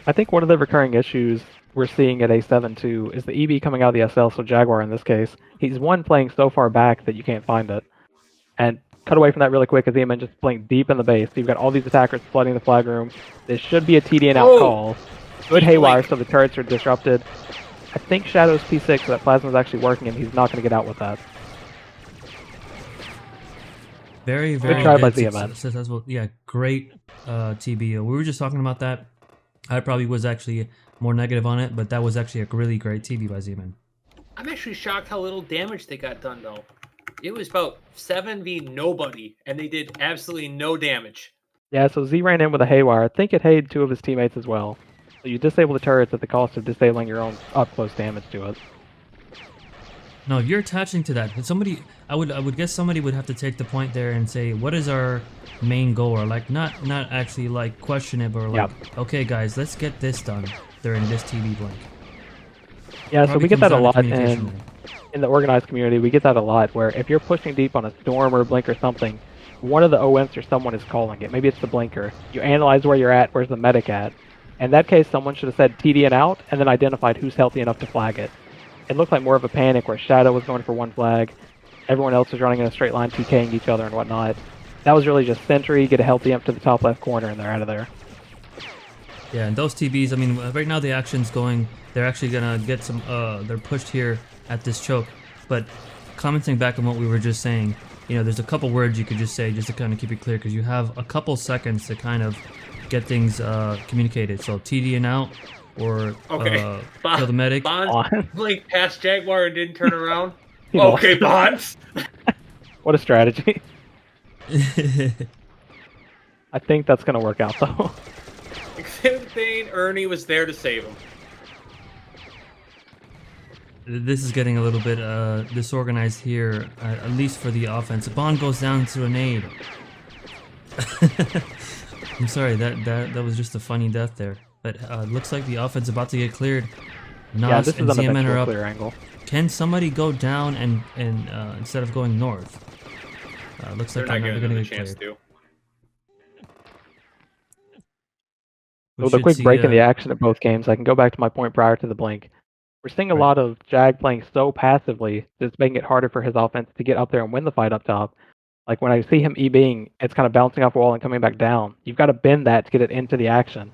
Speaker 2: I think one of the recurring issues we're seeing at A7 too is the EB coming out of the SL, so Jaguar in this case. He's one playing so far back that you can't find it. And cut away from that really quick as Zeman just playing deep in the base. So you've got all these attackers flooding the flag room. This should be a TD and out call. Good haywire, so the turrets are disrupted. I think Shadow's P6, so that Plasma's actually working, and he's not going to get out with that.
Speaker 1: Very, very
Speaker 2: good try by
Speaker 1: good,
Speaker 2: Zeman.
Speaker 1: successful. Yeah, great TB. We were just talking about that. I probably was actually more negative on it, but that was actually a really great TB by Zeman.
Speaker 3: I'm actually shocked how little damage they got done, though. It was about 7v nobody, and they did absolutely no damage.
Speaker 2: Yeah, so Z ran in with a haywire. I think it hayed 2 of his teammates as well. So you disable the turrets at the cost of disabling your own up-close damage to it.
Speaker 1: No, if you're attaching to that, somebody, I would guess somebody would have to take the point there and say, what is our main goal? Or like not actually like question it, but like, okay guys, let's get this done during this TV blink.
Speaker 2: Yeah, so we get that a lot
Speaker 1: in
Speaker 2: in the organized community. We get that a lot where if you're pushing deep on a storm or a blink or something, one of the OMs or someone is calling it. Maybe it's the blinker. You analyze where you're at, where's the medic at. In that case, someone should have said TD and out, and then identified who's healthy enough to flag it. It looked like more of a panic where Shadow was going for one flag, everyone else was running in a straight line, TKing each other and whatnot. That was really just Sentry, get a healthy imp to the top left corner, and they're out of there.
Speaker 1: Yeah, and those TBs, I mean, right now the action's going, they're actually gonna get some, they're pushed here at this choke, but commenting back on what we were just saying, you know, there's a couple words you could just say just to kind of keep it clear, because you have a couple seconds to kind of get things communicated. So TD and out, or kill the medic.
Speaker 3: Bonds blinked past Jaguar and didn't turn around. Okay, Bonds.
Speaker 2: What a strategy. I think that's going to work out, though.
Speaker 3: Except Thane, Ernie was there to save him.
Speaker 1: This is getting a little bit disorganized here, at least for the offense. Bond goes down to a nade. I'm sorry, that was just a funny death there. But looks like the offense is about to get cleared. Nas
Speaker 2: this
Speaker 1: and
Speaker 2: is
Speaker 1: ZMN are up.
Speaker 2: clear angle.
Speaker 1: Can somebody go down and instead of going north? Looks like they're not going to get cleared.
Speaker 3: To.
Speaker 2: So the quick break in the action at both games, I can go back to my point prior to the blink. We're seeing a lot of Jag playing so passively that it's making it harder for his offense to get up there and win the fight up top. Like when I see him EBing, it's kind of bouncing off a wall and coming back down. You've got to bend that to get it into the action.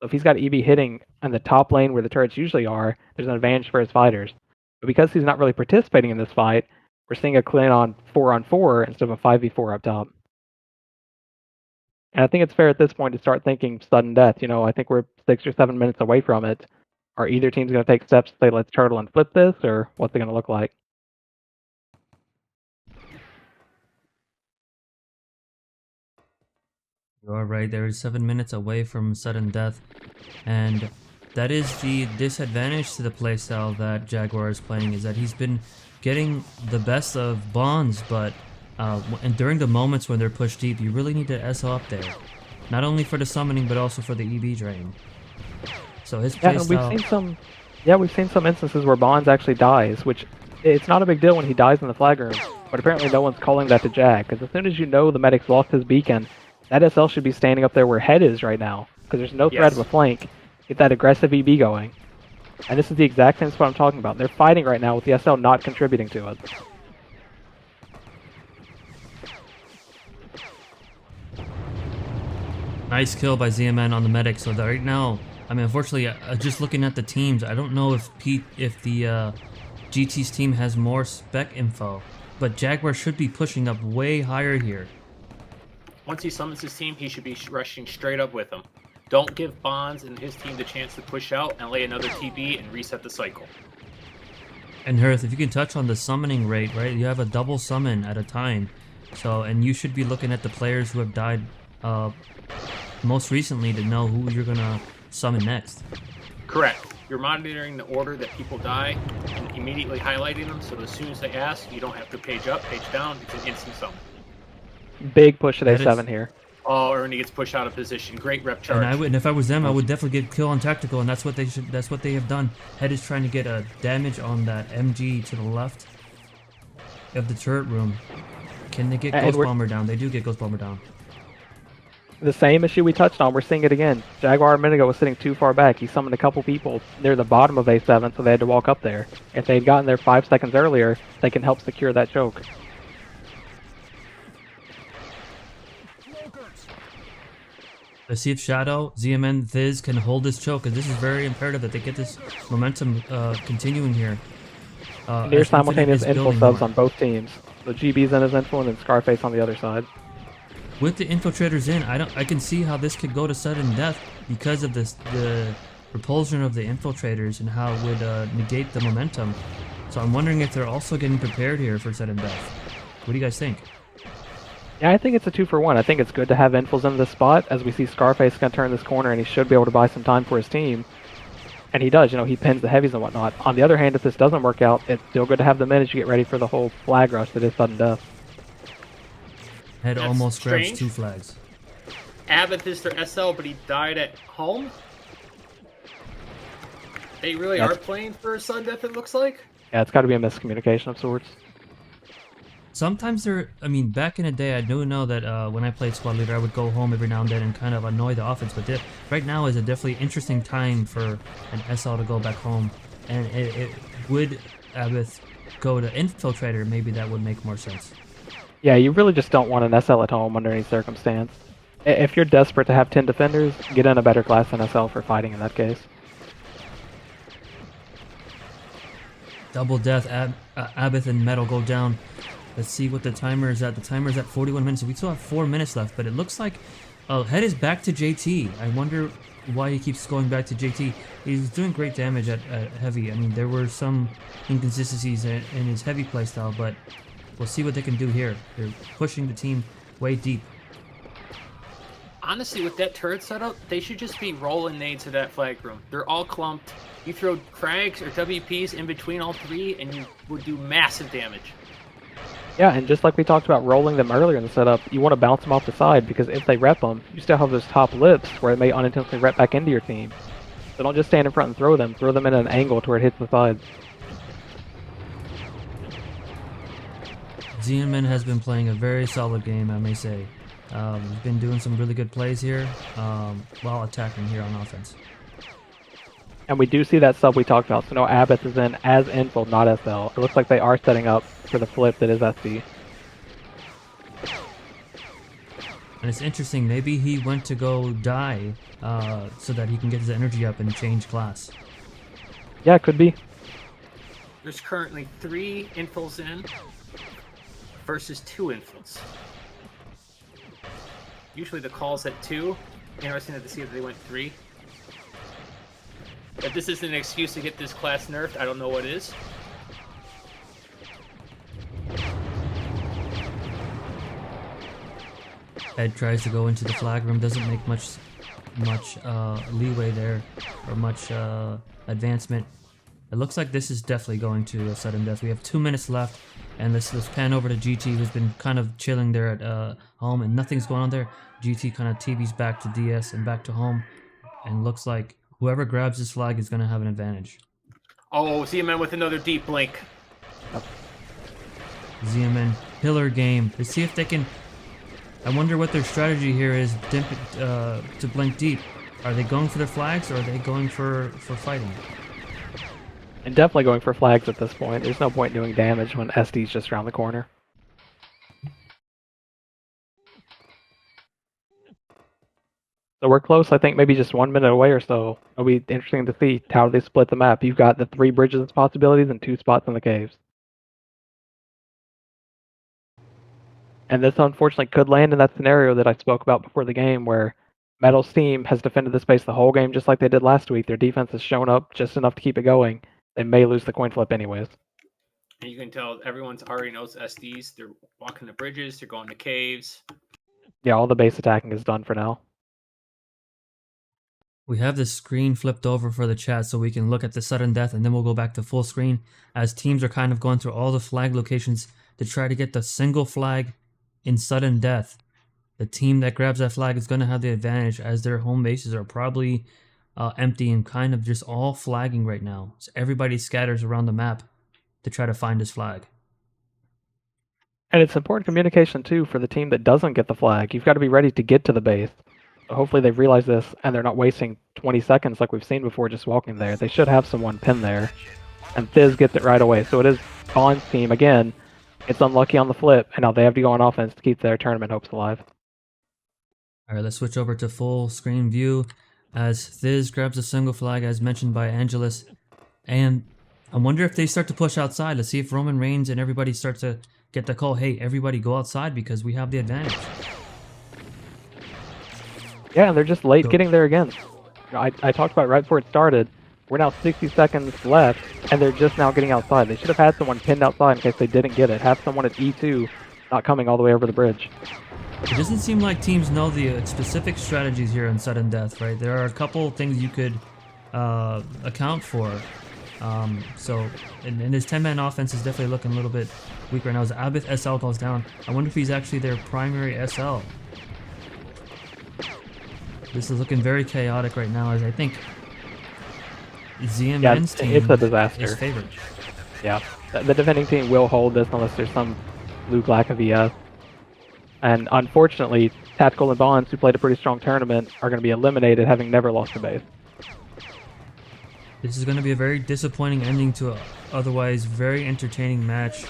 Speaker 2: So if he's got EB hitting in the top lane where the turrets usually are, there's an advantage for his fighters. But because he's not really participating in this fight, we're seeing a clean on 4-on-4 instead of a 5v4 up top. And I think it's fair at this point to start thinking sudden death. You know, I think we're 6 or 7 minutes away from it. Are either team's going to take steps to say, let's turtle and flip this, or what's it going to look like?
Speaker 1: You are right, there is 7 minutes away from sudden death, and that is the disadvantage to the playstyle that Jaguar is playing, is that he's been getting the best of Bonds, but and during the moments when they're pushed deep, you really need to SO up there. Not only for the summoning, but also for the EB drain. So his playstyle...
Speaker 2: we've seen some instances where Bonds actually dies, which it's not a big deal when he dies in the flag room, but apparently no one's calling that to Jag, because as soon as you know the medic's lost his beacon, that SL should be standing up there where Head is right now, because there's no threat of a flank. Get that aggressive EB going. And this is the exact same spot I'm talking about. They're fighting right now with the SL not contributing to it.
Speaker 1: Nice kill by ZMN on the medic. So that right now, I mean, unfortunately, just looking at the teams, I don't know if the GT's team has more spec info, but Jaguar should be pushing up way higher here.
Speaker 3: Once he summons his team, he should be rushing straight up with them. Don't give Bonds and his team the chance to push out and lay another TB and reset the cycle.
Speaker 1: And Hearth, if you can touch on the summoning rate, right? You have a double summon at a time. So, and you should be looking at the players who have died most recently to know who you're gonna summon next.
Speaker 3: Correct. You're monitoring the order that people die and immediately highlighting them, so as soon as they ask, you don't have to page up, page down. It's an instant summon.
Speaker 2: Big push at
Speaker 1: That
Speaker 2: A7
Speaker 1: is-
Speaker 2: here.
Speaker 3: Oh, Ernie gets pushed out of position. Great rep charge.
Speaker 1: And I would, and if I was them, I would definitely get kill on tactical, and that's what they should. That's what they have done. Head is trying to get a damage on that MG to the left of the turret room. Can they get
Speaker 2: And
Speaker 1: Ghost
Speaker 2: we're-
Speaker 1: Bomber down? They do get Ghost Bomber down.
Speaker 2: The same issue we touched on, we're seeing it again. Jaguar a minute ago was sitting too far back. He summoned a couple people near the bottom of A7, so they had to walk up there. If they had gotten there 5 seconds earlier, they can help secure that choke.
Speaker 1: Let's see if Shadow, ZMN, Thiz can hold this choke, because this is very imperative that they get this momentum continuing here.
Speaker 2: Near
Speaker 1: as Infinite
Speaker 2: simultaneous
Speaker 1: is
Speaker 2: info
Speaker 1: building
Speaker 2: subs
Speaker 1: more.
Speaker 2: on both teams. So GB's in his info and then Scarface on the other side.
Speaker 1: With the infiltrators in, I can see how this could go to sudden death because of the repulsion of the infiltrators and how it would negate the momentum. So I'm wondering if they're also getting prepared here for sudden death. What do you guys think?
Speaker 2: Yeah, I think it's a 2-for-1. I think it's good to have infos in this spot, as we see Scarface gonna turn this corner and he should be able to buy some time for his team. And he does, he pins the heavies and whatnot. On the other hand, if this doesn't work out, it's still good to have the minutes to get ready for the whole flag rush that is sudden death.
Speaker 1: Head
Speaker 3: That's
Speaker 1: almost grabs
Speaker 3: strange.
Speaker 1: 2 flags.
Speaker 3: Abbott is their SL, but he died at home. They really
Speaker 2: Yes.
Speaker 3: are playing for a sudden death, it looks like.
Speaker 2: Yeah, it's gotta be a miscommunication of sorts.
Speaker 1: Sometimes back in the day, I do know that when I played Squad Leader, I would go home every now and then and kind of annoy the offense. But right now is a definitely interesting time for an SL to go back home. And it would, Abbott, go to Infiltrator, maybe that would make more sense.
Speaker 2: Yeah, you really just don't want an SL at home under any circumstance. If you're desperate to have 10 defenders, get in a better class than SL for fighting in that case.
Speaker 1: Double death, Abbott and Metal go down. Let's see what the timer is at. The timer is at 41 minutes. We still have 4 minutes left, but it looks like Head is back to JT. I wonder why he keeps going back to JT. He's doing great damage at heavy. I mean, there were some inconsistencies in his heavy playstyle, but we'll see what they can do here. They're pushing the team way deep.
Speaker 3: Honestly, with that turret setup, they should just be rolling nades to that flag room. They're all clumped. You throw frags or WPs in between all three, and you would do massive damage.
Speaker 2: Yeah, and just like we talked about rolling them earlier in the setup, you want to bounce them off the side, because if they rep them, you still have those top lips where it may unintentionally rep back into your team. So don't just stand in front and throw them in at an angle to where it hits the sides.
Speaker 1: Xianmin has been playing a very solid game, I may say. He's been doing some really good plays here while attacking here on offense.
Speaker 2: And we do see that sub we talked about, so no Abbott is in as info, not SL. It looks like they are setting up for the flip that is SD.
Speaker 1: And it's interesting, maybe he went to go die so that he can get his energy up and change class.
Speaker 2: Yeah, could be.
Speaker 3: There's currently 3 infils in versus 2 infils. Usually the call's at 2. Interesting to see that they went 3. If this isn't an excuse to get this class nerfed, I don't know what is.
Speaker 1: Ed tries to go into the flag room, doesn't make much leeway there, or much advancement. It looks like this is definitely going to a sudden death. We have 2 minutes left, and let's pan over to GT, who's been kind of chilling there at home, and nothing's going on there. GT kind of TVs back to DS and back to home, and looks like whoever grabs this flag is going to have an advantage.
Speaker 3: Oh, Ziaman with another deep blink.
Speaker 1: Xianmin, pillar game. Let's see if they can... I wonder what their strategy here is to blink deep. Are they going for their flags, or are they going for fighting?
Speaker 2: And definitely going for flags at this point. There's no point doing damage when SD's just around the corner. So we're close, I think maybe just 1 minute away or so. It'll be interesting to see how they split the map. You've got the 3 bridges possibilities and 2 spots in the caves. And this unfortunately could land in that scenario that I spoke about before the game, where Metal's team has defended the space the whole game just like they did last week. Their defense has shown up just enough to keep it going. They may lose the coin flip anyways.
Speaker 3: And you can tell everyone's already knows SDs. They're walking the bridges. They're going to caves.
Speaker 2: Yeah, all the base attacking is done for now.
Speaker 1: We have the screen flipped over for the chat so we can look at the sudden death, and then we'll go back to full screen as teams are kind of going through all the flag locations to try to get the single flag in sudden death. The team that grabs that flag is going to have the advantage as their home bases are probably empty and kind of just all flagging right now. So everybody scatters around the map to try to find this flag.
Speaker 2: And it's important communication too for the team that doesn't get the flag. You've got to be ready to get to the base. Hopefully they've realized this and they're not wasting 20 seconds like we've seen before just walking there. They should have someone pinned there. And Thiz gets it right away. So it is Bond's team again. It's unlucky on the flip, and now they have to go on offense to keep their tournament hopes alive.
Speaker 1: All right, let's switch over to full screen view as Thiz grabs a single flag as mentioned by Angelus. And I wonder if they start to push outside. Let's see if Roman Reigns and everybody start to get the call, hey, everybody go outside because we have the advantage.
Speaker 2: Yeah, and they're just late getting there again. You know, I talked about it right before it started. We're now 60 seconds left, and they're just now getting outside. They should have had someone pinned outside in case they didn't get it. Have someone at E2 not coming all the way over the bridge.
Speaker 1: It doesn't seem like teams know the specific strategies here in sudden death, right? There are a couple things you could account for. And his 10-man offense is definitely looking a little bit weak right now as Abith SL goes down. I wonder if he's actually their primary SL. This is looking very chaotic right now as I think ZMN's team
Speaker 2: it's a disaster.
Speaker 1: is favored.
Speaker 2: Yeah, the defending team will hold this unless there's some Luke lack of VS. And unfortunately, Tactical and Bonds, who played a pretty strong tournament, are going to be eliminated having never lost a base.
Speaker 1: This is going to be a very disappointing ending to a otherwise very entertaining match.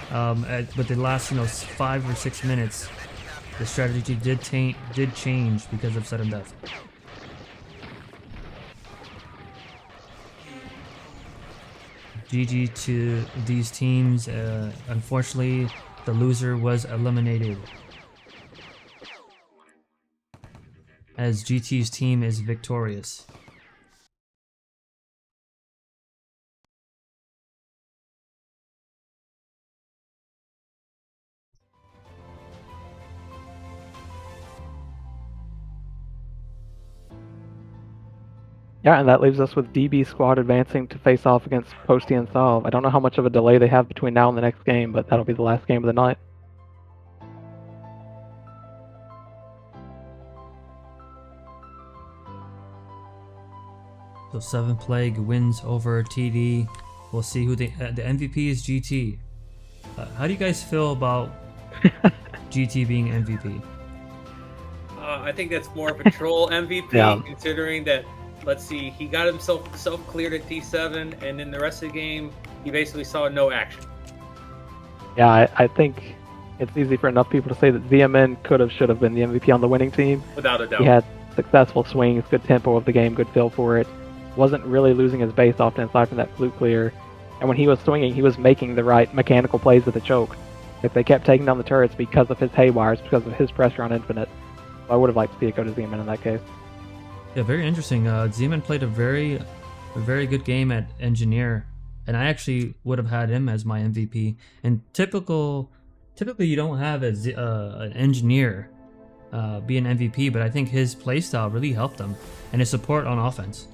Speaker 1: But the last 5 or 6 minutes, the strategy did change because of sudden death. GG to these teams. Unfortunately, the loser was eliminated as GT's team is victorious.
Speaker 2: Yeah, and that leaves us with DB squad advancing to face off against Posty and Solve. I don't know how much of a delay they have between now and the next game, but that'll be the last game of the night.
Speaker 1: So 7 Plague wins over TD. We'll see who the MVP is. GT. How do you guys feel about GT being MVP?
Speaker 3: I think that's more of a troll MVP,
Speaker 2: Yeah.
Speaker 3: considering that, let's see, he got himself self-cleared at D7, and in the rest of the game, he basically saw no action.
Speaker 2: Yeah, I think it's easy for enough people to say that ZMN should have been the MVP on the winning team.
Speaker 3: Without a doubt.
Speaker 2: He had successful swings, good tempo of the game, good feel for it. Wasn't really losing his base often aside from that flute clear. And when he was swinging, he was making the right mechanical plays with the choke. If they kept taking down the turrets because of his haywires, because of his pressure on Infinite, I would have liked to see it go to ZMN in that case.
Speaker 1: Yeah, very interesting. Zeman played a very good game at Engineer, and I actually would have had him as my MVP. And typically you don't have an Engineer be an MVP, but I think his playstyle really helped him, and his support on offense.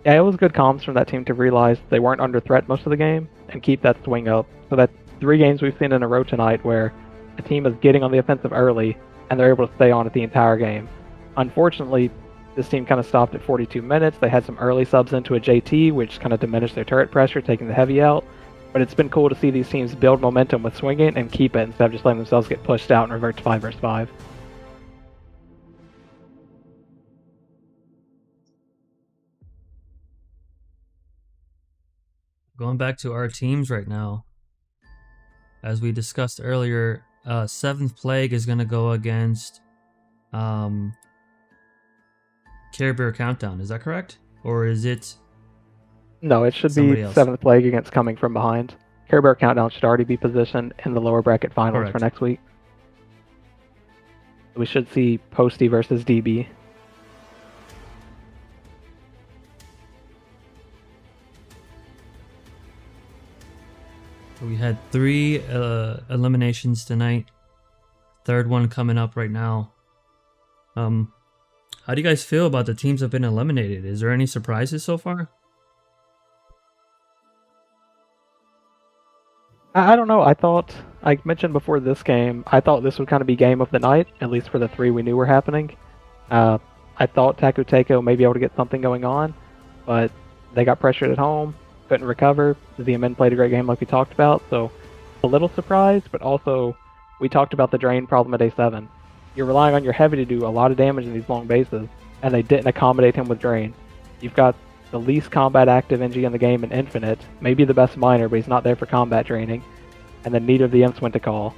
Speaker 2: Yeah, it was good comms from that team to realize they weren't under threat most of the game and keep that swing up. So that's 3 games we've seen in a row tonight where a team is getting on the offensive early and they're able to stay on it the entire game. Unfortunately, this team kind of stopped at 42 minutes. They had some early subs into a JT, which kind of diminished their turret pressure, taking the heavy out. But it's been cool to see these teams build momentum with swinging and keep it instead of just letting themselves get pushed out and revert to 5 versus 5.
Speaker 1: Going back to our teams right now, as we discussed earlier, 7th Plague is going to go against Care Bear Countdown. Is that correct? Or is it...
Speaker 2: No, it should be
Speaker 1: somebody else?
Speaker 2: 7th Plague against Coming From Behind. Care Bear Countdown should already be positioned in the lower bracket finals
Speaker 1: Correct.
Speaker 2: for next week. We should see Posty versus DB.
Speaker 1: We had 3 eliminations tonight. Third one coming up right now. How do you guys feel about the teams that have been eliminated? Is there any surprises so far?
Speaker 2: I don't know. I mentioned before this game, I thought this would kind of be game of the night, at least for the 3 we knew were happening. I thought Taku Teiko may be able to get something going on, but they got pressured at home, couldn't recover. ZMN played a great game like we talked about, so a little surprised, but also we talked about the drain problem at A7. You're relying on your heavy to do a lot of damage in these long bases, and they didn't accommodate him with drain. You've got the least combat active NG in the game in Infinite, maybe the best miner, but he's not there for combat draining, and then neither of the imps went to call.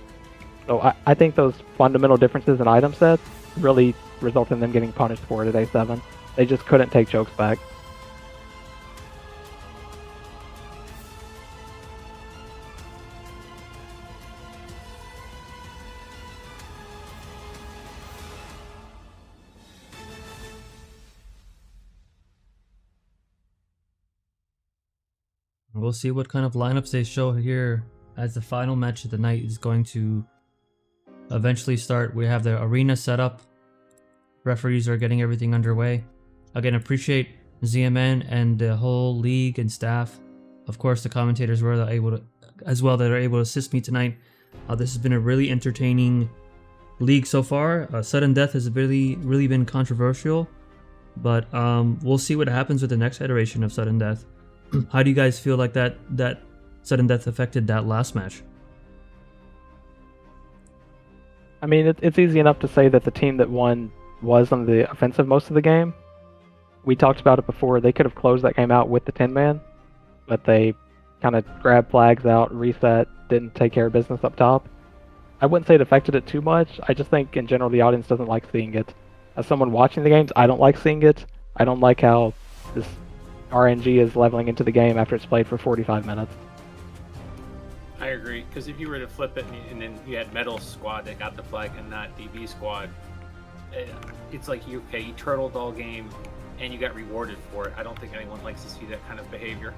Speaker 2: So I think those fundamental differences in item sets really result in them getting punished for it at A7. They just couldn't take chokes back.
Speaker 1: We'll see what kind of lineups they show here as the final match of the night is going to eventually start. We have the arena set up. Referees are getting everything underway. Again, appreciate ZMN and the whole league and staff. Of course, the commentators were able to, as well, that are able to assist me tonight. This has been a really entertaining league so far. Sudden Death has really been controversial, but we'll see what happens with the next iteration of Sudden Death. How do you guys feel like that Sudden Death affected that last match?
Speaker 2: I mean, it's easy enough to say that the team that won was on the offensive most of the game. We talked about it before. They could have closed that game out with the 10-man, but they kind of grabbed flags out, reset, didn't take care of business up top. I wouldn't say it affected it too much. I just think in general the audience doesn't like seeing it. As someone watching the games, I don't like seeing it. I don't like how this RNG is leveling into the game after it's played for 45 minutes.
Speaker 3: I agree, because if you were to flip it and then you had Metal Squad that got the flag and not DB Squad, it's like you turtled all game and you got rewarded for it. I don't think anyone likes to see that kind of behavior.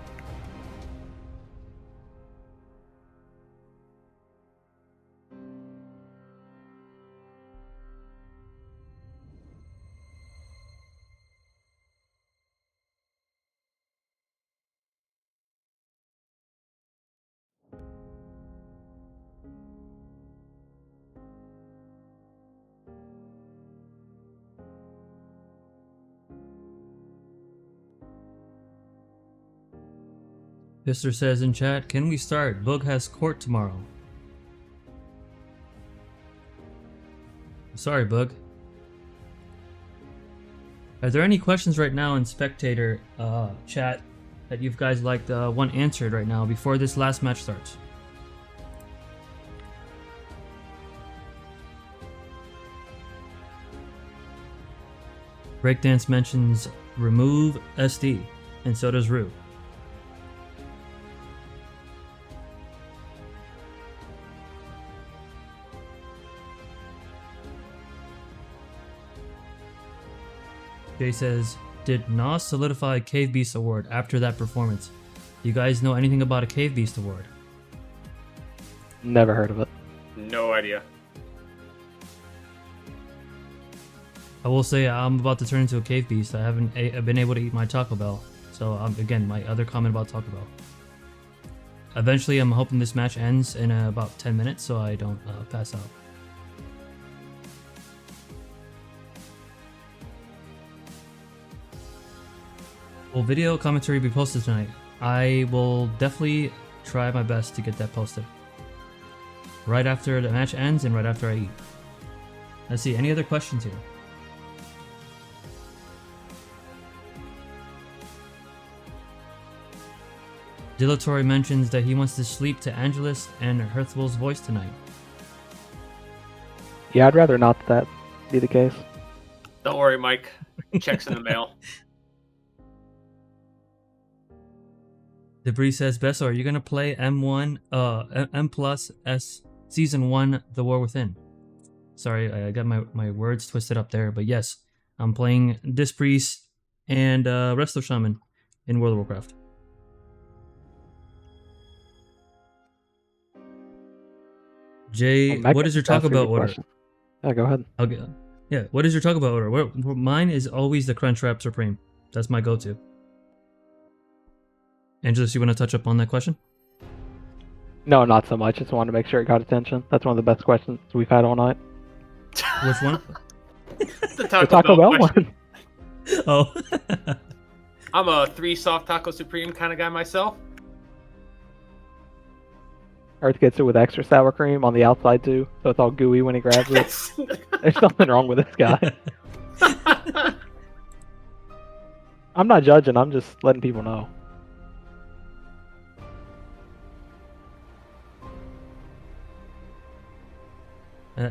Speaker 1: Mister says in chat, can we start? Boog has court tomorrow. Sorry, Boog. Are there any questions right now in spectator chat that you guys like want answered right now before this last match starts? Breakdance mentions remove SD, and so does Rue. Jay says, did Nos solidify Cave Beast award after that performance? Do you guys know anything about a Cave Beast award?
Speaker 2: Never heard of it.
Speaker 3: No idea.
Speaker 1: I will say I'm about to turn into a Cave Beast. I haven't been able to eat my Taco Bell. So again, my other comment about Taco Bell. Eventually, I'm hoping this match ends in about 10 minutes so I don't pass out. Will video commentary be posted tonight? I will definitely try my best to get that posted. Right after the match ends and right after I eat. Let's see, any other questions here? Dilatory mentions that he wants to sleep to Angelus and Hearthwell's voice tonight.
Speaker 2: Yeah, I'd rather not that be the case.
Speaker 3: Don't worry, Mike. Checks in the mail.
Speaker 1: Debris says, Besso, are you going to play M plus S Season 1, The War Within? Sorry, I got my words twisted up there, but yes, I'm playing Dispriest and Resto Shaman in World of Warcraft. Jay,
Speaker 2: Mecca
Speaker 1: what is your
Speaker 2: just asked
Speaker 1: Taco
Speaker 2: a
Speaker 1: Bell
Speaker 2: good
Speaker 1: order?
Speaker 2: question. Yeah, go ahead.
Speaker 1: Okay. Yeah, what is your Taco Bell order? Mine is always the Crunchwrap Supreme. That's my go-to. Angelus, you want to touch up on that question?
Speaker 2: No, not so much. Just wanted to make sure it got attention. That's one of the best questions we've had all night.
Speaker 1: Which one?
Speaker 3: The
Speaker 2: The
Speaker 3: Taco, Bell question.
Speaker 2: one.
Speaker 1: Oh.
Speaker 3: I'm a 3 soft taco supreme kind of guy myself.
Speaker 2: Earth gets it with extra sour cream on the outside too, so it's all gooey when he grabs it. There's something wrong with this guy. I'm not judging. I'm just letting people know.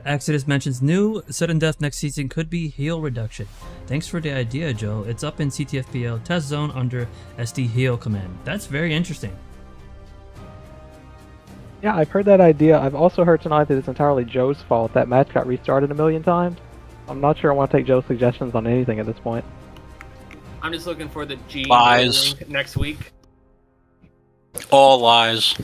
Speaker 1: Exodus mentions new sudden death next season could be heal reduction. Thanks for the idea, Joe. It's up in CTFPL test zone under SD heal command. That's very interesting.
Speaker 2: Yeah, I've heard that idea. I've also heard tonight that it's entirely Joe's fault. That match got restarted a million times. I'm not sure I want to take Joe's suggestions on anything at this point.
Speaker 3: I'm just looking for the G
Speaker 6: Lies.
Speaker 3: ruling next week.
Speaker 6: All lies.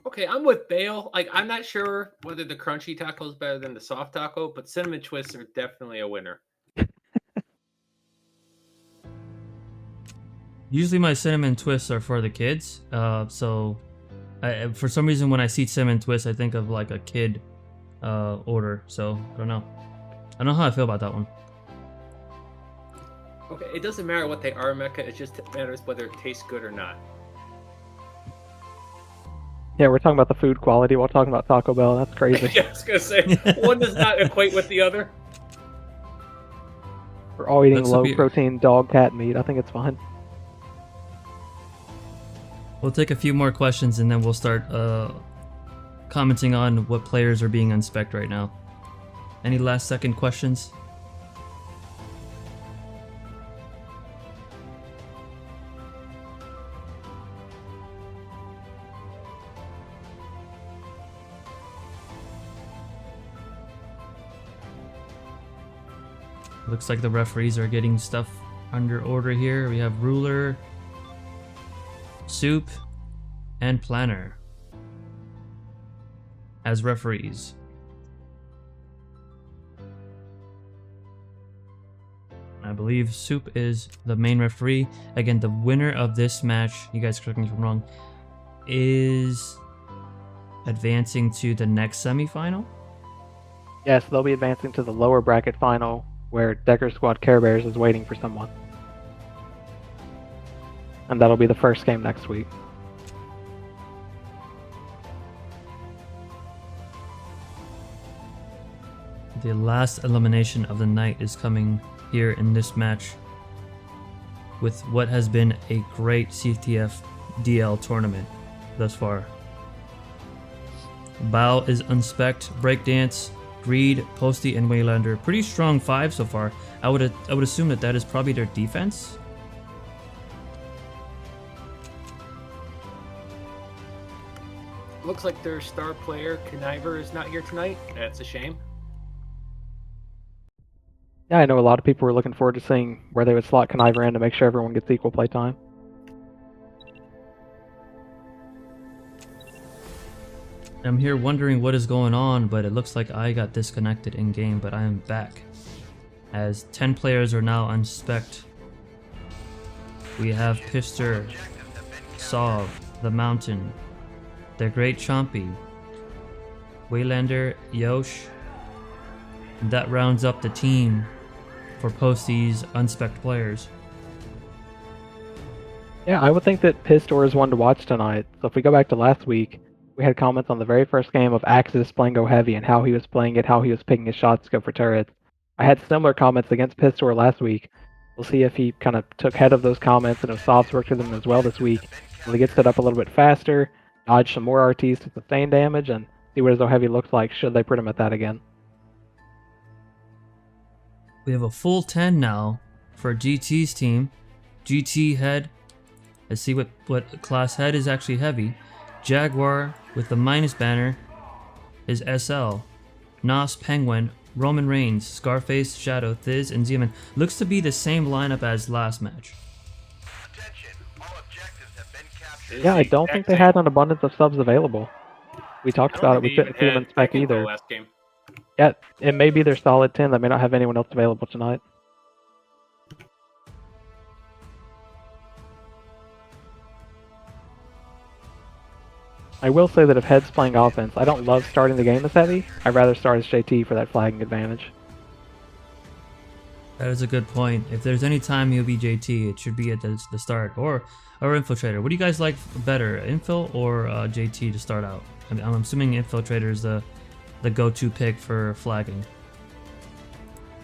Speaker 3: Okay, I'm with Bale. Like, I'm not sure whether the crunchy taco is better than the soft taco, but cinnamon twists are definitely a winner.
Speaker 1: Usually my cinnamon twists are for the kids. So for some reason when I see cinnamon twists, I think of like a kid order. So I don't know. I don't know how I feel about that one.
Speaker 3: Okay, it doesn't matter what they are, Mecca. It just matters whether it tastes good or not.
Speaker 2: Yeah, we're talking about the food quality while talking about Taco Bell. That's crazy.
Speaker 3: Yeah, I was gonna say one does not equate with the other.
Speaker 2: We're all eating
Speaker 1: That's
Speaker 2: low protein dog cat meat. I think it's fine.
Speaker 1: We'll take a few more questions and then we'll start commenting on what players are being unspec'd right now. Any last second questions? Looks like the referees are getting stuff under order here. We have ruler, soup, and planner as referees. I believe soup is the main referee. Again, the winner of this match, you guys correct me if I'm wrong, is advancing to the next semifinal.
Speaker 2: Yes, they'll be advancing to the lower bracket final where Decker Squad Care Bears is waiting for someone. And that'll be the first game next week.
Speaker 1: The last elimination of the night is coming here in this match with what has been a great CTF DL tournament thus far. Bao is unspec'd, Breakdance, Greed, Posty, and Waylander. Pretty strong 5 so far. I would assume that is probably their defense.
Speaker 3: Looks like their star player, Conniver, is not here tonight. That's a shame.
Speaker 2: Yeah, I know a lot of people were looking forward to seeing where they would slot Conniver in to make sure everyone gets equal play time.
Speaker 1: I'm here wondering what is going on, but it looks like I got disconnected in game, but I am back. As 10 players are now unspec'd. We have Pister, Sov, The Mountain, The Great Chompy, Waylander, Yosh. That rounds up the team for Posty's unspec'd players.
Speaker 2: Yeah, I would think that Pistor is one to watch tonight. So if we go back to last week, we had comments on the very first game of Axis playing Go Heavy and how he was playing it, how he was picking his shots to go for turrets. I had similar comments against Pistor last week. We'll see if he kind of took head of those comments and if Sov's worked with them as well this week. Will he get set up a little bit faster, dodge some more RTs to sustain damage, and see what his Go Heavy looks like should they put him at that again.
Speaker 1: We have a full 10 now for GT's team. GT head. Let's see what class head is actually heavy. Jaguar with the minus banner is SL. Nos, Penguin, Roman Reigns, Scarface, Shadow, Thiz, and Zeman. Looks to be the same lineup as last match.
Speaker 7: Attention, all
Speaker 3: This is
Speaker 2: Yeah, I
Speaker 3: the
Speaker 2: don't think
Speaker 3: exact
Speaker 2: they
Speaker 3: same.
Speaker 2: had an abundance of subs available. We talked
Speaker 3: I
Speaker 2: about
Speaker 3: don't
Speaker 2: it. We
Speaker 3: think they
Speaker 2: couldn't
Speaker 3: even
Speaker 2: see them
Speaker 3: had
Speaker 2: in spec
Speaker 3: tech info
Speaker 2: either.
Speaker 3: last game.
Speaker 2: Yeah, it may be their solid 10 that may not have anyone else available tonight. I will say that if Head's playing offense, I don't love starting the game as Heavy. I'd rather start as JT for that flagging advantage.
Speaker 1: That is a good point. If there's any time he'll be JT, it should be at the start or Infiltrator. What do you guys like better, Infil or JT to start out? I'm assuming Infiltrator is the go-to pick for flagging.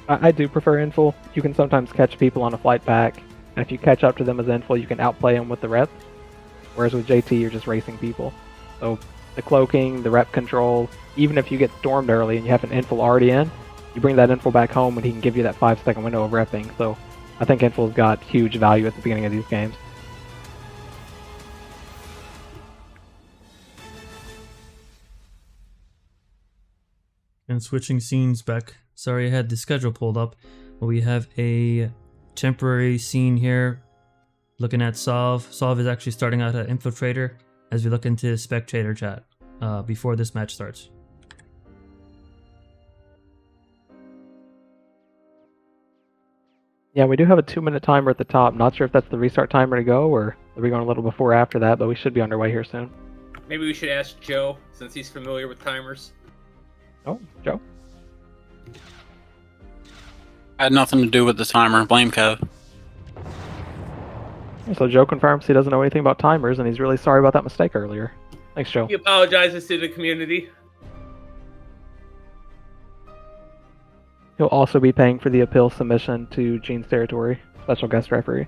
Speaker 2: I do prefer Infil. You can sometimes catch people on a flight back, and if you catch up to them as Infil, you can outplay them with the reps. Whereas with JT, you're just racing people. So the cloaking, the rep control, even if you get stormed early and you have an Infil already in, you bring that Infil back home and he can give you that 5-second window of repping. So I think Infil's got huge value at the beginning of these games.
Speaker 1: And switching scenes back. Sorry, I had the schedule pulled up, but we have a temporary scene here. Looking at Solve. Solve is actually starting out at Infiltrator as we look into spectator chat before this match starts.
Speaker 2: Yeah, we do have a 2-minute timer at the top. Not sure if that's the restart timer to go, or are we going a little before or after that, but we should be underway here soon.
Speaker 3: Maybe we should ask Joe, since he's familiar with timers.
Speaker 2: Oh, Joe?
Speaker 6: Had nothing to do with the timer. Blame Kev.
Speaker 2: So Joe confirms he doesn't know anything about timers, and he's really sorry about that mistake earlier. Thanks, Joe.
Speaker 3: He apologizes to the community.
Speaker 2: He'll also be paying for the appeal submission to Gene's territory, special guest referee.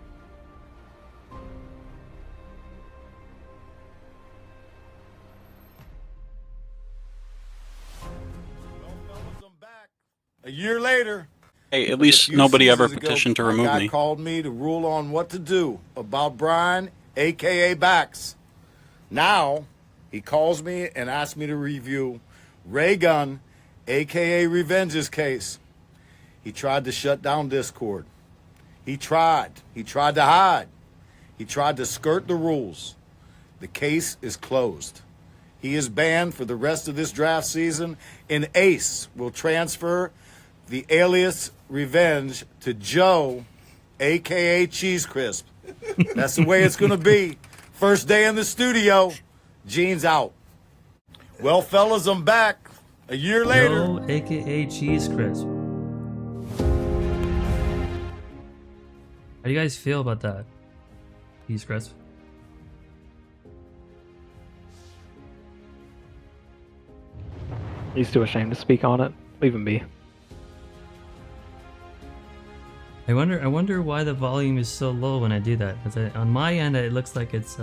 Speaker 4: Well, fellas, I'm back. A year later.
Speaker 6: Hey, at
Speaker 4: A
Speaker 6: least
Speaker 4: few
Speaker 6: nobody ever
Speaker 4: seasons ago,
Speaker 6: petitioned to
Speaker 4: my
Speaker 6: remove
Speaker 4: guy
Speaker 6: me.
Speaker 4: called me to rule on what to do about Brian, a.k.a. Bax. Now, he calls me and asks me to review Ray Gunn, a.k.a. Revenge's case. He tried to shut down Discord. He tried. He tried to hide. He tried to skirt the rules. The case is closed. He is banned for the rest of this draft season, and Ace will transfer the alias Revenge to Joe, a.k.a. Cheese Crisp. That's the way it's going to be. First day in the studio, Gene's out. Well, fellas, I'm back. A year later.
Speaker 1: Joe, aka Cheese Crisp. How do you guys feel about that? Cheese Crisp.
Speaker 2: He's too ashamed to speak on it. Leave him be.
Speaker 1: I wonder why the volume is so low when I do that. 'Cause on my end, it looks like it's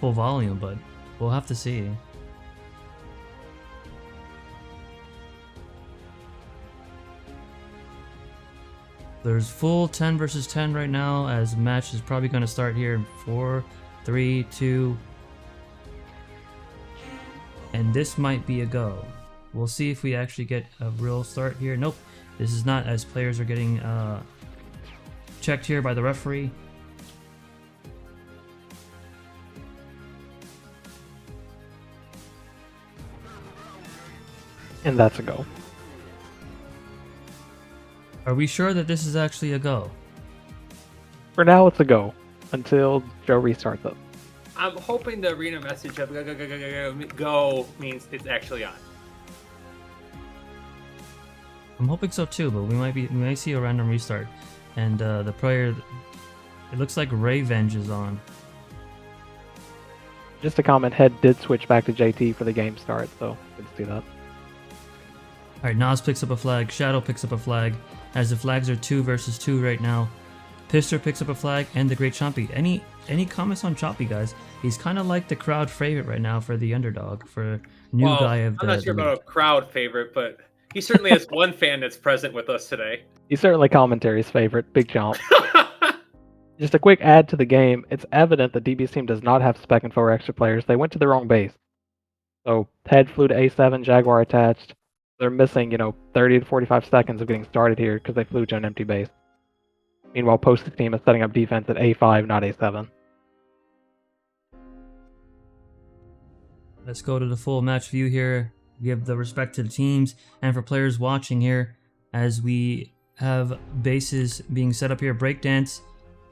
Speaker 1: full volume, but we'll have to see. There's full 10 versus 10 right now, as the match is probably going to start here in 4, 3, 2, and this might be a go. We'll see if we actually get a real start here. Nope, this is not, as players are getting checked here by the referee.
Speaker 2: And that's a go.
Speaker 1: Are we sure that this is actually a go?
Speaker 2: For now, it's a go. Until Joe restarts it.
Speaker 3: I'm hoping the arena message of go means it's actually on.
Speaker 1: I'm hoping so too, but we might see a random restart. And the player, it looks like Rayvenge is on.
Speaker 2: Just a comment, Head did switch back to JT for the game start, so good to see that.
Speaker 1: Alright, Nas picks up a flag, Shadow picks up a flag, as the flags are 2 versus 2 right now. Pister picks up a flag, and the Great Chompy. Any comments on Chompy, guys? He's kind of like the crowd favorite right now for the underdog, for new guy of the
Speaker 3: I'm not sure
Speaker 1: the
Speaker 3: about a crowd favorite, but he certainly has one fan that's present with us today.
Speaker 2: He's certainly commentary's favorite, Big Chomp. Just a quick add to the game, it's evident that DB's team does not have spec and 4 extra players. They went to the wrong base. So, Head flew to A7, Jaguar attached. They're missing, 30 to 45 seconds of getting started here because they flew to an empty base. Meanwhile, Post's team is setting up defense at A5, not A7.
Speaker 1: Let's go to the full match view here. Give the respect to the teams and for players watching here as we have bases being set up here. Breakdance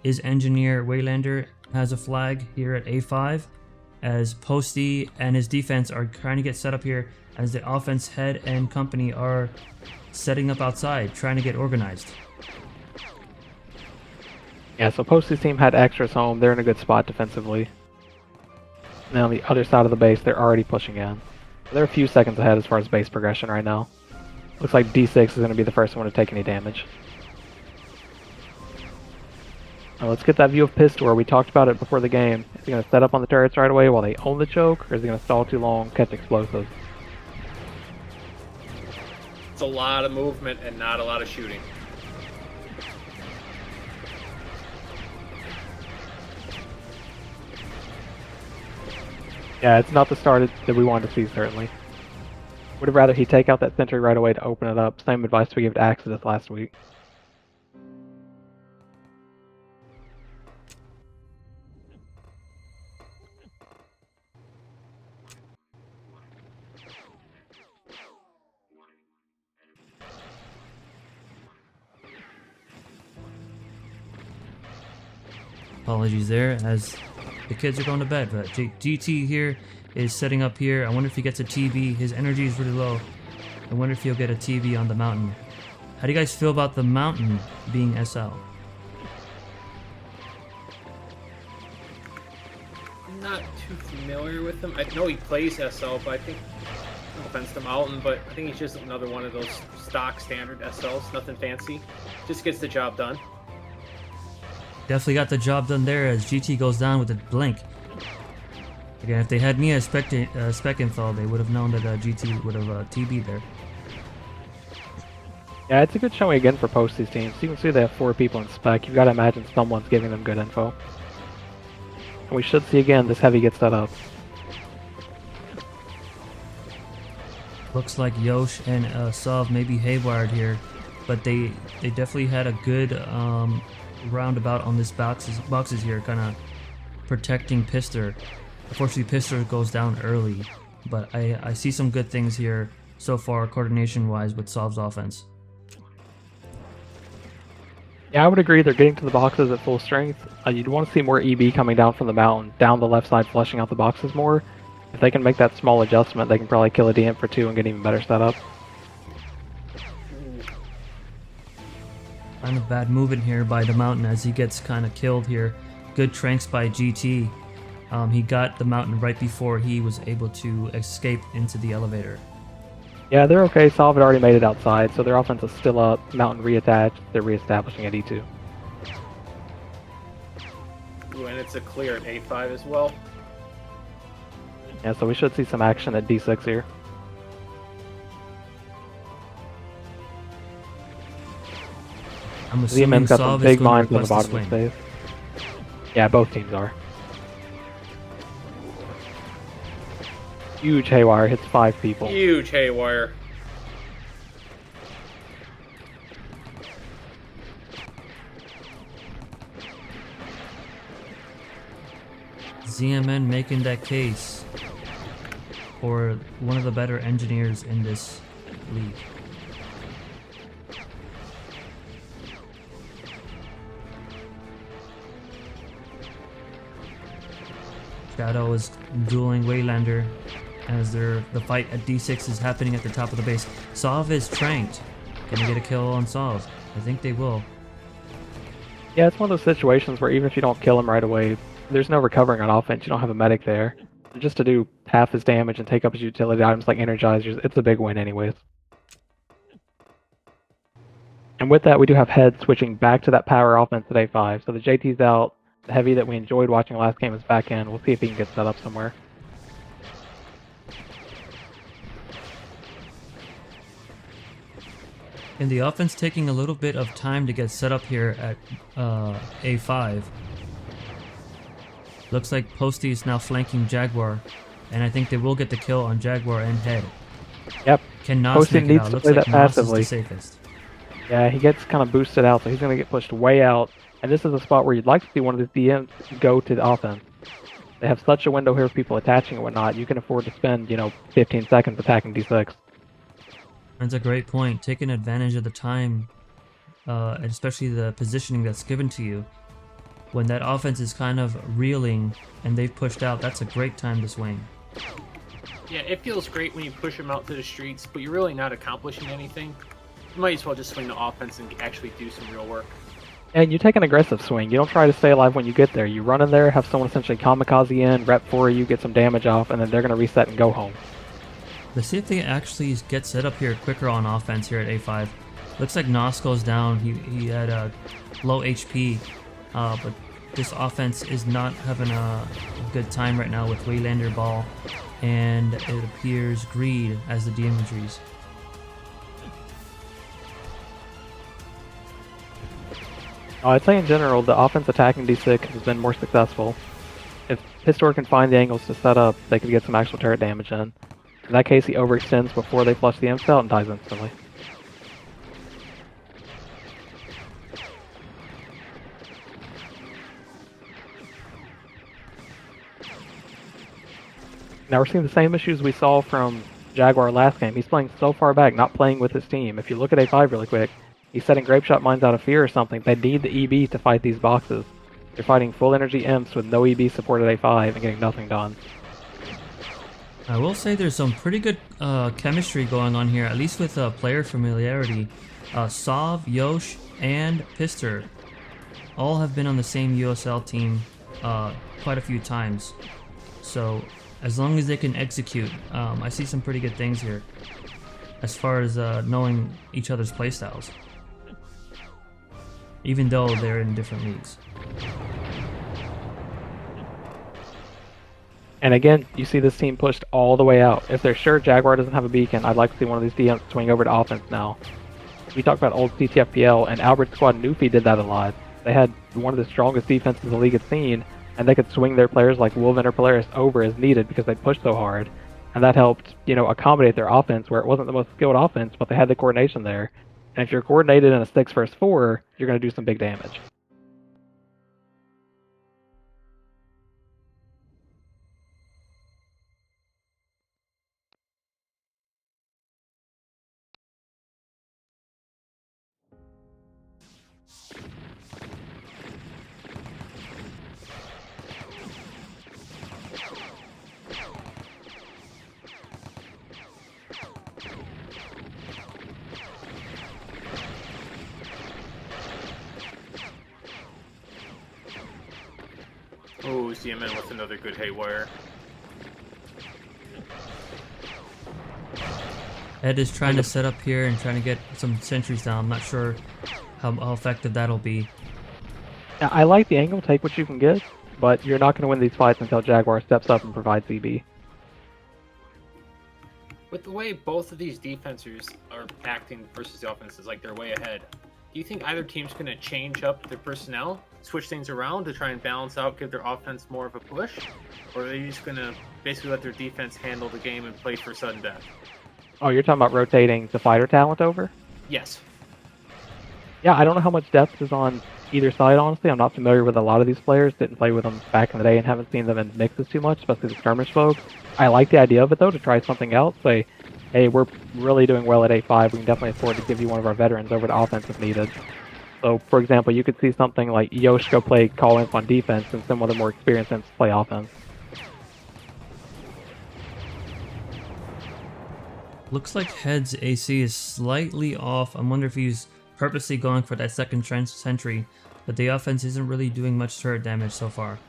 Speaker 1: is Engineer Waylander, has a flag here at A5 as Posty and his defense are trying to get set up here as the offense head and company are setting up outside, trying to get organized.
Speaker 2: Yeah, so Posty's team had extras home. They're in a good spot defensively. Now on the other side of the base, they're already pushing in. They're a few seconds ahead as far as base progression right now. Looks like D6 is going to be the first one to take any damage. Now let's get that view of Pistol. We talked about it before the game. Is he going to set up on the turrets right away while they own the choke, or is he going to stall too long, catch explosives?
Speaker 3: It's a lot of movement and not a lot of shooting.
Speaker 2: Yeah, it's not the start that we wanted to see, certainly. Would have rather he take out that sentry right away to open it up. Same advice we gave to Axis last week.
Speaker 1: Apologies there as the kids are going to bed, but GT here is setting up here. I wonder if he gets a TV. His energy is really low. I wonder if he'll get a TV on the mountain. How do you guys feel about the mountain being SL?
Speaker 3: I'm not too familiar with him. I know he plays SL, but I think, no offense to Mountain, but I think he's just another one of those stock standard SLs. Nothing fancy. Just gets the job done.
Speaker 1: Definitely got the job done there as GT goes down with a blink. Again, if they had me as spec info, they would have known that GT would have TB'd there.
Speaker 2: Yeah, it's a good showing again for Posty's team. So you can see they have 4 people in spec. You've got to imagine someone's giving them good info. And we should see again this heavy gets set up.
Speaker 1: Looks like Yosh and Sov may be haywired here, but they definitely had a good roundabout on this boxes here, kind of protecting Pister. Unfortunately, Pister goes down early, but I see some good things here so far, coordination-wise, with Sov's offense.
Speaker 2: Yeah, I would agree. They're getting to the boxes at full strength. You'd want to see more EB coming down from the mountain, down the left side, flushing out the boxes more. If they can make that small adjustment, they can probably kill a DM for 2 and get even better setup.
Speaker 1: Kind of bad movement here by the mountain as he gets kind of killed here. Good tranks by GT. He got the mountain right before he was able to escape into the elevator.
Speaker 2: Yeah, they're okay. Solve had already made it outside, so their offense is still up. Mountain reattached. They're reestablishing at E2.
Speaker 3: Ooh, and it's a clear at A5 as well.
Speaker 2: Yeah, so we should see some action at D6 here.
Speaker 1: I'm assuming
Speaker 2: ZMN's got some
Speaker 1: Sov is
Speaker 2: big
Speaker 1: going
Speaker 2: mines
Speaker 1: to
Speaker 2: on the
Speaker 1: request
Speaker 2: bottom
Speaker 1: a
Speaker 2: of
Speaker 1: swing.
Speaker 2: the space. Yeah, both teams are. Huge haywire, hits 5 people.
Speaker 3: Huge haywire.
Speaker 1: ZMN making that case for one of the better engineers in this league. Shadow is dueling Waylander as the fight at D6 is happening at the top of the base. Sov is tranked. Gonna get a kill on Sov. I think they will.
Speaker 2: Yeah, it's one of those situations where even if you don't kill him right away, there's no recovering on offense. You don't have a medic there. Just to do half his damage and take up his utility items like energizers, it's a big win anyways. And with that, we do have Head switching back to that power offense at A5. So the JT's out. The heavy that we enjoyed watching last game is back in. We'll see if he can get set up somewhere.
Speaker 1: And the offense taking a little bit of time to get set up here at A5. Looks like Posty is now flanking Jaguar, and I think they will get the kill on Jaguar and Head.
Speaker 2: Yep.
Speaker 1: Can Nos
Speaker 2: Posty
Speaker 1: make it
Speaker 2: needs
Speaker 1: out?
Speaker 2: to
Speaker 1: Looks
Speaker 2: play
Speaker 1: like
Speaker 2: that
Speaker 1: Nos is
Speaker 2: passively.
Speaker 1: the safest.
Speaker 2: Yeah, he gets kind of boosted out, so he's going to get pushed way out. And this is a spot where you'd like to see one of the DMs go to the offense. They have such a window here of people attaching and whatnot. You can afford to spend, 15 seconds attacking D6.
Speaker 1: That's a great point. Taking advantage of the time, and especially the positioning that's given to you. When that offense is kind of reeling and they've pushed out, that's a great time to swing.
Speaker 3: Yeah, it feels great when you push them out to the streets, but you're really not accomplishing anything. You might as well just swing the offense and actually do some real work.
Speaker 2: And you take an aggressive swing. You don't try to stay alive when you get there. You run in there, have someone essentially kamikaze in, rep for you, get some damage off, and then they're going to reset and go home.
Speaker 1: Let's see if they actually get set up here quicker on offense here at A5. Looks like Nos goes down. He had a low HP, but this offense is not having a good time right now with Waylander Ball, and it appears Greed as the D-inventories.
Speaker 2: I'd say in general, the offense attacking D6 has been more successful. If Pistol can find the angles to set up, they could get some actual turret damage in. In that case, he overextends before they flush the imps out and dies instantly. Now we're seeing the same issues we saw from Jaguar last game. He's playing so far back, not playing with his team. If you look at A5 really quick, he's setting Grape Shot Mines out of fear or something. They need the EB to fight these boxes. They're fighting full energy imps with no EB support at A5 and getting nothing done.
Speaker 1: I will say there's some pretty good chemistry going on here, at least with player familiarity. Sov, Yosh, and Pister all have been on the same USL team quite a few times. So as long as they can execute, I see some pretty good things here as far as knowing each other's playstyles, even though they're in different leagues.
Speaker 2: And again, you see this team pushed all the way out. If they're sure Jaguar doesn't have a beacon, I'd like to see one of these DMs swing over to offense now. We talked about old CTFPL, and Albert's squad Newfie did that a lot. They had one of the strongest defenses the league had seen, and they could swing their players like Wolven or Polaris over as needed because they pushed so hard. And that helped, accommodate their offense where it wasn't the most skilled offense, but they had the coordination there. And if you're coordinated in a 6 vs 4, you're going to do some big damage.
Speaker 3: Oh, CMN with another good haywire.
Speaker 1: Ed is trying to set up here and trying to get some sentries down. I'm not sure how effective that'll be.
Speaker 2: Now, I like the angle, take what you can get, but you're not going to win these fights until Jaguar steps up and provides EB.
Speaker 3: With the way both of these defenders are acting versus the offenses, like they're way ahead, do you think either team's going to change up their personnel, switch things around to try and balance out, give their offense more of a push? Or are they just going to basically let their defense handle the game and play for sudden death?
Speaker 2: Oh, you're talking about rotating the fighter talent over?
Speaker 3: Yes.
Speaker 2: Yeah, I don't know how much depth is on either side, honestly. I'm not familiar with a lot of these players. Didn't play with them back in the day and haven't seen them in mixes too much, especially the skirmish folks. I like the idea of it, though, to try something else. Say, hey, we're really doing well at A5. We can definitely afford to give you one of our veterans over to offense if needed. So, for example, you could see something like Yosh go play call imp on defense and some of the more experienced imps play offense.
Speaker 1: Looks like Head's AC is slightly off. I wonder if he's purposely going for that second sentry, but the offense isn't really doing much turret damage so far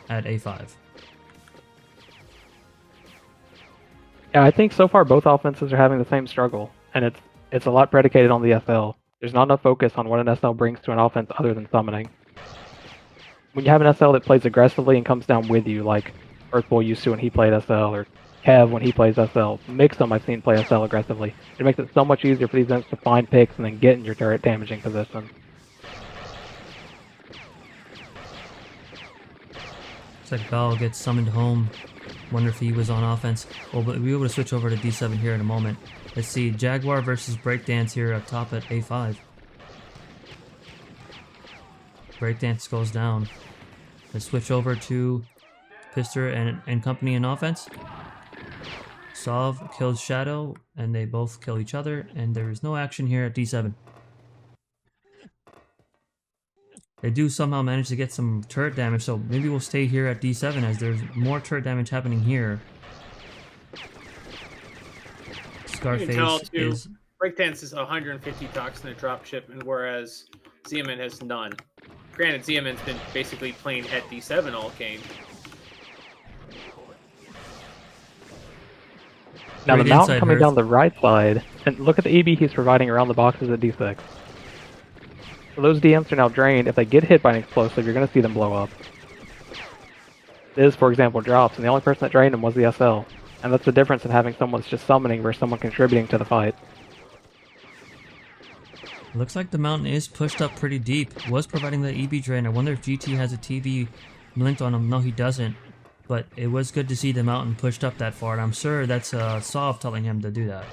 Speaker 1: at A5.
Speaker 2: Yeah, I think so far both offenses are having the same struggle, and it's a lot predicated on the SL. There's not enough focus on what an SL brings to an offense other than summoning. When you have an SL that plays aggressively and comes down with you, like Earthboy used to when he played SL, or Kev when he plays SL, mix them I've seen play SL aggressively. It makes it so much easier for these imps to find picks and then get in your turret damaging position.
Speaker 1: Looks like Bell gets summoned home. Wonder if he was on offense. Well, but we'll be able to switch over to D7 here in a moment. Let's see, Jaguar versus Breakdance here up top at A5. Breakdance goes down. Let's switch over to Pister and company in offense. Sov kills Shadow, and they both kill each other, and there is no action here at D7. They do somehow manage to get some turret damage, so maybe we'll stay here at D7 as there's more turret damage happening here. Scarface is...
Speaker 3: Breakdance is 150 toxin a dropship, and whereas Zeman has none. Granted, Zeman's been basically playing at D7 all game.
Speaker 2: Now the
Speaker 1: Great
Speaker 2: mountain
Speaker 1: insight,
Speaker 2: coming
Speaker 1: Hearth.
Speaker 2: down the right side, and look at the EB he's providing around the boxes at D6. So those DMs are now drained. If they get hit by an explosive, you're going to see them blow up. This, for example, drops, and the only person that drained him was the SL. And that's the difference in having someone that's just summoning versus someone contributing to the fight.
Speaker 1: Looks like the mountain is pushed up pretty deep. Was providing the EB drain. I wonder if GT has a TV linked on him. No, he doesn't. But it was good to see the mountain pushed up that far, and I'm sure that's Sov telling him to do that.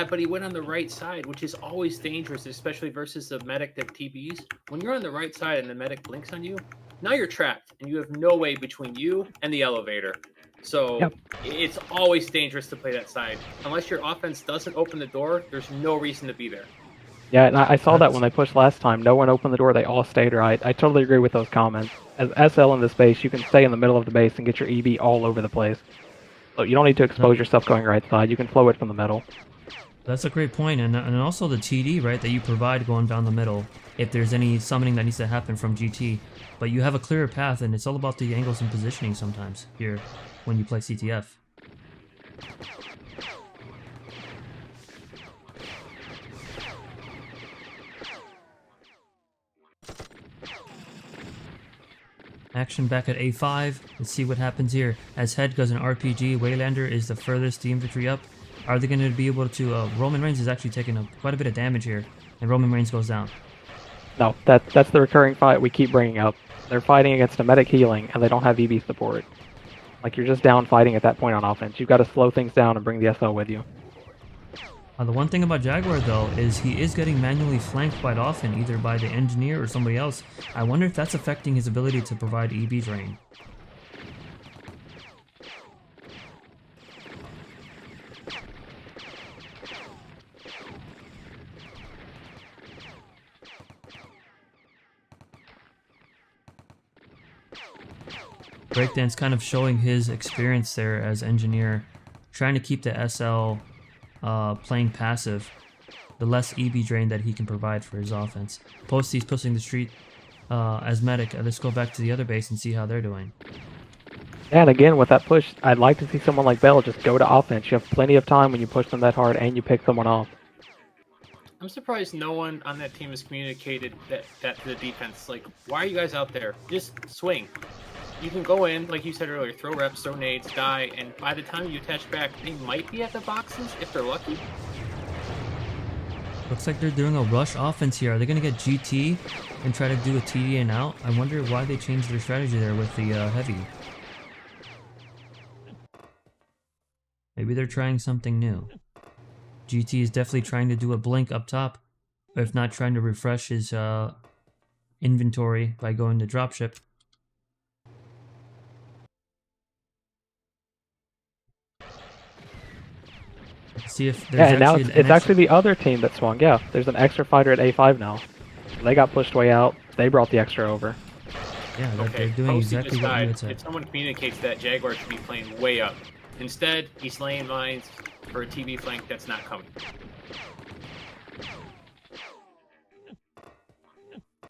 Speaker 3: But he went on the right side, which is always dangerous, especially versus the medic that TBs. When you're on the right side and the medic blinks on you, now you're trapped, and you have no way between you and the elevator. So It's always dangerous to play that side. Unless your offense doesn't open the door, there's no reason to be there.
Speaker 2: Yeah, and I saw that when they pushed last time. No one opened the door. They all stayed right. I totally agree with those comments. As SL in this base, you can stay in the middle of the base and get your EB all over the place. So you don't need to expose yourself going right side. You can flow it from the middle.
Speaker 1: That's a great point, and also the TD, right, that you provide going down the middle, if there's any summoning that needs to happen from GT. But you have a clearer path, and it's all about the angles and positioning sometimes here when you play CTF. Action back at A5. Let's see what happens here. As Head goes an RPG, Waylander is the furthest the infantry up. Are they going to be able to... Roman Reigns is actually taking quite a bit of damage here, and Roman Reigns goes down.
Speaker 2: No, that's the recurring fight we keep bringing up. They're fighting against a medic healing, and they don't have EB support. Like, you're just down fighting at that point on offense. You've got to slow things down and bring the SL with you.
Speaker 1: The one thing about Jaguar, though, is he is getting manually flanked quite often, either by the engineer or somebody else. I wonder if that's affecting his ability to provide EB drain. Breakdance kind of showing his experience there as engineer, trying to keep the SL playing passive, the less EB drain that he can provide for his offense. Posty's pushing the street as medic. Let's go back to the other base and see how they're doing.
Speaker 2: And again, with that push, I'd like to see someone like Bell just go to offense. You have plenty of time when you push them that hard and you pick someone off.
Speaker 3: I'm surprised no one on that team has communicated that to the defense. Like, why are you guys out there? Just swing. You can go in, like you said earlier, throw reps, throw nades, die, and by the time you attach back, they might be at the boxes if they're lucky.
Speaker 1: Looks like they're doing a rush offense here. Are they going to get GT and try to do a TD and out? I wonder why they changed their strategy there with the heavy. Maybe they're trying something new. GT is definitely trying to do a blink up top, if not trying to refresh his inventory by going to dropship. See if there's
Speaker 2: and now it's actually the other team that swung. Yeah, there's an extra fighter at A5 now. They got pushed way out. They brought the extra over.
Speaker 1: Yeah,
Speaker 3: okay,
Speaker 1: they're doing
Speaker 3: Posty
Speaker 1: exactly what you had said.
Speaker 3: If someone communicates that, Jaguar should be playing way up. Instead, he's laying mines for a TV flank that's not coming.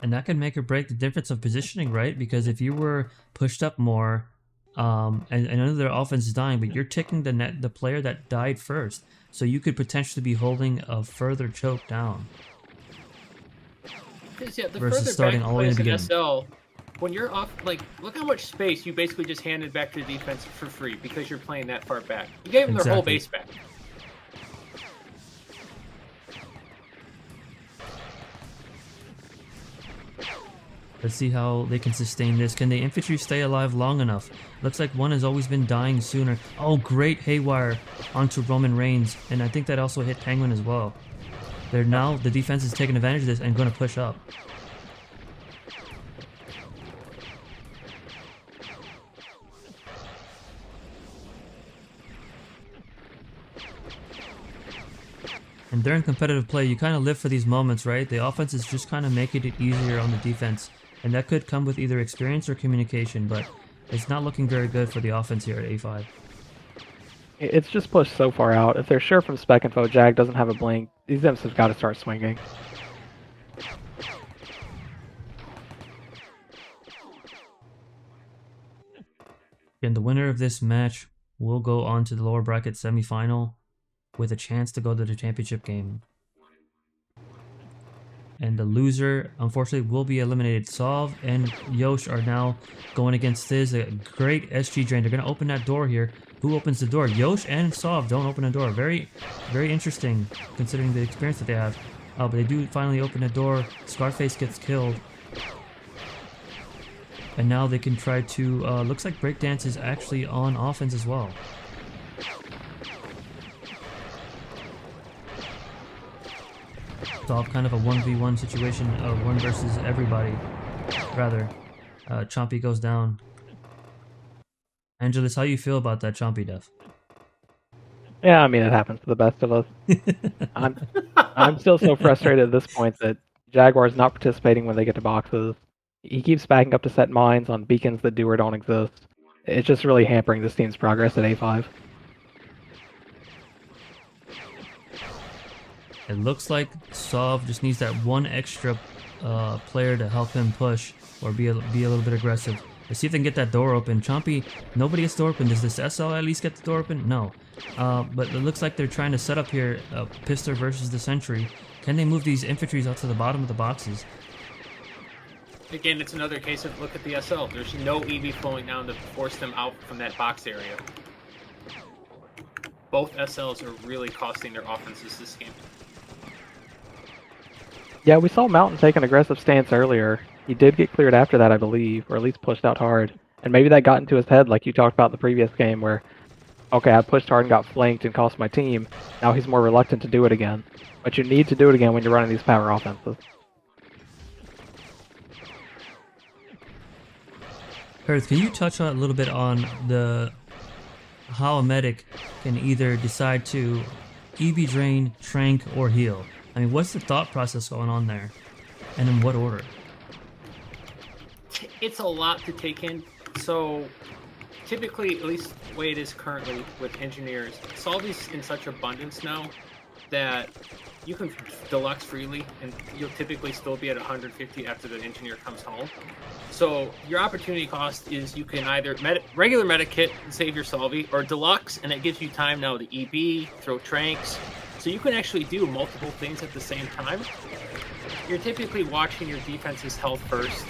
Speaker 1: And that can make or break the difference of positioning, right? Because if you were pushed up more, and another offense is dying, but you're taking the player that died first, so you could potentially be holding a further choke down.
Speaker 3: Yeah, the
Speaker 1: versus
Speaker 3: further
Speaker 1: starting
Speaker 3: back
Speaker 1: all the way in the
Speaker 3: plays
Speaker 1: beginning.
Speaker 3: SL, when you're off, like, look how much space you basically just handed back to the defense for free because you're playing that far back. You gave them their whole
Speaker 1: Exactly.
Speaker 3: base back.
Speaker 1: Let's see how they can sustain this. Can the infantry stay alive long enough? Looks like one has always been dying sooner. Oh, great haywire onto Roman Reigns, and I think that also hit Penguin as well. They're now, the defense is taking advantage of this and going to push up. And during competitive play, you kind of live for these moments, right? The offense is just kind of making it easier on the defense. And that could come with either experience or communication, but it's not looking very good for the offense here at A5.
Speaker 2: It's just pushed so far out. If they're sure from spec info Jag doesn't have a blink, these imps have got to start swinging.
Speaker 1: And the winner of this match will go on to the lower bracket semifinal with a chance to go to the championship game. And the loser, unfortunately, will be eliminated. Sov and Yosh are now going against Thiz. A great SG drain. They're going to open that door here. Who opens the door? Yosh and Sov don't open the door. Very, very interesting considering the experience that they have. But they do finally open the door. Scarface gets killed. And now they can try to... looks like Breakdance is actually on offense as well. Solve kind of a 1v1 situation, one versus everybody, rather. Chompy goes down. Angelus, how you feel about that Chompy death?
Speaker 2: Yeah, I mean, it happens to the best of us. I'm still so frustrated at this point that Jaguar's not participating when they get to boxes. He keeps backing up to set mines on beacons that do or don't exist. It's just really hampering this team's progress at A5.
Speaker 1: It looks like Sov just needs that one extra player to help him push or be a little bit aggressive. Let's see if they can get that door open. Chompy, nobody gets the door open. Does this SL at least get the door open? No. But it looks like they're trying to set up here Pister versus the Sentry. Can they move these infantries out to the bottom of the boxes?
Speaker 3: Again, it's another case of look at the SL. There's no EV flowing down to force them out from that box area. Both SLs are really costing their offenses this game.
Speaker 2: Yeah, we saw Mountain take an aggressive stance earlier. He did get cleared after that, I believe, or at least pushed out hard. And maybe that got into his head like you talked about in the previous game where, okay, I pushed hard and got flanked and cost my team. Now he's more reluctant to do it again. But you need to do it again when you're running these power offenses.
Speaker 1: Perth, can you touch on a little bit on how a medic can either decide to EV drain, trank, or heal? I mean, what's the thought process going on there? And in what order?
Speaker 3: It's a lot to take in. So typically, at least the way it is currently with engineers, Salvi's in such abundance now that you can deluxe freely and you'll typically still be at 150 after the engineer comes home. So your opportunity cost is you can either regular medic kit and save your Salvi, or deluxe, and it gives you time now to EB, throw tranks. So you can actually do multiple things at the same time. You're typically watching your defense's health first,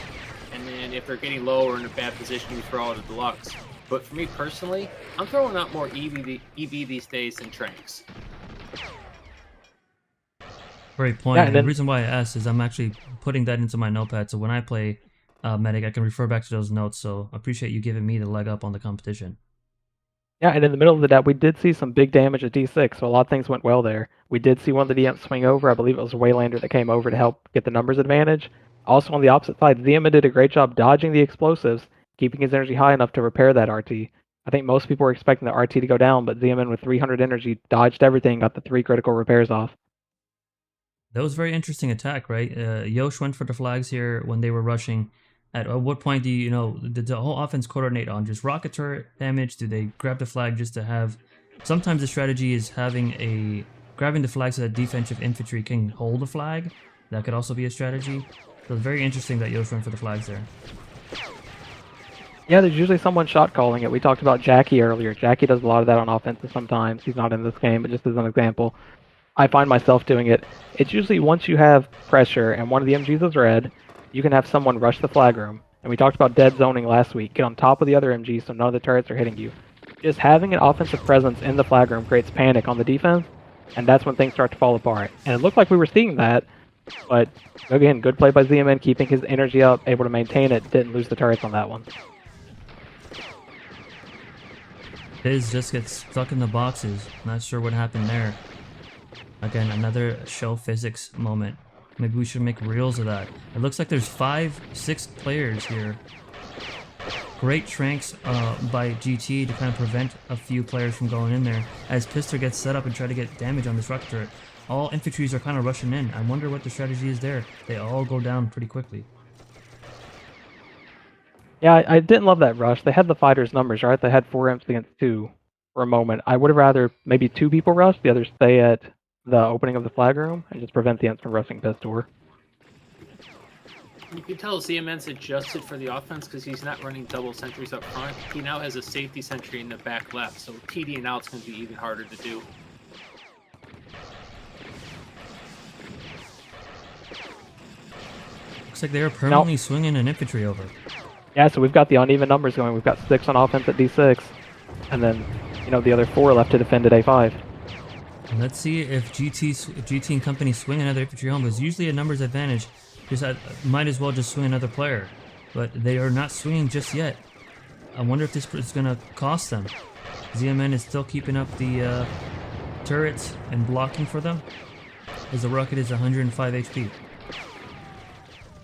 Speaker 3: and then if they're getting low or in a bad position, you throw out a deluxe. But for me personally, I'm throwing out more EB these days than tranks.
Speaker 1: Great point. And the reason why I asked is I'm actually putting that into my notepad, so when I play medic, I can refer back to those notes. So I appreciate you giving me the leg up on the competition.
Speaker 2: Yeah, and in the middle of the debt, we did see some big damage at D6, so a lot of things went well there. We did see one of the DMs swing over. I believe it was a Waylander that came over to help get the numbers advantage. Also on the opposite side, Zima did a great job dodging the explosives, keeping his energy high enough to repair that RT. I think most people were expecting the RT to go down, but Zeman with 300 energy dodged everything, got the 3 critical repairs off.
Speaker 1: That was a very interesting attack, right? Yosh went for the flags here when they were rushing. At what point do did the whole offense coordinate on just rocket turret damage? Do they grab the flag just to have... Sometimes the strategy is grabbing the flag so that defensive infantry can hold the flag. That could also be a strategy. So it's very interesting that Yosh went for the flags there.
Speaker 2: Yeah, there's usually someone shot calling it. We talked about Jackie earlier. Jackie does a lot of that on offense sometimes. He's not in this game, but just as an example. I find myself doing it. It's usually once you have pressure and one of the MGs is red, you can have someone rush the flag room. And we talked about dead zoning last week. Get on top of the other MGs so none of the turrets are hitting you. Just having an offensive presence in the flag room creates panic on the defense, and that's when things start to fall apart. And it looked like we were seeing that, but again, good play by ZMN, keeping his energy up, able to maintain it, didn't lose the turrets on that one.
Speaker 1: Fizz just gets stuck in the boxes. Not sure what happened there. Again, another show physics moment. Maybe we should make reels of that. It looks like there's 5-6 players here. Great tranks by GT to kind of prevent a few players from going in there as Pister gets set up and try to get damage on this rocket turret. All infantries are kind of rushing in. I wonder what the strategy is there. They all go down pretty quickly.
Speaker 2: Yeah, I didn't love that rush. They had the fighters' numbers, right? They had 4 imps against 2 for a moment. I would have rather maybe 2 people rush, the others stay at the opening of the flag room and just prevent the imps from rushing Pistor.
Speaker 3: You can tell ZMN's adjusted for the offense because he's not running double sentries up front. He now has a safety sentry in the back left, so TD and out's going to be even harder to do.
Speaker 1: Looks like they're permanently swinging an infantry over.
Speaker 2: Yeah, so we've got the uneven numbers going. We've got 6 on offense at D6, and then, the other 4 left to defend at A5.
Speaker 1: And let's see if GT and company swing another infantry home. There's usually a numbers advantage. Just might as well just swing another player, but they are not swinging just yet. I wonder if this is going to cost them. ZMN is still keeping up the turrets and blocking for them, as the rocket is 105 HP.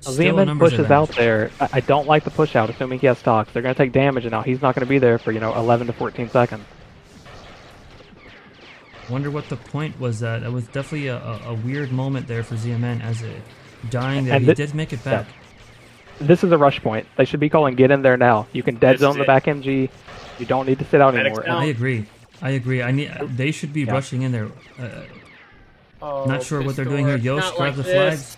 Speaker 2: ZMN pushes out there. I don't like the push out, assuming he has stocks. They're going to take damage, and now he's not going to be there for 11 to 14 seconds.
Speaker 1: Wonder what the point was. That was definitely a weird moment there for ZMN as a dying there. He did make it back.
Speaker 2: Yeah. This is a rush point. They should be calling get in there now. You can dead zone the back MG. You don't need to sit out anymore.
Speaker 1: I agree. They should be rushing in there. Not sure what they're doing here. Yosh grab the flags.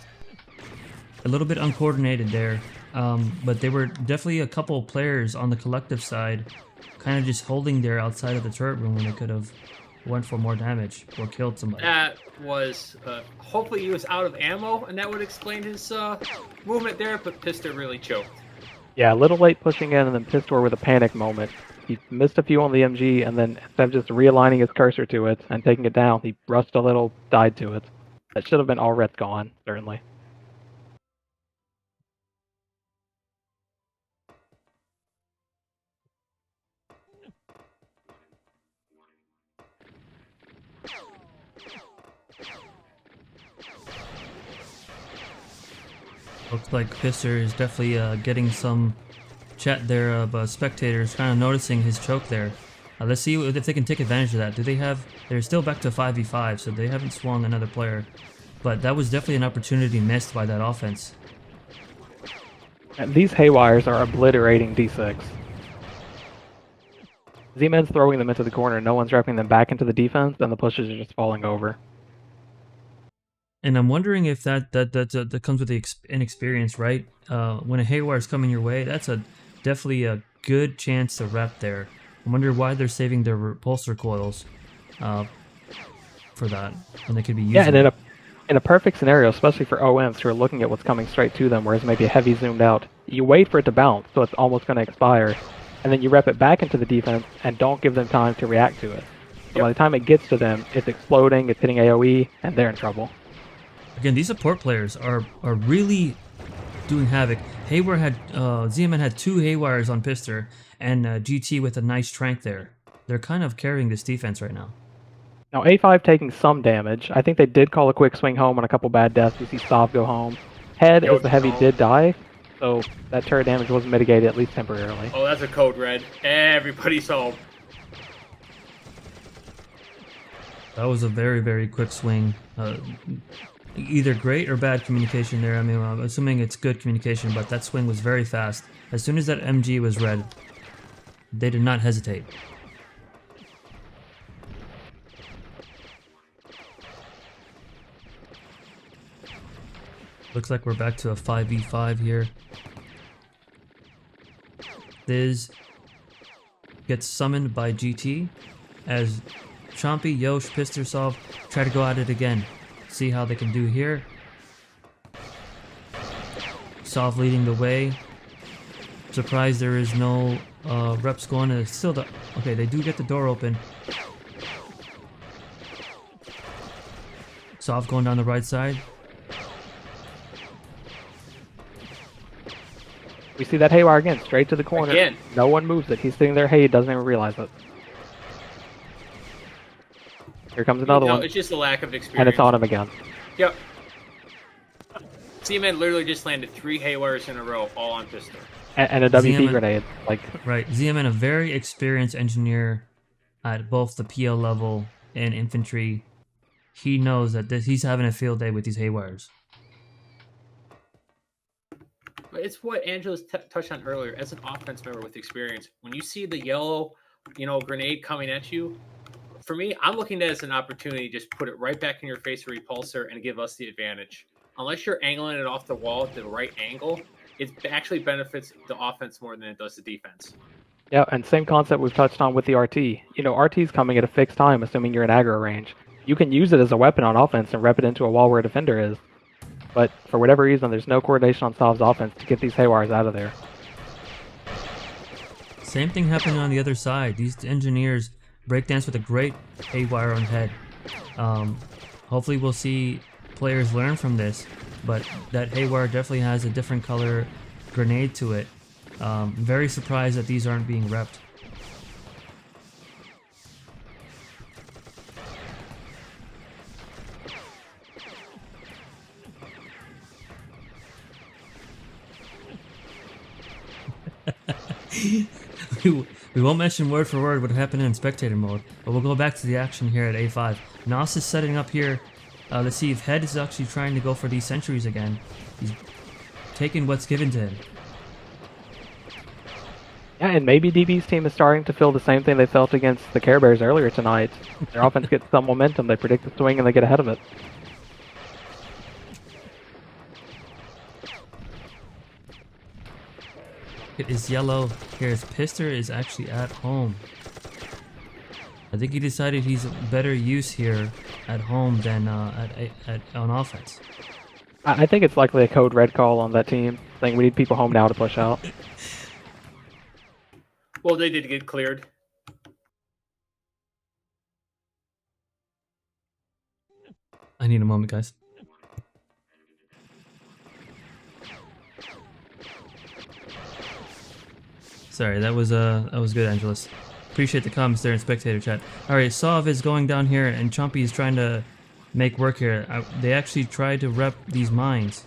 Speaker 1: A little bit uncoordinated there, but they were definitely a couple of players on the collective side, kind of just holding there outside of the turret room when they could have went for more damage or killed somebody.
Speaker 3: That was, hopefully he was out of ammo, and that would explain his movement there, but Pistor really choked.
Speaker 2: Yeah, a little late pushing in, and then Pistor with a panic moment. He missed a few on the MG, and then instead of just realigning his cursor to it and taking it down, he rushed a little, died to it. That should have been all rets gone, certainly.
Speaker 1: Looks like Pistor is definitely getting some chat there of spectators kind of noticing his choke there. Let's see if they can take advantage of that. Do they have... They're still back to 5v5, so they haven't swung another player. But that was definitely an opportunity missed by that offense.
Speaker 2: And these haywires are obliterating D6. Z-Man's throwing them into the corner, no one's wrapping them back into the defense, and the pushes are just falling over.
Speaker 1: And I'm wondering if that comes with the inexperience, right? When a haywire is coming your way, that's definitely a good chance to rep there. I wonder why they're saving their repulsor coils for that when they could be using.
Speaker 2: Yeah, and in a perfect scenario, especially for OMs who are looking at what's coming straight to them, whereas maybe a heavy zoomed out, you wait for it to bounce, so it's almost going to expire, and then you rep it back into the defense and don't give them time to react to it. So by the time it gets to them, it's exploding, it's hitting AoE, and they're in trouble.
Speaker 1: Again, these support players are really doing havoc. Haywire had ZMN had 2 haywires on Pistor, and GT with a nice trank there. They're kind of carrying this defense right now.
Speaker 2: Now A5 taking some damage. I think they did call a quick swing home on a couple bad deaths. You see Stav go home. Head, as the heavy did die, so that turret damage was mitigated at least temporarily.
Speaker 3: Oh, that's a code red. Everybody's home.
Speaker 1: That was a very, very quick swing. Either great or bad communication there. I mean, I'm assuming it's good communication, but that swing was very fast. As soon as that MG was red, they did not hesitate. Looks like we're back to a 5v5 here. Thiz gets summoned by GT as Chompy, Yosh, Pistorsov try to go at it again. See how they can do here. Sov leading the way. Surprised there is no reps going. And it's still the... Okay, they do get the door open. Sov going down the right side.
Speaker 2: We see that haywire again, straight to the corner.
Speaker 3: Again.
Speaker 2: No one moves it. He's sitting there, hey, he doesn't even realize it. Here comes another one.
Speaker 3: It's just a lack of experience.
Speaker 2: And it's on him again.
Speaker 3: Yep. Z-Man literally just landed 3 haywires in a row, all on Pistor.
Speaker 2: And a WP
Speaker 1: ZM
Speaker 2: grenade. Like,
Speaker 1: Right, ZMN, a very experienced engineer at both the PL level and infantry. He knows that he's having a field day with these haywires.
Speaker 3: But it's what Angela's touched on earlier. As an offense member with experience, when you see the yellow, grenade coming at you, for me, I'm looking at it as an opportunity. Just put it right back in your face, a repulsor, and give us the advantage. Unless you're angling it off the wall at the right angle, it actually benefits the offense more than it does the defense.
Speaker 2: yeah, and same concept we've touched on with the RT. RT's coming at a fixed time, assuming you're in aggro range. You can use it as a weapon on offense and rep it into a wall where a defender is. But for whatever reason, there's no coordination on Sov's offense to get these haywires out of there.
Speaker 1: Same thing happening on the other side. These engineers breakdance with a great haywire on head. Hopefully we'll see players learn from this, but that haywire definitely has a different color grenade to it. Very surprised that these aren't being repped. We won't mention word for word what happened in spectator mode, but we'll go back to the action here at A5. Nos is setting up here. Let's see if Head is actually trying to go for these sentries again. He's taking what's given to him.
Speaker 2: Yeah, and maybe DB's team is starting to feel the same thing they felt against the Care Bears earlier tonight. Their offense gets some momentum, they predict the swing, and they get ahead of it.
Speaker 1: It is yellow. Here's Pister is actually at home. I think he decided he's better use here at home than on offense.
Speaker 2: I think it's likely a code red call on that team, saying we need people home now to push out.
Speaker 3: Well, they did get cleared.
Speaker 1: I need a moment, guys. Sorry, that was good, Angelus. Appreciate the comments there in spectator chat. All right, Sov is going down here, and Chompy is trying to make work here. They actually tried to rep these mines.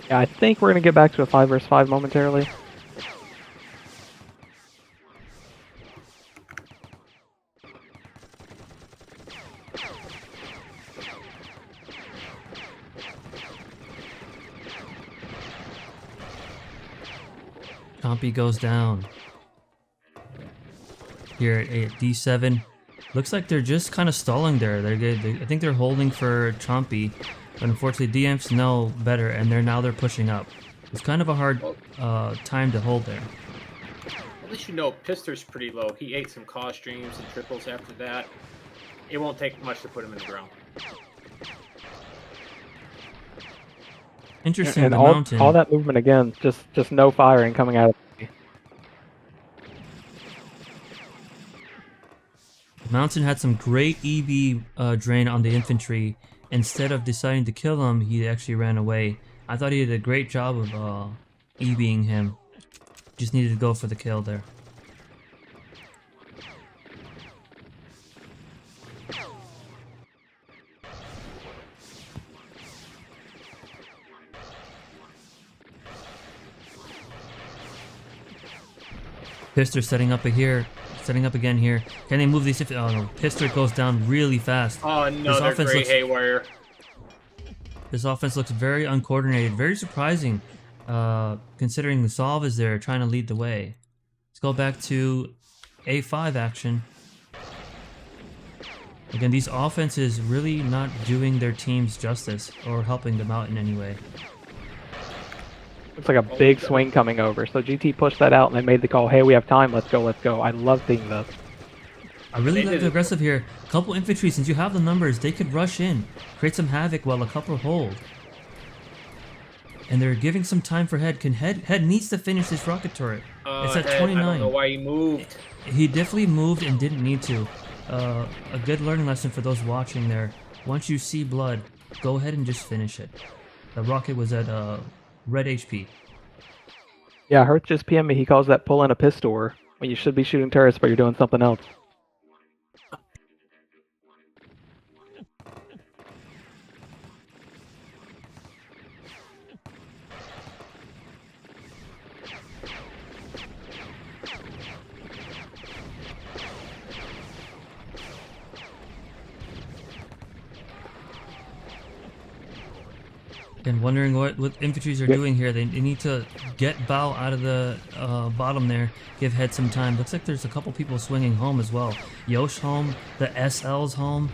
Speaker 2: Yeah, I think we're gonna get back to a 5 versus 5 momentarily.
Speaker 1: Chompy goes down. Here at D7. Looks like they're just kind of stalling there. I think they're holding for Chompy. But unfortunately, DMs know better, and they're pushing up. It's kind of a hard time to hold there.
Speaker 3: At least you know Pister's pretty low. He ate some cause streams and triples after that. It won't take much to put him in the ground.
Speaker 1: Interesting,
Speaker 2: And
Speaker 1: the
Speaker 2: all
Speaker 1: mountain.
Speaker 2: that movement again, just no firing coming out of it.
Speaker 1: Mountain had some great EV drain on the infantry. Instead of deciding to kill him, he actually ran away. I thought he did a great job of EVing him. Just needed to go for the kill there. Pister setting up again here. Can they move these? Oh no, Pister goes down really fast.
Speaker 3: Oh no, they're great haywire.
Speaker 1: This offense looks very uncoordinated, very surprising, considering the Sov is there trying to lead the way. Let's go back to A5 action. Again, these offenses really not doing their teams justice or helping them out in any way.
Speaker 2: Looks like a big swing coming over. So GT pushed that out and they made the call, hey, we have time, let's go. I love seeing this.
Speaker 1: I really like the aggressive here. A couple infantry, since you have the numbers, they could rush in, create some havoc while a couple hold. And they're giving some time for Head. Head needs to finish this rocket turret. It's at 29.
Speaker 3: I don't know why he moved.
Speaker 1: He definitely moved and didn't need to. A good learning lesson for those watching there. Once you see blood, go ahead and just finish it. The rocket was at red HP.
Speaker 2: Yeah, Hertz just PM me. He calls that pull in a pistol when you should be shooting turrets, but you're doing something else.
Speaker 1: And wondering what infantries are doing here. They need to get Bao out of the bottom there. Give Head some time. Looks like there's a couple people swinging home as well. Yosh home. The SL's home.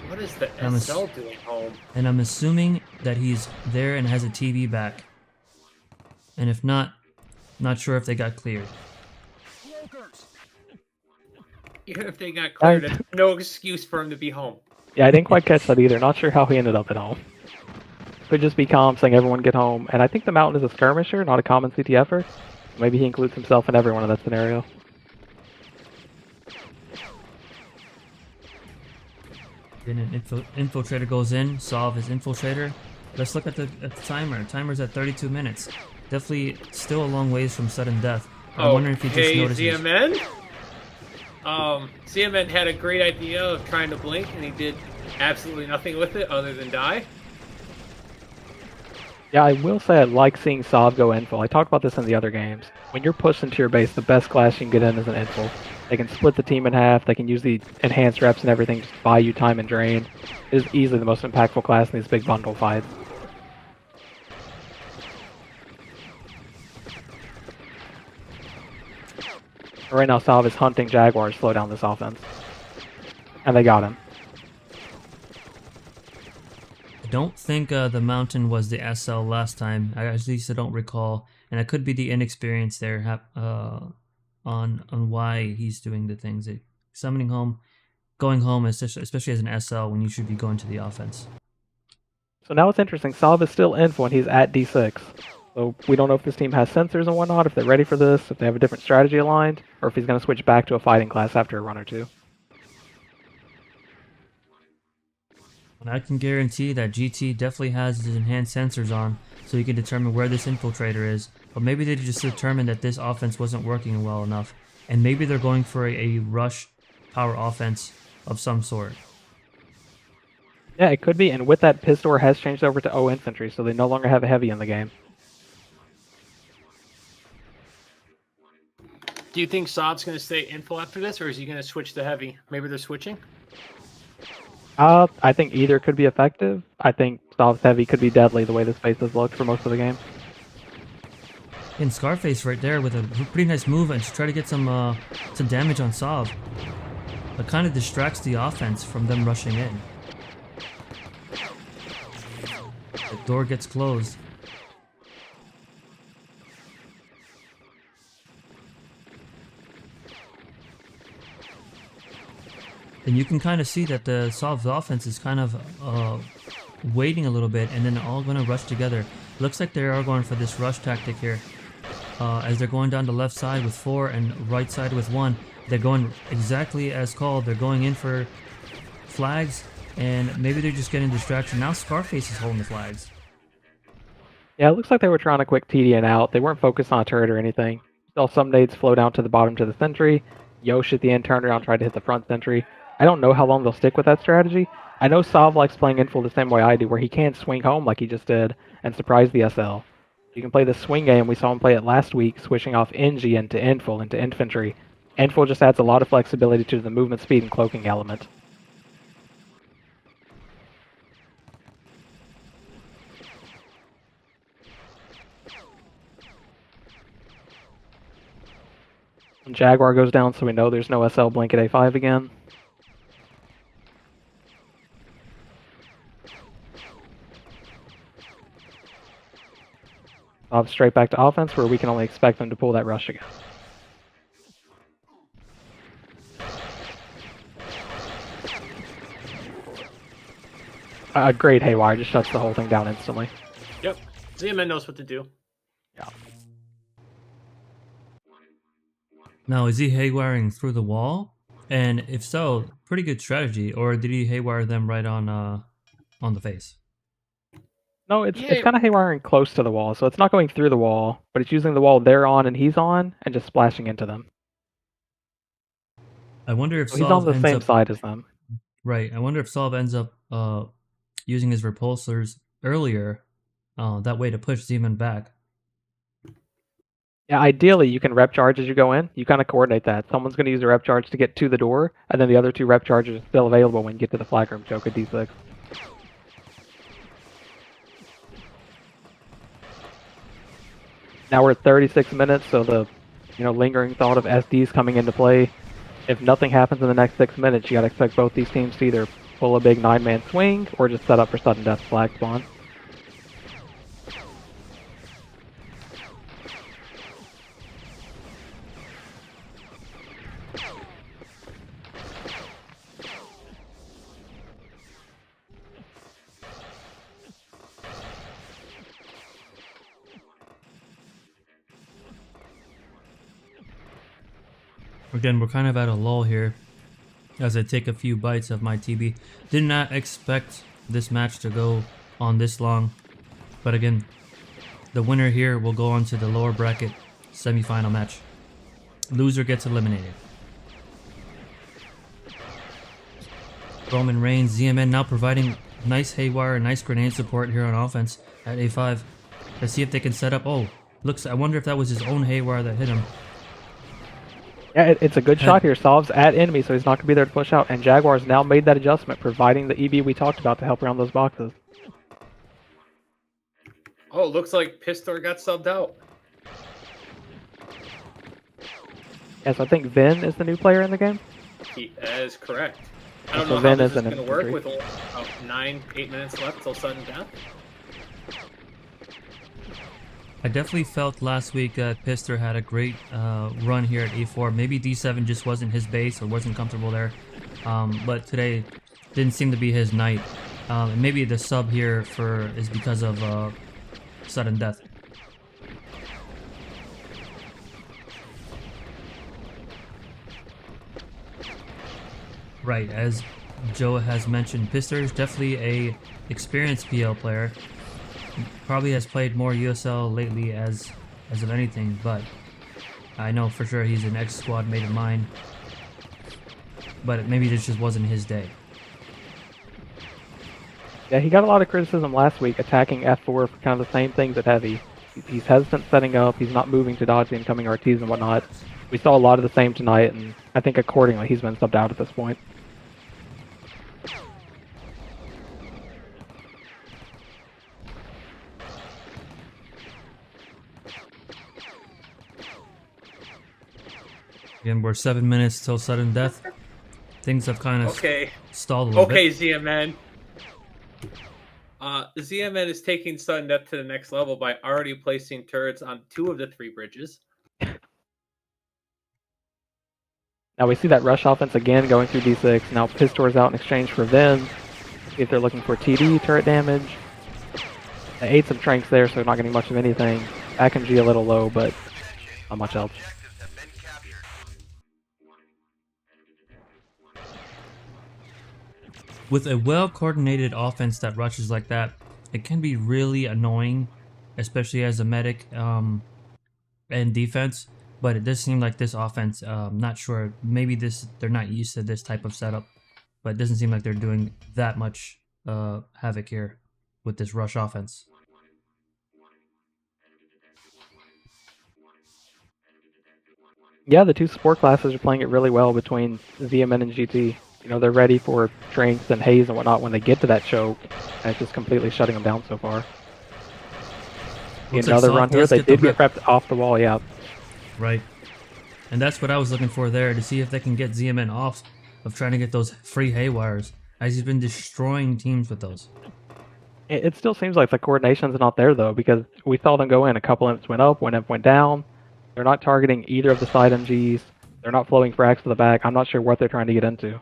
Speaker 3: What is the SL doing home?
Speaker 1: And I'm assuming that he's there and has a TV back. And if not, not sure if they got cleared.
Speaker 3: Even if they got cleared, there's no excuse for him to be home.
Speaker 2: Yeah, I didn't quite catch that either. Not sure how he ended up at home. Could just be calm, saying everyone get home. And I think the Mountain is a skirmisher, not a common CTFer. Maybe he includes himself in everyone in that scenario.
Speaker 1: Then an infiltrator goes in. Solve his infiltrator. Let's look at the timer. Timer's at 32 minutes. Definitely still a long ways from sudden death. I'm wondering if he just noticed.
Speaker 3: ZMN? ZMN had a great idea of trying to blink, and he did absolutely nothing with it other than die.
Speaker 2: Yeah, I will say I like seeing Sov go infil. I talked about this in the other games. When you're pushed into your base, the best class you can get in is an infil. They can split the team in half, they can use the enhanced reps and everything just to buy you time and drain. It is easily the most impactful class in these big bundle fights. Right now, Sov is hunting Jaguars to slow down this offense. And they got him.
Speaker 1: I don't think the Mountain was the SL last time. At least I don't recall. And it could be the inexperience there on why he's doing the things. Summoning home, going home, especially as an SL when you should be going to the offense.
Speaker 2: So now it's interesting. Sov is still in when he's at D6. So we don't know if this team has sensors and whatnot, if they're ready for this, if they have a different strategy aligned, or if he's going to switch back to a fighting class after a run or two.
Speaker 1: And I can guarantee that GT definitely has his enhanced sensors on, so he can determine where this infiltrator is. But maybe they just determined that this offense wasn't working well enough, and maybe they're going for a rush power offense of some sort.
Speaker 2: Yeah, it could be, and with that, Pistor has changed over to O infantry, so they no longer have a heavy in the game.
Speaker 3: Do you think Sov's going to stay infil after this, or is he going to switch to heavy? Maybe they're switching?
Speaker 2: I think either could be effective. I think Sov's heavy could be deadly the way this base has looked for most of the game.
Speaker 1: And Scarface right there with a pretty nice move and to try to get some damage on Sov. It kind of distracts the offense from them rushing in. The door gets closed. And you can kind of see that the Sov's offense is kind of waiting a little bit, and then they're all going to rush together. Looks like they are going for this rush tactic here. As they're going down the left side with 4 and right side with 1. They're going exactly as called. They're going in for flags, and maybe they're just getting distraction. Now Scarface is holding the flags.
Speaker 2: Yeah, it looks like they were trying to quick TDN out. They weren't focused on a turret or anything. Saw some nades flow down to the bottom to the sentry. Yosh at the end turned around, tried to hit the front sentry. I don't know how long they'll stick with that strategy. I know Sov likes playing infil the same way I do, where he can swing home like he just did and surprise the SL. You can play the swing game. We saw him play it last week, switching off NG into infil, into infantry. Infil just adds a lot of flexibility to the movement speed and cloaking element. Jaguar goes down, so we know there's no SL blink at A5 again. Off straight back to offense, where we can only expect them to pull that rush again. A great Haywire just shuts the whole thing down instantly.
Speaker 3: Yep. ZMN knows what to do.
Speaker 2: Yeah.
Speaker 1: Now, is he haywiring through the wall? And if so, pretty good strategy. Or did he haywire them right on the face?
Speaker 2: No, it's kind of haywiring close to the wall, so it's not going through the wall, but it's using the wall they're on and he's on, and just splashing into them.
Speaker 1: I wonder if
Speaker 2: so he's on the same side as them.
Speaker 1: Right. I wonder if Solve ends up using his repulsors earlier, that way to push Zeman back.
Speaker 2: Yeah, ideally you can rep charge as you go in. You kind of coordinate that. Someone's going to use a rep charge to get to the door, and then the other 2 rep charges are still available when you get to the flag room choke at D6. Now we're at 36 minutes, so the lingering thought of SDs coming into play. If nothing happens in the next 6 minutes, you got to expect both these teams to either pull a big 9-man swing or just set up for sudden death flag spawn.
Speaker 1: Again, we're kind of at a lull here as I take a few bites of my TB. Did not expect this match to go on this long, but again, the winner here will go on to the lower bracket semi-final match. Loser gets eliminated. Roman Reigns, ZMN now providing nice haywire, nice grenade support here on offense at A5. Let's see if they can set up. Oh, looks. I wonder if that was his own haywire that hit him.
Speaker 2: Yeah, it's a good shot here. Solves at enemy, so he's not going to be there to push out. And Jaguars now made that adjustment, providing the EB we talked about to help around those boxes.
Speaker 3: Oh, looks like Pistor got subbed out.
Speaker 2: Yes, I think Vin is the new player in the game.
Speaker 3: He is correct. I don't
Speaker 2: So
Speaker 3: know
Speaker 2: Vin
Speaker 3: how
Speaker 2: is
Speaker 3: this is
Speaker 2: an
Speaker 3: going to work
Speaker 2: infantry.
Speaker 3: with about 8 minutes left till sudden death.
Speaker 1: I definitely felt last week that Pistor had a great run here at A4. Maybe D7 just wasn't his base or wasn't comfortable there. But today didn't seem to be his night. And maybe the sub here is because of sudden death. Right, as Joe has mentioned, Pistor is definitely a experienced PL player. Probably has played more USL lately as of anything, but I know for sure he's an ex-squad mate of mine. But maybe this just wasn't his day.
Speaker 2: Yeah, he got a lot of criticism last week attacking F4 for kind of the same things at Heavy. He's hesitant setting up, he's not moving to dodge the incoming RTs and whatnot. We saw a lot of the same tonight, and I think accordingly he's been subbed out at this point.
Speaker 1: Again, we're 7 minutes till sudden death. Things have kind of
Speaker 3: Okay.
Speaker 1: stalled a little
Speaker 3: Okay,
Speaker 1: bit.
Speaker 3: ZMN. ZMN is taking sudden death to the next level by already placing turrets on 2 of the 3 bridges.
Speaker 2: Now we see that rush offense again going through D6. Now Pistor's out in exchange for Vin. See if they're looking for TD, turret damage. They ate some tranks there, so they're not getting much of anything. Back and G a little low, but not much else.
Speaker 1: With a well-coordinated offense that rushes like that, it can be really annoying, especially as a medic and defense. But it does seem like this offense, not sure, maybe they're not used to this type of setup, but it doesn't seem like they're doing that much havoc here with this rush offense.
Speaker 2: Yeah, the 2 support classes are playing it really well between ZMN and GT. You know, they're ready for Tranks and Haze and whatnot when they get to that choke, and it's just completely shutting them down so far.
Speaker 1: Looks like
Speaker 2: Another
Speaker 1: Soft
Speaker 2: run here,
Speaker 1: does
Speaker 2: they
Speaker 1: get the
Speaker 2: did get
Speaker 1: rip.
Speaker 2: prepped off the wall, yeah.
Speaker 1: Right. And that's what I was looking for there, to see if they can get ZMN off of trying to get those free haywires, as he's been destroying teams with those.
Speaker 2: It still seems like the coordination's not there, though, because we saw them go in. A couple imps went up, one imp went down. They're not targeting either of the side MGs. They're not flowing frags to the back. I'm not sure what they're trying to get into.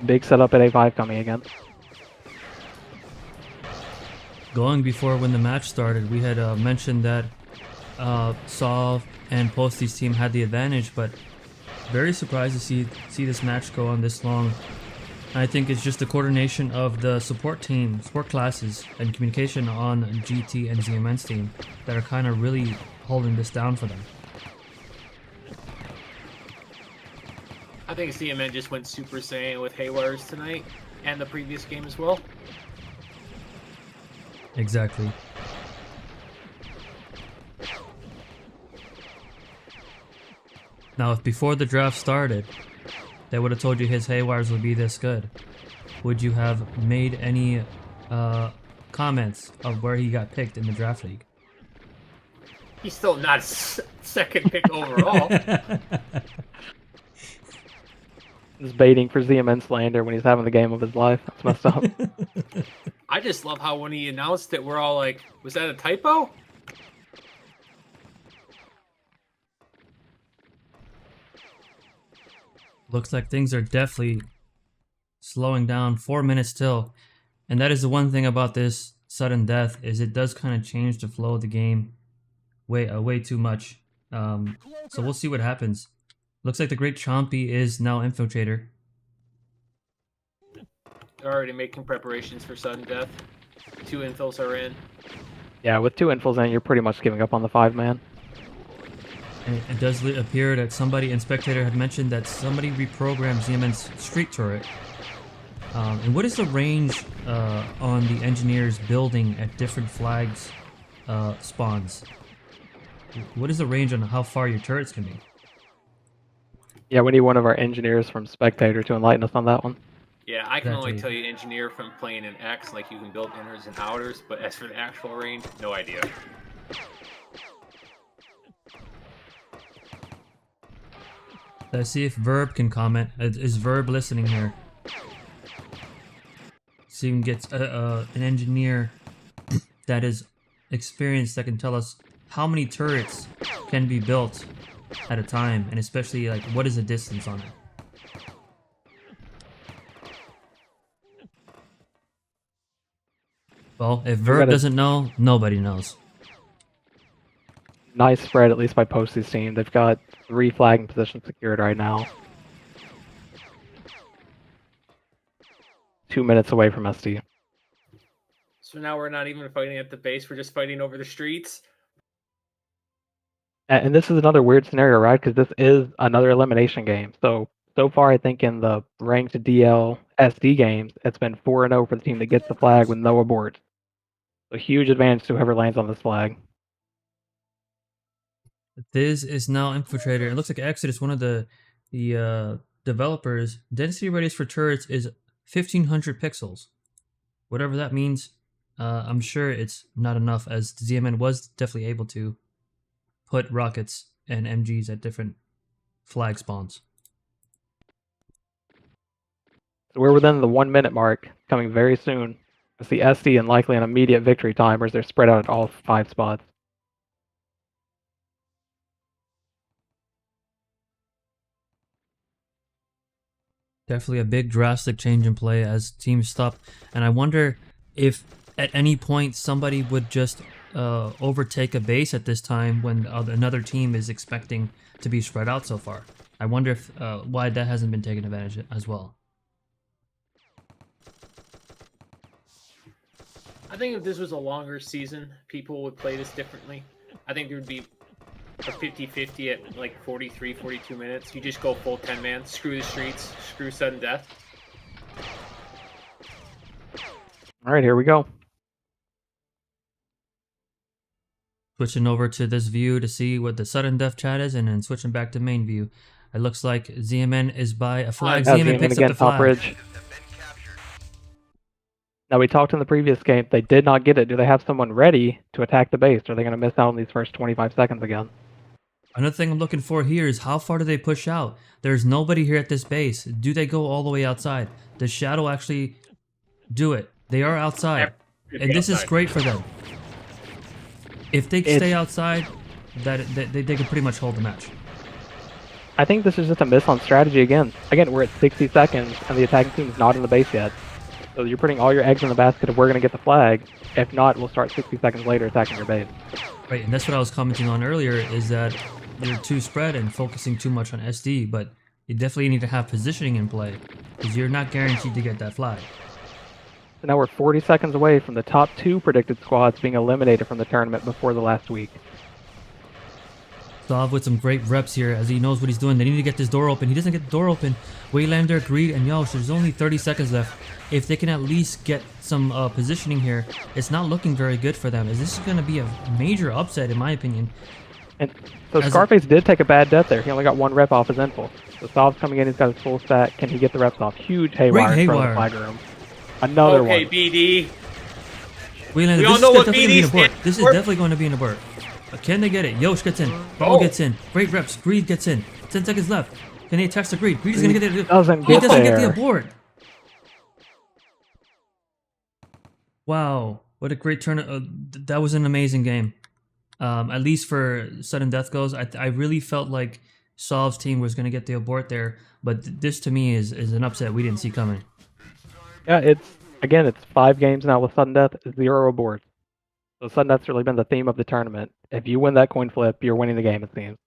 Speaker 2: Big setup at A5 coming again.
Speaker 1: Going before when the match started, we had mentioned that Saw and Posty's team had the advantage, but very surprised to see this match go on this long. I think it's just the coordination of the support classes, and communication on GT and ZMN's team that are kind of really holding this down for them.
Speaker 3: I think ZMN just went Super Saiyan with haywires tonight, and the previous game as well.
Speaker 1: Exactly. Now, if before the draft started, they would have told you his haywires would be this good, would you have made any comments of where he got picked in the draft league.
Speaker 3: He's still not second pick overall.
Speaker 2: Just baiting for ZMN slander when he's having the game of his life. That's messed up.
Speaker 3: I just love how when he announced it, we're all like, was that a typo?
Speaker 1: Looks like things are definitely slowing down. 4 minutes still. And that is the one thing about this sudden death, is it does kind of change the flow of the game way too much. So we'll see what happens. Looks like the Great Chompy is now Infiltrator.
Speaker 3: They're already making preparations for sudden death. 2 infils are in.
Speaker 2: Yeah, with 2 infils in, you're pretty much giving up on the 5-man.
Speaker 1: And it does appear that somebody in Spectator had mentioned that somebody reprogrammed ZMN's street turret. And what is the range on the engineers building at different flags spawns? What is the range on how far your turrets can be?
Speaker 2: Yeah, we need one of our engineers from Spectator to enlighten us on that one.
Speaker 3: Yeah, I can only
Speaker 1: Exactly.
Speaker 3: tell you engineer from playing in X, like you can build inners and outers, but as for the actual range, no idea.
Speaker 1: Let's see if Verb can comment. Is Verb listening here? See if we can get an engineer that is experienced that can tell us how many turrets can be built at a time, and especially like what is the distance on it. Well, if Verb doesn't know, nobody knows.
Speaker 2: Nice spread, at least by Posty's team. They've got 3 flagging positions secured right now. 2 minutes away from SD.
Speaker 3: So now we're not even fighting at the base, we're just fighting over the streets.
Speaker 2: And this is another weird scenario, right? Because this is another elimination game. So far, I think in the ranked DL SD games, it's been 4-0 for the team that gets the flag with no abort. So huge advantage to whoever lands on this flag.
Speaker 1: This is now Infiltrator. It looks like Exodus, one of the developers. Density radius for turrets is 1500 pixels. Whatever that means, I'm sure it's not enough, as ZMN was definitely able to put rockets and MGs at different flag spawns.
Speaker 2: So we're within the 1 minute mark, coming very soon. It's the SD and likely an immediate victory time, as they're spread out at all 5 spots.
Speaker 1: Definitely a big drastic change in play as teams stop. And I wonder if at any point somebody would just overtake a base at this time when another team is expecting to be spread out so far. I wonder if why that hasn't been taken advantage of as well.
Speaker 3: I think if this was a longer season, people would play this differently. I think there would be a 50-50 at like 43, 42 minutes. You just go full 10-man, screw the streets, screw sudden death.
Speaker 2: All right, here we go.
Speaker 1: Switching over to this view to see what the sudden death chat is, and then switching back to main view. It looks like ZMN is by a flag. ZMN picks up the
Speaker 2: top
Speaker 1: flag.
Speaker 2: ridge. Now, we talked in the previous game, they did not get it. Do they have someone ready to attack the base? Or are they going to miss out on these first 25 seconds again?
Speaker 1: Another thing I'm looking for here is how far do they push out? There's nobody here at this base. Do they go all the way outside? Does Shadow actually do it? They are outside. And this is great for them. If they stay outside, they can pretty much hold the match.
Speaker 2: I think this is just a miss on strategy again. Again, we're at 60 seconds, and the attacking team is not in the base yet. So you're putting all your eggs in the basket of we're going to get the flag. If not, we'll start 60 seconds later attacking your base.
Speaker 1: Right, and that's what I was commenting on earlier, is that you're too spread and focusing too much on SD, but you definitely need to have positioning in play, because you're not guaranteed to get that flag.
Speaker 2: So now we're 40 seconds away from the top 2 predicted squads being eliminated from the tournament before the last week.
Speaker 1: Dov with some great reps here, as he knows what he's doing. They need to get this door open. He doesn't get the door open. Waylander agreed, and Yosh, there's only 30 seconds left. If they can at least get some positioning here, it's not looking very good for them. Is this going to be a major upset, in my opinion?
Speaker 2: And so Scarface did take a bad death there. He only got 1 rep off his info. So Sov's coming in, he's got his full stack. Can he get the reps off? Huge haywire in front of the flag room. Another one.
Speaker 3: Okay, BD.
Speaker 1: Waylander,
Speaker 3: We all
Speaker 1: this
Speaker 3: know
Speaker 1: is
Speaker 3: what
Speaker 1: definitely going to be an
Speaker 3: BD
Speaker 1: abort.
Speaker 3: stands
Speaker 1: This is
Speaker 3: for.
Speaker 1: definitely going to be an abort. Can they get it? Yosh gets in. Ball
Speaker 3: Oh.
Speaker 1: gets in. Great reps. Greed gets in. 10 seconds left. Can he attach the Greed? Greed is going to get it.
Speaker 2: Doesn't
Speaker 1: He
Speaker 2: get
Speaker 1: doesn't get the
Speaker 2: there.
Speaker 1: abort. Wow. What a great turn. That was an amazing game. At least for sudden death goes. I really felt like Solve's team was going to get the abort there. But this to me is an upset we didn't see coming.
Speaker 2: Yeah, it's 5 games now with sudden death, 0 aborts. So sudden death's really been the theme of the tournament. If you win that coin flip, you're winning the game, it seems.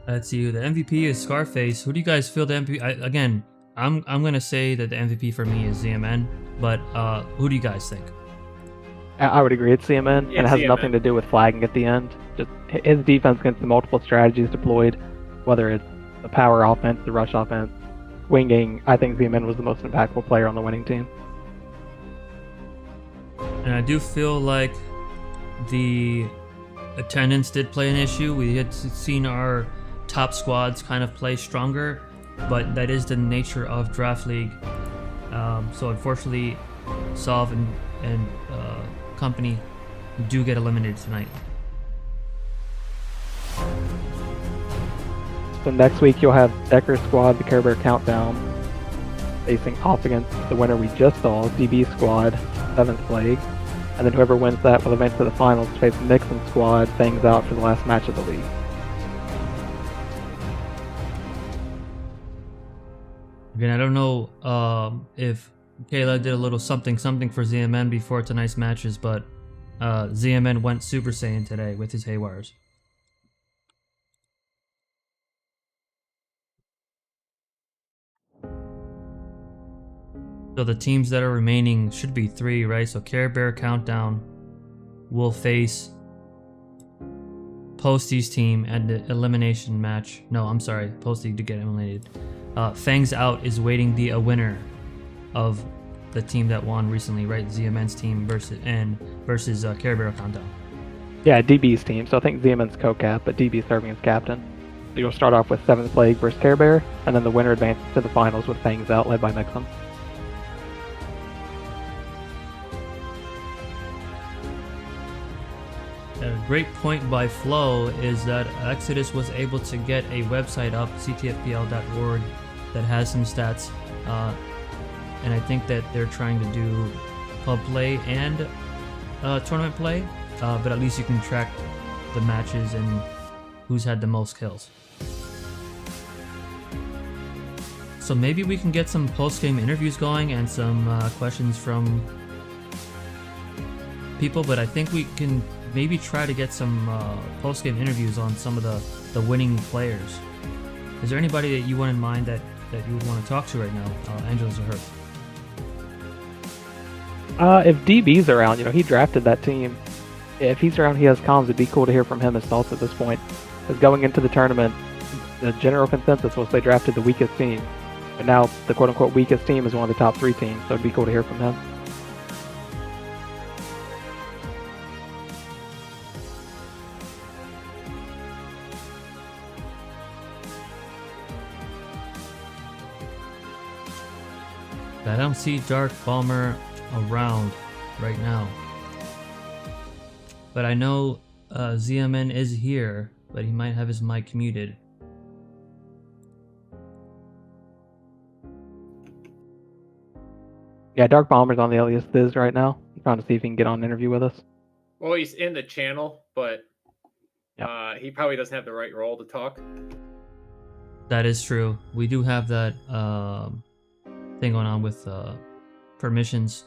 Speaker 1: Let's see. The MVP is Scarface. Who do you guys feel the MVP? Again, I'm gonna say that the MVP for me is ZMN. But who do you guys think?
Speaker 2: I would agree, it's CMN, and it has
Speaker 3: CMN.
Speaker 2: nothing to do with flagging at the end. Just his defense against the multiple strategies deployed, whether it's the power offense, the rush offense, winging. I think ZMN was the most impactful player on the winning team.
Speaker 1: And I do feel like the attendance did play an issue. We had seen our top squads kind of play stronger, but that is the nature of Draft League. So unfortunately, Solve and company do get eliminated tonight.
Speaker 2: So next week you'll have Decker's squad, the Care Bear Countdown, facing off against the winner we just saw, DB squad, 7th Plague. And then whoever wins that will advance to the finals to face Nixon squad, Fangs out for the last match of the league.
Speaker 1: Again, I don't know if Kayla did a little something for ZMN before tonight's matches, but ZMN went Super Saiyan today with his Haywires. So the teams that are remaining should be 3, right? So Care Bear Countdown will face Posty's team at the elimination match. No, I'm sorry, Posty to get eliminated. Fangs Out is waiting the winner of the team that won recently, right? ZMN's team versus Care Bear Countdown.
Speaker 2: Yeah, DB's team. So I think ZMN's co-cap, but DB's serving as captain. So you'll start off with 7th Plague versus Care Bear, and then the winner advances to the finals with Fangs Out, led by Mixum.
Speaker 1: A great point by Flo is that Exodus was able to get a website up, ctfpl.org, that has some stats. And I think that they're trying to do pub play and tournament play, but at least you can track the matches and who's had the most kills. So maybe we can get some post-game interviews going and some questions from people, but I think we can maybe try to get some post-game interviews on some of the winning players. Is there anybody that you want in mind that you would want to talk to right now, Angelos or Herb?
Speaker 2: If DB's around, he drafted that team. If he's around, he has comms. It'd be cool to hear from him his thoughts at this point. Because going into the tournament, the general consensus was they drafted the weakest team. But now the quote-unquote weakest team is one of the top 3 teams, so it'd be cool to hear from him.
Speaker 1: I don't see Dark Bomber around right now. But I know ZMN is here, but he might have his mic muted.
Speaker 2: Yeah, Dark Bomber's on the Alias Thiz right now. I'm trying to see if he can get on an interview with us.
Speaker 3: Well, he's in the channel, but
Speaker 2: Yep.
Speaker 3: he probably doesn't have the right role to talk.
Speaker 1: That is true. We do have that thing going on with permissions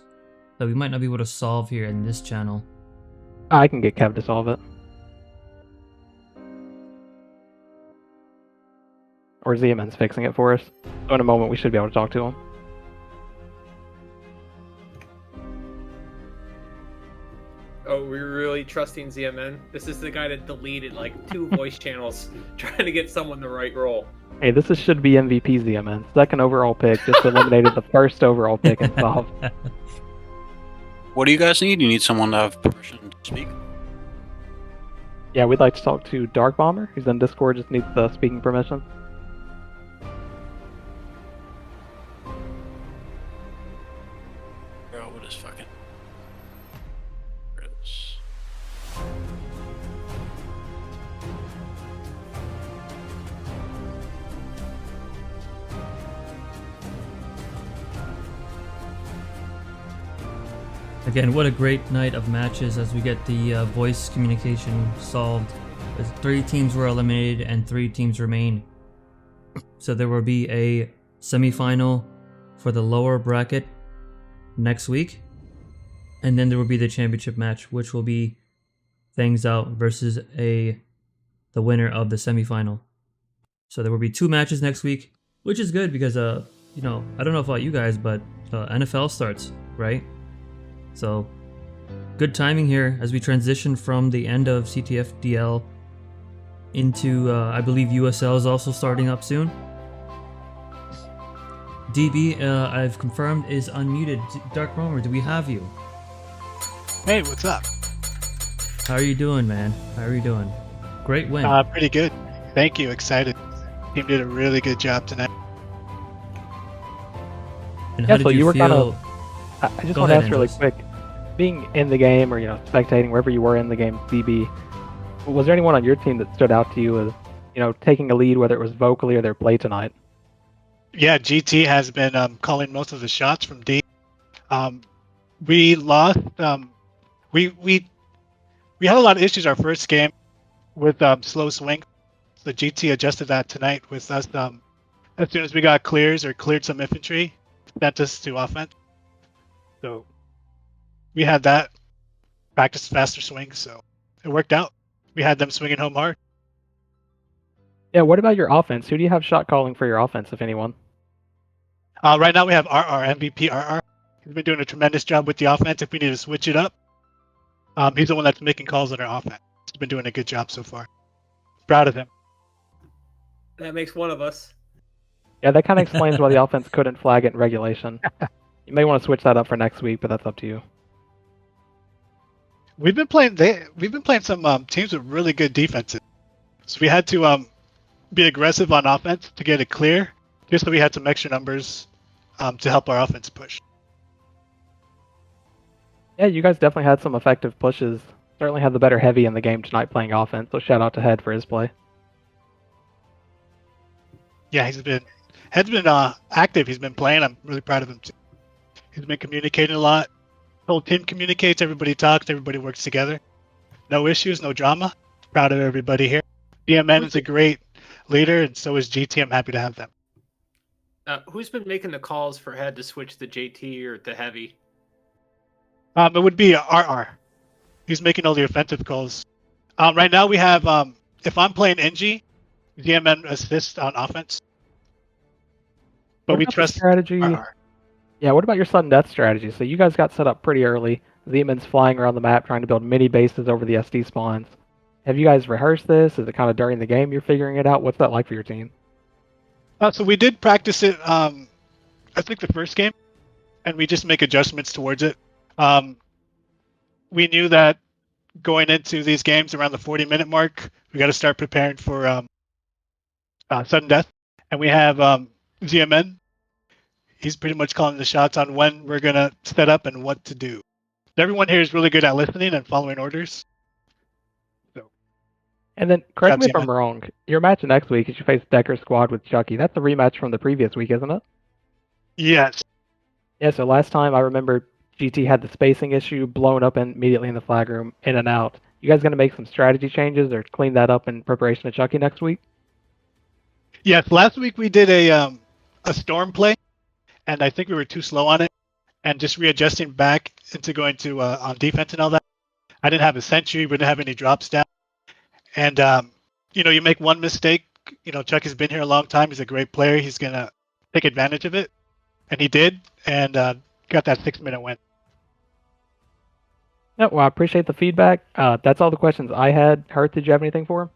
Speaker 1: that we might not be able to solve here in this channel.
Speaker 2: I can get Kev to solve it. Or ZMN's fixing it for us. So in a moment we should be able to talk to him.
Speaker 3: Oh, we're really trusting ZMN? This is the guy that deleted like 2 voice channels trying to get someone the right role.
Speaker 2: Hey, should be MVP ZMN. Second overall pick, just eliminated the first overall pick and solved.
Speaker 6: What do you guys need? You need someone to have permission to speak?
Speaker 2: Yeah, we'd like to talk to Dark Bomber. He's in Discord, just needs the speaking permission.
Speaker 6: Bro, what is fucking... Chris.
Speaker 1: Again, what a great night of matches as we get the voice communication solved. As 3 teams were eliminated and 3 teams remain. So there will be a semi-final for the lower bracket next week. And then there will be the championship match, which will be Things Out versus the winner of the semi-final. So there will be 2 matches next week, which is good because, you know, I don't know about you guys, but NFL starts, right? So, good timing here as we transition from the end of CTFDL into, I believe USL is also starting up soon. DB, I've confirmed, is unmuted. Dark Roamer, do we have you?
Speaker 7: Hey, what's up?
Speaker 1: How are you doing, man? How are you doing? Great win.
Speaker 7: Pretty good. Thank you. Excited. Team did a really good job tonight.
Speaker 1: And how
Speaker 2: Yeah, so
Speaker 1: did
Speaker 2: you were
Speaker 1: feel?
Speaker 2: I just
Speaker 1: Go
Speaker 2: want to
Speaker 1: ahead,
Speaker 2: ask really
Speaker 1: Andres.
Speaker 2: quick, being in the game or, you know, spectating, wherever you were in the game, DB, was there anyone on your team that stood out to you as, you know, taking a lead, whether it was vocally or their play tonight?
Speaker 7: Yeah, GT has been calling most of the shots from D. We lost. We had a lot of issues our first game with slow swing. So GT adjusted that tonight with us. As soon as we got clears or cleared some infantry, sent us to offense. So we had that practice faster swings, so it worked out. We had them swinging home hard.
Speaker 2: Yeah, what about your offense? Who do you have shot calling for your offense, if anyone?
Speaker 7: Right now we have RR, MVP RR. He's been doing a tremendous job with the offense. If we need to switch it up, he's the one that's making calls on our offense. He's been doing a good job so far. Proud of him.
Speaker 3: That makes one of us.
Speaker 2: Yeah, that kind of explains why the offense couldn't flag it in regulation. You may want to switch that up for next week, but that's up to you.
Speaker 7: We've been playing some teams with really good defenses. So we had to be aggressive on offense to get it clear, just so we had some extra numbers to help our offense push.
Speaker 2: Yeah, you guys definitely had some effective pushes. Certainly had the better heavy in the game tonight playing offense, so shout out to Head for his play.
Speaker 7: Yeah, Head's been active. He's been playing. I'm really proud of him too. He's been communicating a lot. The whole team communicates. Everybody talks. Everybody works together. No issues, no drama. Proud of everybody here. DMN is a great leader, and so is GT. I'm happy to have them.
Speaker 3: Who's been making the calls for Head to switch the JT or the Heavy?
Speaker 7: It would be RR. He's making all the offensive calls. Right now we have, if I'm playing NG, DMN assists on offense. But
Speaker 2: What
Speaker 7: we
Speaker 2: about the
Speaker 7: trust
Speaker 2: strategy.
Speaker 7: RR.
Speaker 2: Yeah, what about your sudden death strategy? So you guys got set up pretty early. Zeman's flying around the map trying to build mini bases over the SD spawns. Have you guys rehearsed this? Is it kind of during the game you're figuring it out? What's that like for your team?
Speaker 7: So we did practice it, I think the first game, and we just make adjustments towards it. We knew that going into these games around the 40-minute mark, we got to start preparing for sudden death. And we have ZMN. He's pretty much calling the shots on when we're going to set up and what to do. Everyone here is really good at listening and following orders.
Speaker 2: And then, correct me if
Speaker 7: Gotcha.
Speaker 2: I'm wrong, your match next week is you face Decker Squad with Chucky. That's a rematch from the previous week, isn't it?
Speaker 7: Yes.
Speaker 2: Yeah, so last time I remember GT had the spacing issue blown up immediately in the flag room, in and out. You guys going to make some strategy changes or clean that up in preparation of Chucky next week?
Speaker 7: Yes, last week we did a storm play, and I think we were too slow on it, and just readjusting back into going to on defense and all that. I didn't have a sentry, we didn't have any drops down, and you make one mistake. Chucky's been here a long time. He's a great player. He's gonna take advantage of it, and he did, and got that 6-minute win.
Speaker 2: No, well, I appreciate the feedback. That's all the questions I had. Hurt, did you have anything for him?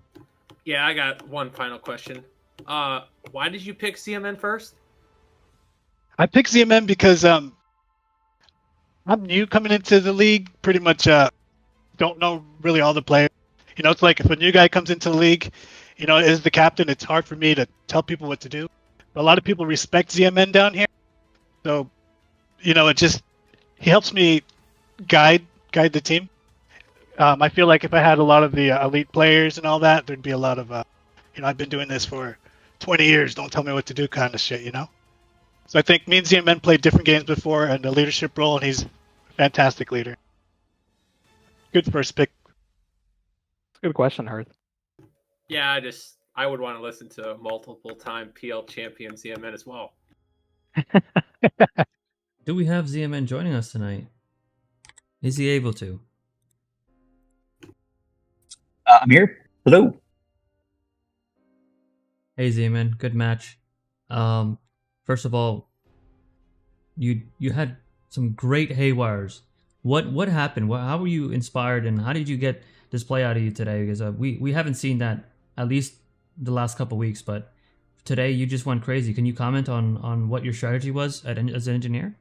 Speaker 3: Yeah, I got one final question. Why did you pick CMN first?
Speaker 7: I picked ZMN because I'm new coming into the league. Pretty much don't know really all the players. You know, it's like if a new guy comes into the league, you know, as the captain, it's hard for me to tell people what to do. But a lot of people respect ZMN down here, so you know, he helps me guide the team. I feel like if I had a lot of the elite players and all that, there'd be a lot of, you know, I've been doing this for 20 years. Don't tell me what to do, kind of shit, you know. So I think me and ZMN played different games before, and the leadership role, and he's a fantastic leader. Good first pick.
Speaker 2: It's a good question, Hurt.
Speaker 3: Yeah, I would want to listen to multiple time PL champion CMN as well.
Speaker 1: Do we have ZMN joining us tonight? Is he able to?
Speaker 5: I'm here. Hello.
Speaker 1: Hey ZMN, good match. First of all, you had some great haywires. What happened? How were you inspired, and how did you get this play out of you today? Because we haven't seen that at least the last couple weeks, but today you just went crazy. Can you comment on what your strategy was as an engineer?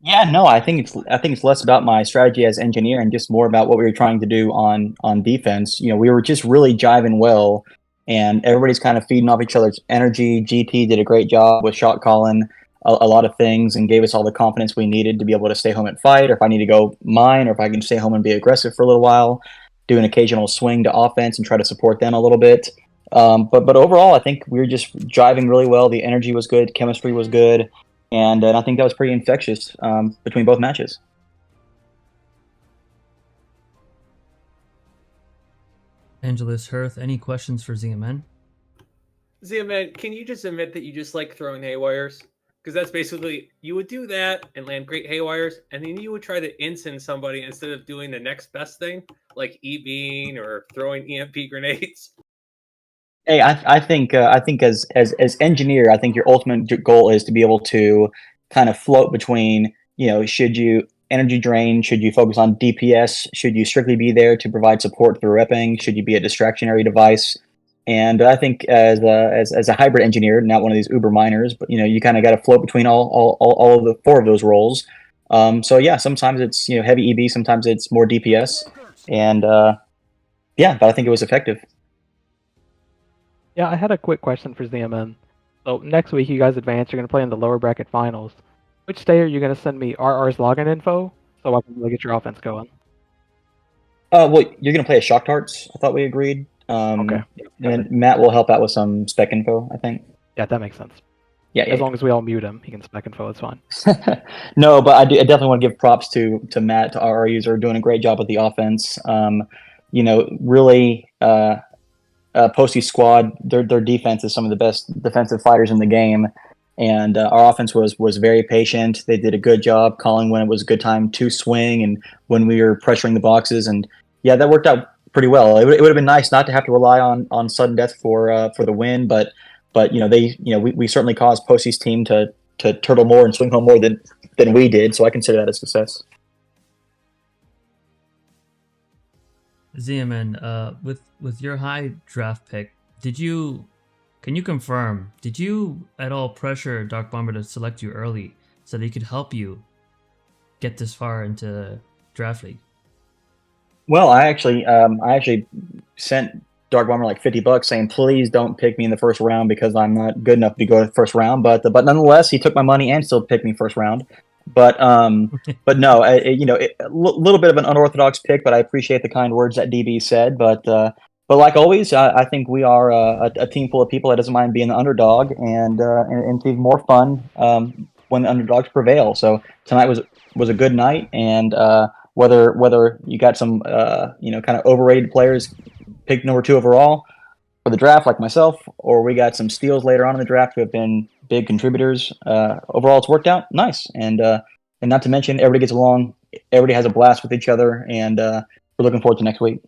Speaker 5: Yeah, no, I think it's less about my strategy as engineer and just more about what we were trying to do on defense. You know, we were just really jiving well, and everybody's kind of feeding off each other's energy. GT did a great job with shot calling a lot of things and gave us all the confidence we needed to be able to stay home and fight, or if I need to go mine, or if I can stay home and be aggressive for a little while, do an occasional swing to offense and try to support them a little bit. But overall, I think we were just driving really well. The energy was good, chemistry was good, and I think that was pretty infectious between both matches.
Speaker 1: Angelus Hearth, any questions for ZMN?
Speaker 3: ZMN, can you just admit that you just like throwing haywires? Because that's basically, you would do that and land great haywires, and then you would try to ensign somebody instead of doing the next best thing, like E-beam or throwing EMP grenades.
Speaker 5: Hey, I think as engineer, I think your ultimate goal is to be able to kind of float between, you know, should you energy drain, should you focus on DPS, should you strictly be there to provide support through repping, should you be a distractionary device? And I think as a hybrid engineer, not one of these Uber miners, but you know, you kind of got to float between all of the four of those roles. So yeah, sometimes it's, you know, heavy EB, sometimes it's more DPS, and yeah, but I think it was effective.
Speaker 2: Yeah, I had a quick question for ZMN. So next week, you guys advance. You're going to play in the lower bracket finals. Which day are you going to send me RR's login info so I can really get your offense going?
Speaker 5: Well, you're gonna play a shock tarts. I thought we agreed.
Speaker 2: Okay.
Speaker 5: And then Matt will help out with some spec info, I think.
Speaker 2: Yeah, that makes sense.
Speaker 5: Yeah,
Speaker 2: As long as we all mute him, he can spec info. It's fine.
Speaker 5: No, but I definitely want to give props to Matt, to our user, doing a great job with the offense. You know, really, Posty squad, their defense is some of the best defensive fighters in the game, and our offense was very patient. They did a good job calling when it was a good time to swing and when we were pressuring the boxes, and yeah, that worked out pretty well. It would have been nice not to have to rely on sudden death for the win, but you know, we certainly caused Posty's team to turtle more and swing home more than we did, so I consider that a success.
Speaker 1: ZMN, with your high draft pick, can you confirm, did you at all pressure Dark Bomber to select you early so that he could help you get this far into draft league?
Speaker 5: Well, I actually sent Dark Bomber like $50 saying, please don't pick me in the first round because I'm not good enough to go to the first round. But nonetheless, he took my money and still picked me first round. But no, you know, a little bit of an unorthodox pick, but I appreciate the kind words that DB said. But like always, I think we are a team full of people that doesn't mind being the underdog, and it's even more fun when the underdogs prevail. So tonight was a good night, and whether you got some you know, kind of overrated players picked number 2 overall for the draft like myself, or we got some steals later on in the draft who have been big contributors. Overall, it's worked out nice, and not to mention everybody gets along, everybody has a blast with each other, and we're looking forward to next week.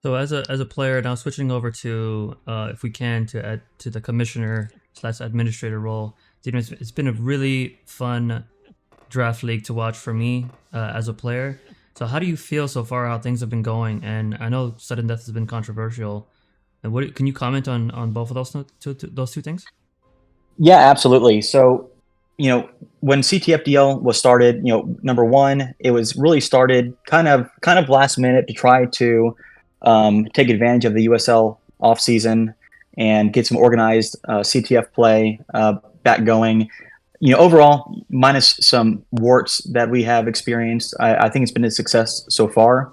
Speaker 1: So as a player now, switching over to if we can to the commissioner / administrator role, it's been a really fun draft league to watch for me as a player. So how do you feel so far how things have been going? And I know sudden death has been controversial. And what can you comment on both of those two things?
Speaker 5: Yeah, absolutely. So, when CTFDL was started, number one, it was really started kind of last minute to try to take advantage of the USL off season and get some organized CTF play back going. Overall, minus some warts that we have experienced, I think it's been a success so far.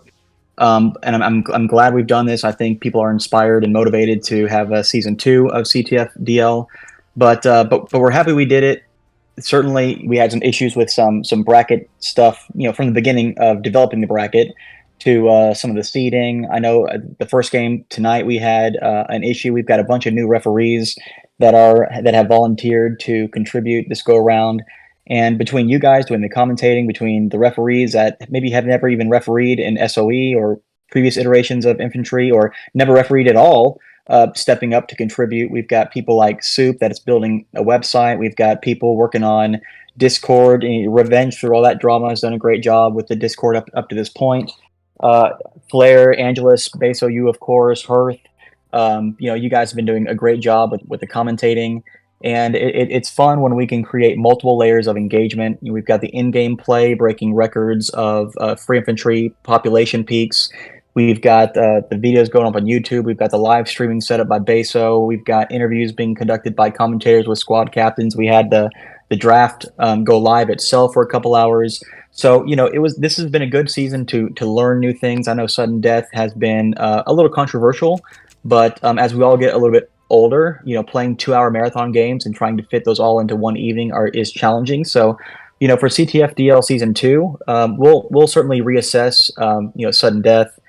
Speaker 5: And I'm glad we've done this. I think people are inspired and motivated to have a season 2 of CTF DL, but we're happy we did it. Certainly, we had some issues with some bracket stuff, from the beginning of developing the bracket to some of the seeding. I know the first game tonight we had an issue. We've got a bunch of new referees that have volunteered to contribute this go around. And between you guys doing the commentating, between the referees that maybe have never even refereed in SOE or previous iterations of Infantry or never refereed at all, stepping up to contribute. We've got people like Soup that is building a website. We've got people working on Discord. Revenge through all that drama has done a great job with the Discord up to this point. Flair, Angelus, Beso, you of course, Hearth. You guys have been doing a great job with the commentating. And it's fun when we can create multiple layers of engagement. We've got the in-game play breaking records of free infantry population peaks. We've got the videos going up on YouTube. We've got the live streaming set up by Beso. We've got interviews being conducted by commentators with squad captains. We had the draft go live itself for a couple hours. So this has been a good season to learn new things. I know sudden death has been a little controversial, but as we all get a little bit older, playing 2-hour marathon games and trying to fit those all into one evening is challenging. So, for CTFDL season 2, we'll certainly reassess, sudden death,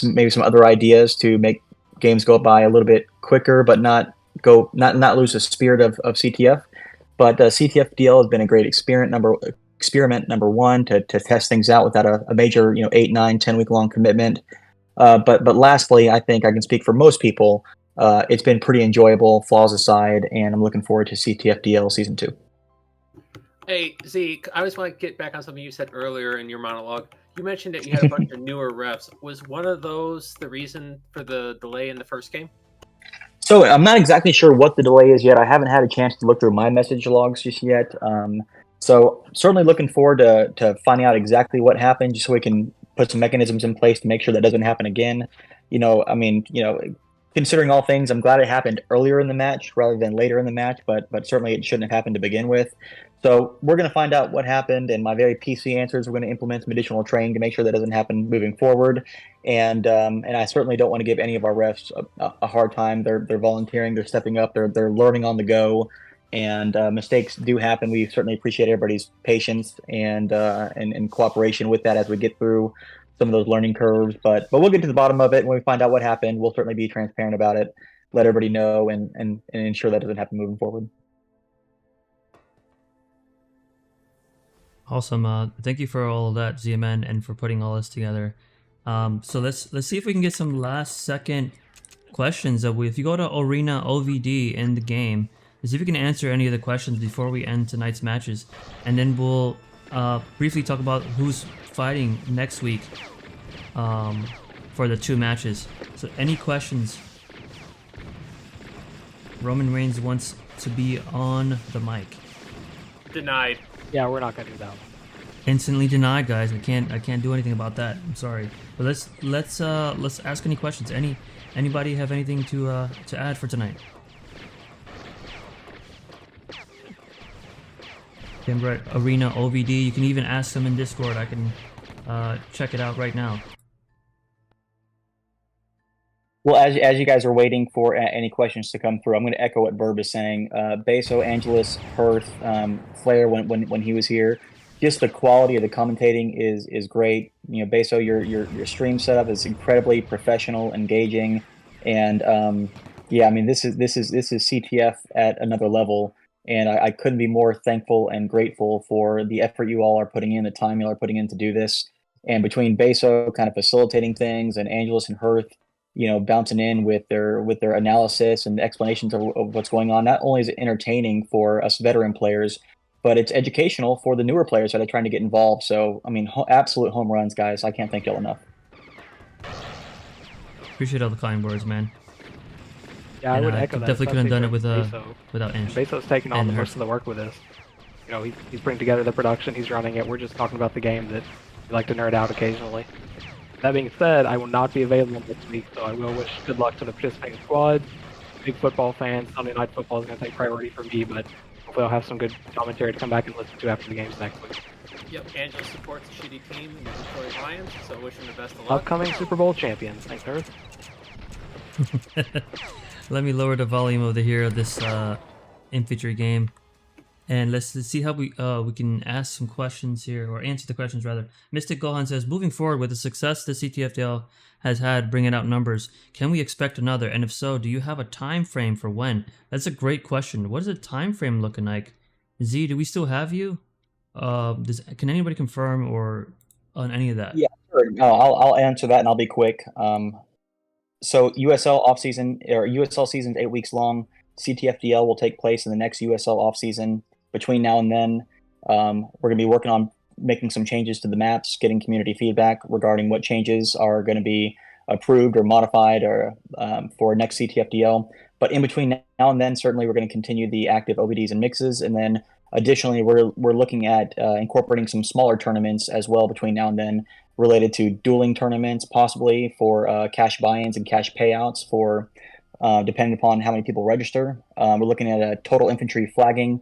Speaker 5: maybe some other ideas to make games go by a little bit quicker, but not lose the spirit of CTF. But CTFDL has been a great experiment number one to test things out without a major 8, 9, 10 week long commitment. But lastly, I think I can speak for most people. It's been pretty enjoyable, flaws aside, and I'm looking forward to CTFDL season 2.
Speaker 3: Hey, Zeke, I just want to get back on something you said earlier in your monologue. You mentioned that you had a bunch of newer refs. Was one of those the reason for the delay in the first game?
Speaker 5: So I'm not exactly sure what the delay is yet. I haven't had a chance to look through my message logs just yet. So certainly looking forward to finding out exactly what happened, just so we can put some mechanisms in place to make sure that doesn't happen again. Considering all things, I'm glad it happened earlier in the match rather than later in the match, but certainly it shouldn't have happened to begin with. So we're going to find out what happened, and my very PC answers, we're going to implement some additional training to make sure that doesn't happen moving forward. And I certainly don't want to give any of our refs a hard time. They're volunteering, they're stepping up, they're learning on the go, and mistakes do happen. We certainly appreciate everybody's patience and cooperation with that as we get through some of those learning curves, but we'll get to the bottom of it. When we find out what happened, we'll certainly be transparent about it, let everybody know, and ensure that doesn't happen moving forward.
Speaker 1: Awesome. Thank you for all of that, ZMN, and for putting all this together. So let's see if we can get some last second questions. If you go to Arena OVD in the game, let's see if we can answer any of the questions before we end tonight's matches, and then we'll briefly talk about who's fighting next week for the 2 matches. So any questions? Roman Reigns wants to be on the mic.
Speaker 3: Denied.
Speaker 2: Yeah, we're not gonna do that one.
Speaker 1: Instantly denied, guys. I can't do anything about that. I'm sorry. But let's ask any questions. Anybody have anything to add for tonight? Remember at Arena OVD, you can even ask them in Discord. I can check it out right now.
Speaker 5: Well, as you guys are waiting for any questions to come through, I'm going to echo what Verb is saying. Beso, Angelus, Hearth, Flair, when he was here, just the quality of the commentating is great. Beso, your stream setup is incredibly professional, engaging, and this is CTF at another level. And I couldn't be more thankful and grateful for the effort you all are putting in, the time you all are putting in to do this. And between Beso kind of facilitating things and Angelus and Hearth, bouncing in with their analysis and explanations of what's going on, not only is it entertaining for us veteran players, but it's educational for the newer players that are trying to get involved. So, I mean, absolute home runs, guys. I can't thank y'all enough.
Speaker 1: Appreciate all the kind words, man.
Speaker 2: Yeah, I
Speaker 1: And
Speaker 2: would echo that.
Speaker 1: definitely couldn't have done it
Speaker 2: especially
Speaker 1: with
Speaker 2: for
Speaker 1: without
Speaker 2: And
Speaker 1: Inch.
Speaker 2: Beso's taking on
Speaker 1: and
Speaker 2: most of the work with this. You know, he's putting together the production, he's running it. We're just talking about the game that we like to nerd out occasionally. That being said, I will not be available this week, so I will wish good luck to the participating squads. Big football fans, Sunday Night Football is going to take priority for me, but hopefully I'll have some good commentary to come back and listen to after the games next week.
Speaker 3: Yep, Angela supports a shitty team, the Detroit Lions, so wish him the best of luck.
Speaker 2: Upcoming Super Bowl champions, thanks, Earth.
Speaker 1: Let me lower the volume over here of this infantry game, and let's see how we can ask some questions here, or answer the questions rather. Mystic Gohan says, moving forward with the success the CTFDL has had bringing out numbers, can we expect another? And if so, do you have a time frame for when? That's a great question. What is the time frame looking like? Z, do we still have you? Can anybody confirm or on any of that?
Speaker 5: Yeah, sure. No, I'll answer that, and I'll be quick. So USL offseason, or USL season's 8 weeks long. CTFDL will take place in the next USL offseason. Between now and then, we're going to be working on making some changes to the maps, getting community feedback regarding what changes are going to be approved or modified or for next CTFDL. But in between now and then, certainly we're going to continue the active OBDs and mixes, and then additionally, we're looking at incorporating some smaller tournaments as well between now and then, related to dueling tournaments, possibly for cash buy-ins and cash payouts for depending upon how many people register. We're looking at a total infantry flagging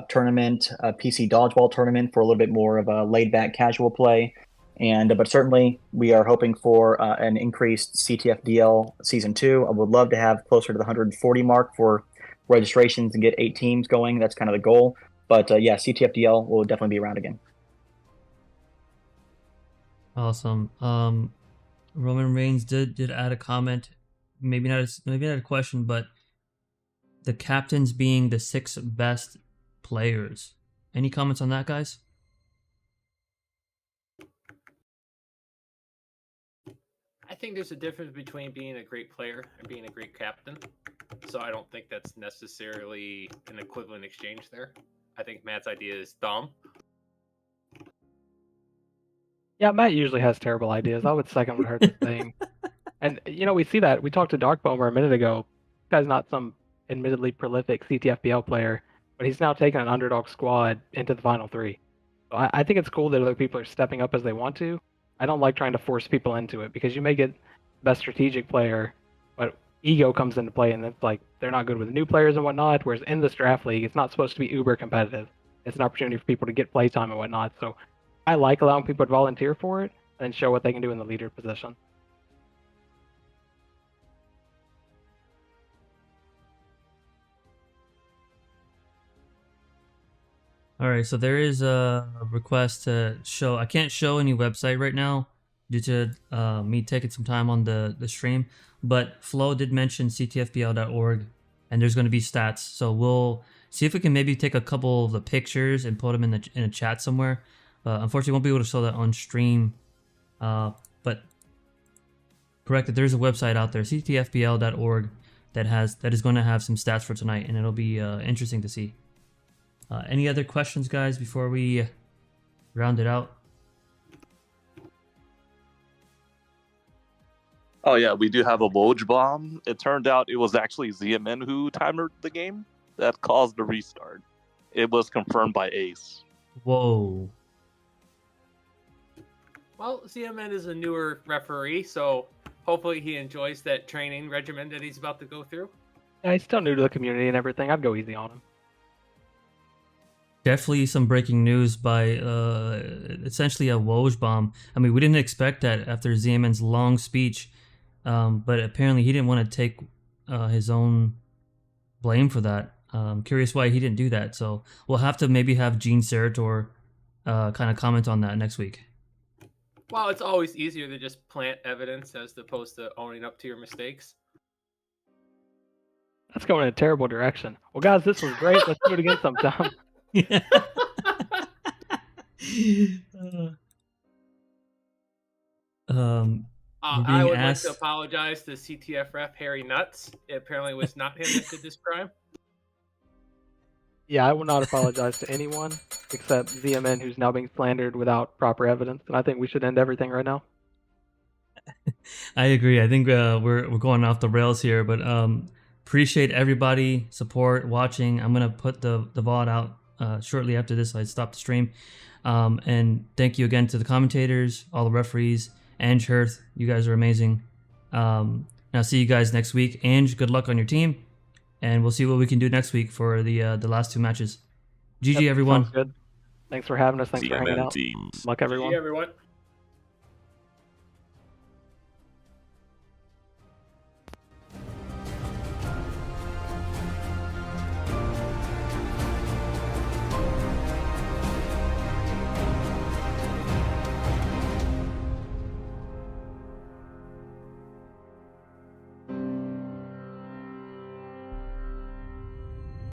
Speaker 5: tournament, a PC dodgeball tournament for a little bit more of a laid-back casual play. But certainly we are hoping for an increased CTFDL Season 2. I would love to have closer to the 140 mark for registrations and get 8 teams going. That's kind of the goal. But yeah, CTFDL will definitely be around again.
Speaker 1: Awesome. Roman Reigns did add a comment, maybe not a question, but the captains being the 6 best players. Any comments on that, guys?
Speaker 3: I think there's a difference between being a great player and being a great captain. So I don't think that's necessarily an equivalent exchange there. I think Matt's idea is dumb.
Speaker 2: Yeah, Matt usually has terrible ideas. I would second what Hertz is saying. And, you know, we see that. We talked to Darkbomber a minute ago. This guy's not some admittedly prolific CTFPL player, but he's now taken an underdog squad into the final 3. So I think it's cool that other people are stepping up as they want to. I don't like trying to force people into it, because you may get the best strategic player, but ego comes into play, and it's like they're not good with new players and whatnot, whereas in this draft league, it's not supposed to be uber competitive. It's an opportunity for people to get playtime and whatnot. So I like allowing people to volunteer for it and show what they can do in the leader position.
Speaker 1: All right, so there is a request to show. I can't show any website right now due to me taking some time on the stream, but Flo did mention ctfbl.org, and there's going to be stats. So we'll see if we can maybe take a couple of the pictures and put them in a chat somewhere. Unfortunately, won't be able to show that on stream, but correct that there's a website out there, ctfbl.org, that is going to have some stats for tonight, and it'll be interesting to see. Any other questions, guys, before we round it out?
Speaker 8: Oh yeah, we do have a Woj bomb. It turned out it was actually ZMN who timed the game that caused the restart. It was confirmed by Ace.
Speaker 1: Whoa.
Speaker 3: Well, ZMN is a newer referee, so hopefully he enjoys that training regimen that he's about to go through.
Speaker 2: Yeah, he's still new to the community and everything. I'd go easy on him.
Speaker 1: Definitely some breaking news by essentially a Woj bomb. I mean, we didn't expect that after ZMN's long speech, but apparently he didn't want to take his own blame for that. Curious why he didn't do that. So we'll have to maybe have Gene Serator kind of comment on that next week.
Speaker 3: Well, it's always easier to just plant evidence as opposed to owning up to your mistakes.
Speaker 2: That's going in a terrible direction. Well, guys, this was great. Let's do it again sometime.
Speaker 1: Yeah.
Speaker 3: I would like to apologize to CTF ref Harry Nuts. It apparently was not him that did this crime.
Speaker 2: Yeah, I will not apologize to anyone except ZMN, who's now being slandered without proper evidence, and I think we should end everything right now.
Speaker 1: I agree. I think we're going off the rails here, but appreciate everybody support watching. I'm gonna put the VOD out shortly after this. I stopped the stream, and thank you again to the commentators, all the referees, Ange Hirth. You guys are amazing. I'll see you guys next week. Ange, good luck on your team, and we'll see what we can do next week for the last 2 matches. GG,
Speaker 2: Yep,
Speaker 1: everyone.
Speaker 2: sounds good. Thanks for having us. Thanks for hanging
Speaker 9: CMN
Speaker 2: out.
Speaker 9: teams.
Speaker 2: Luck, everyone.
Speaker 3: See everyone.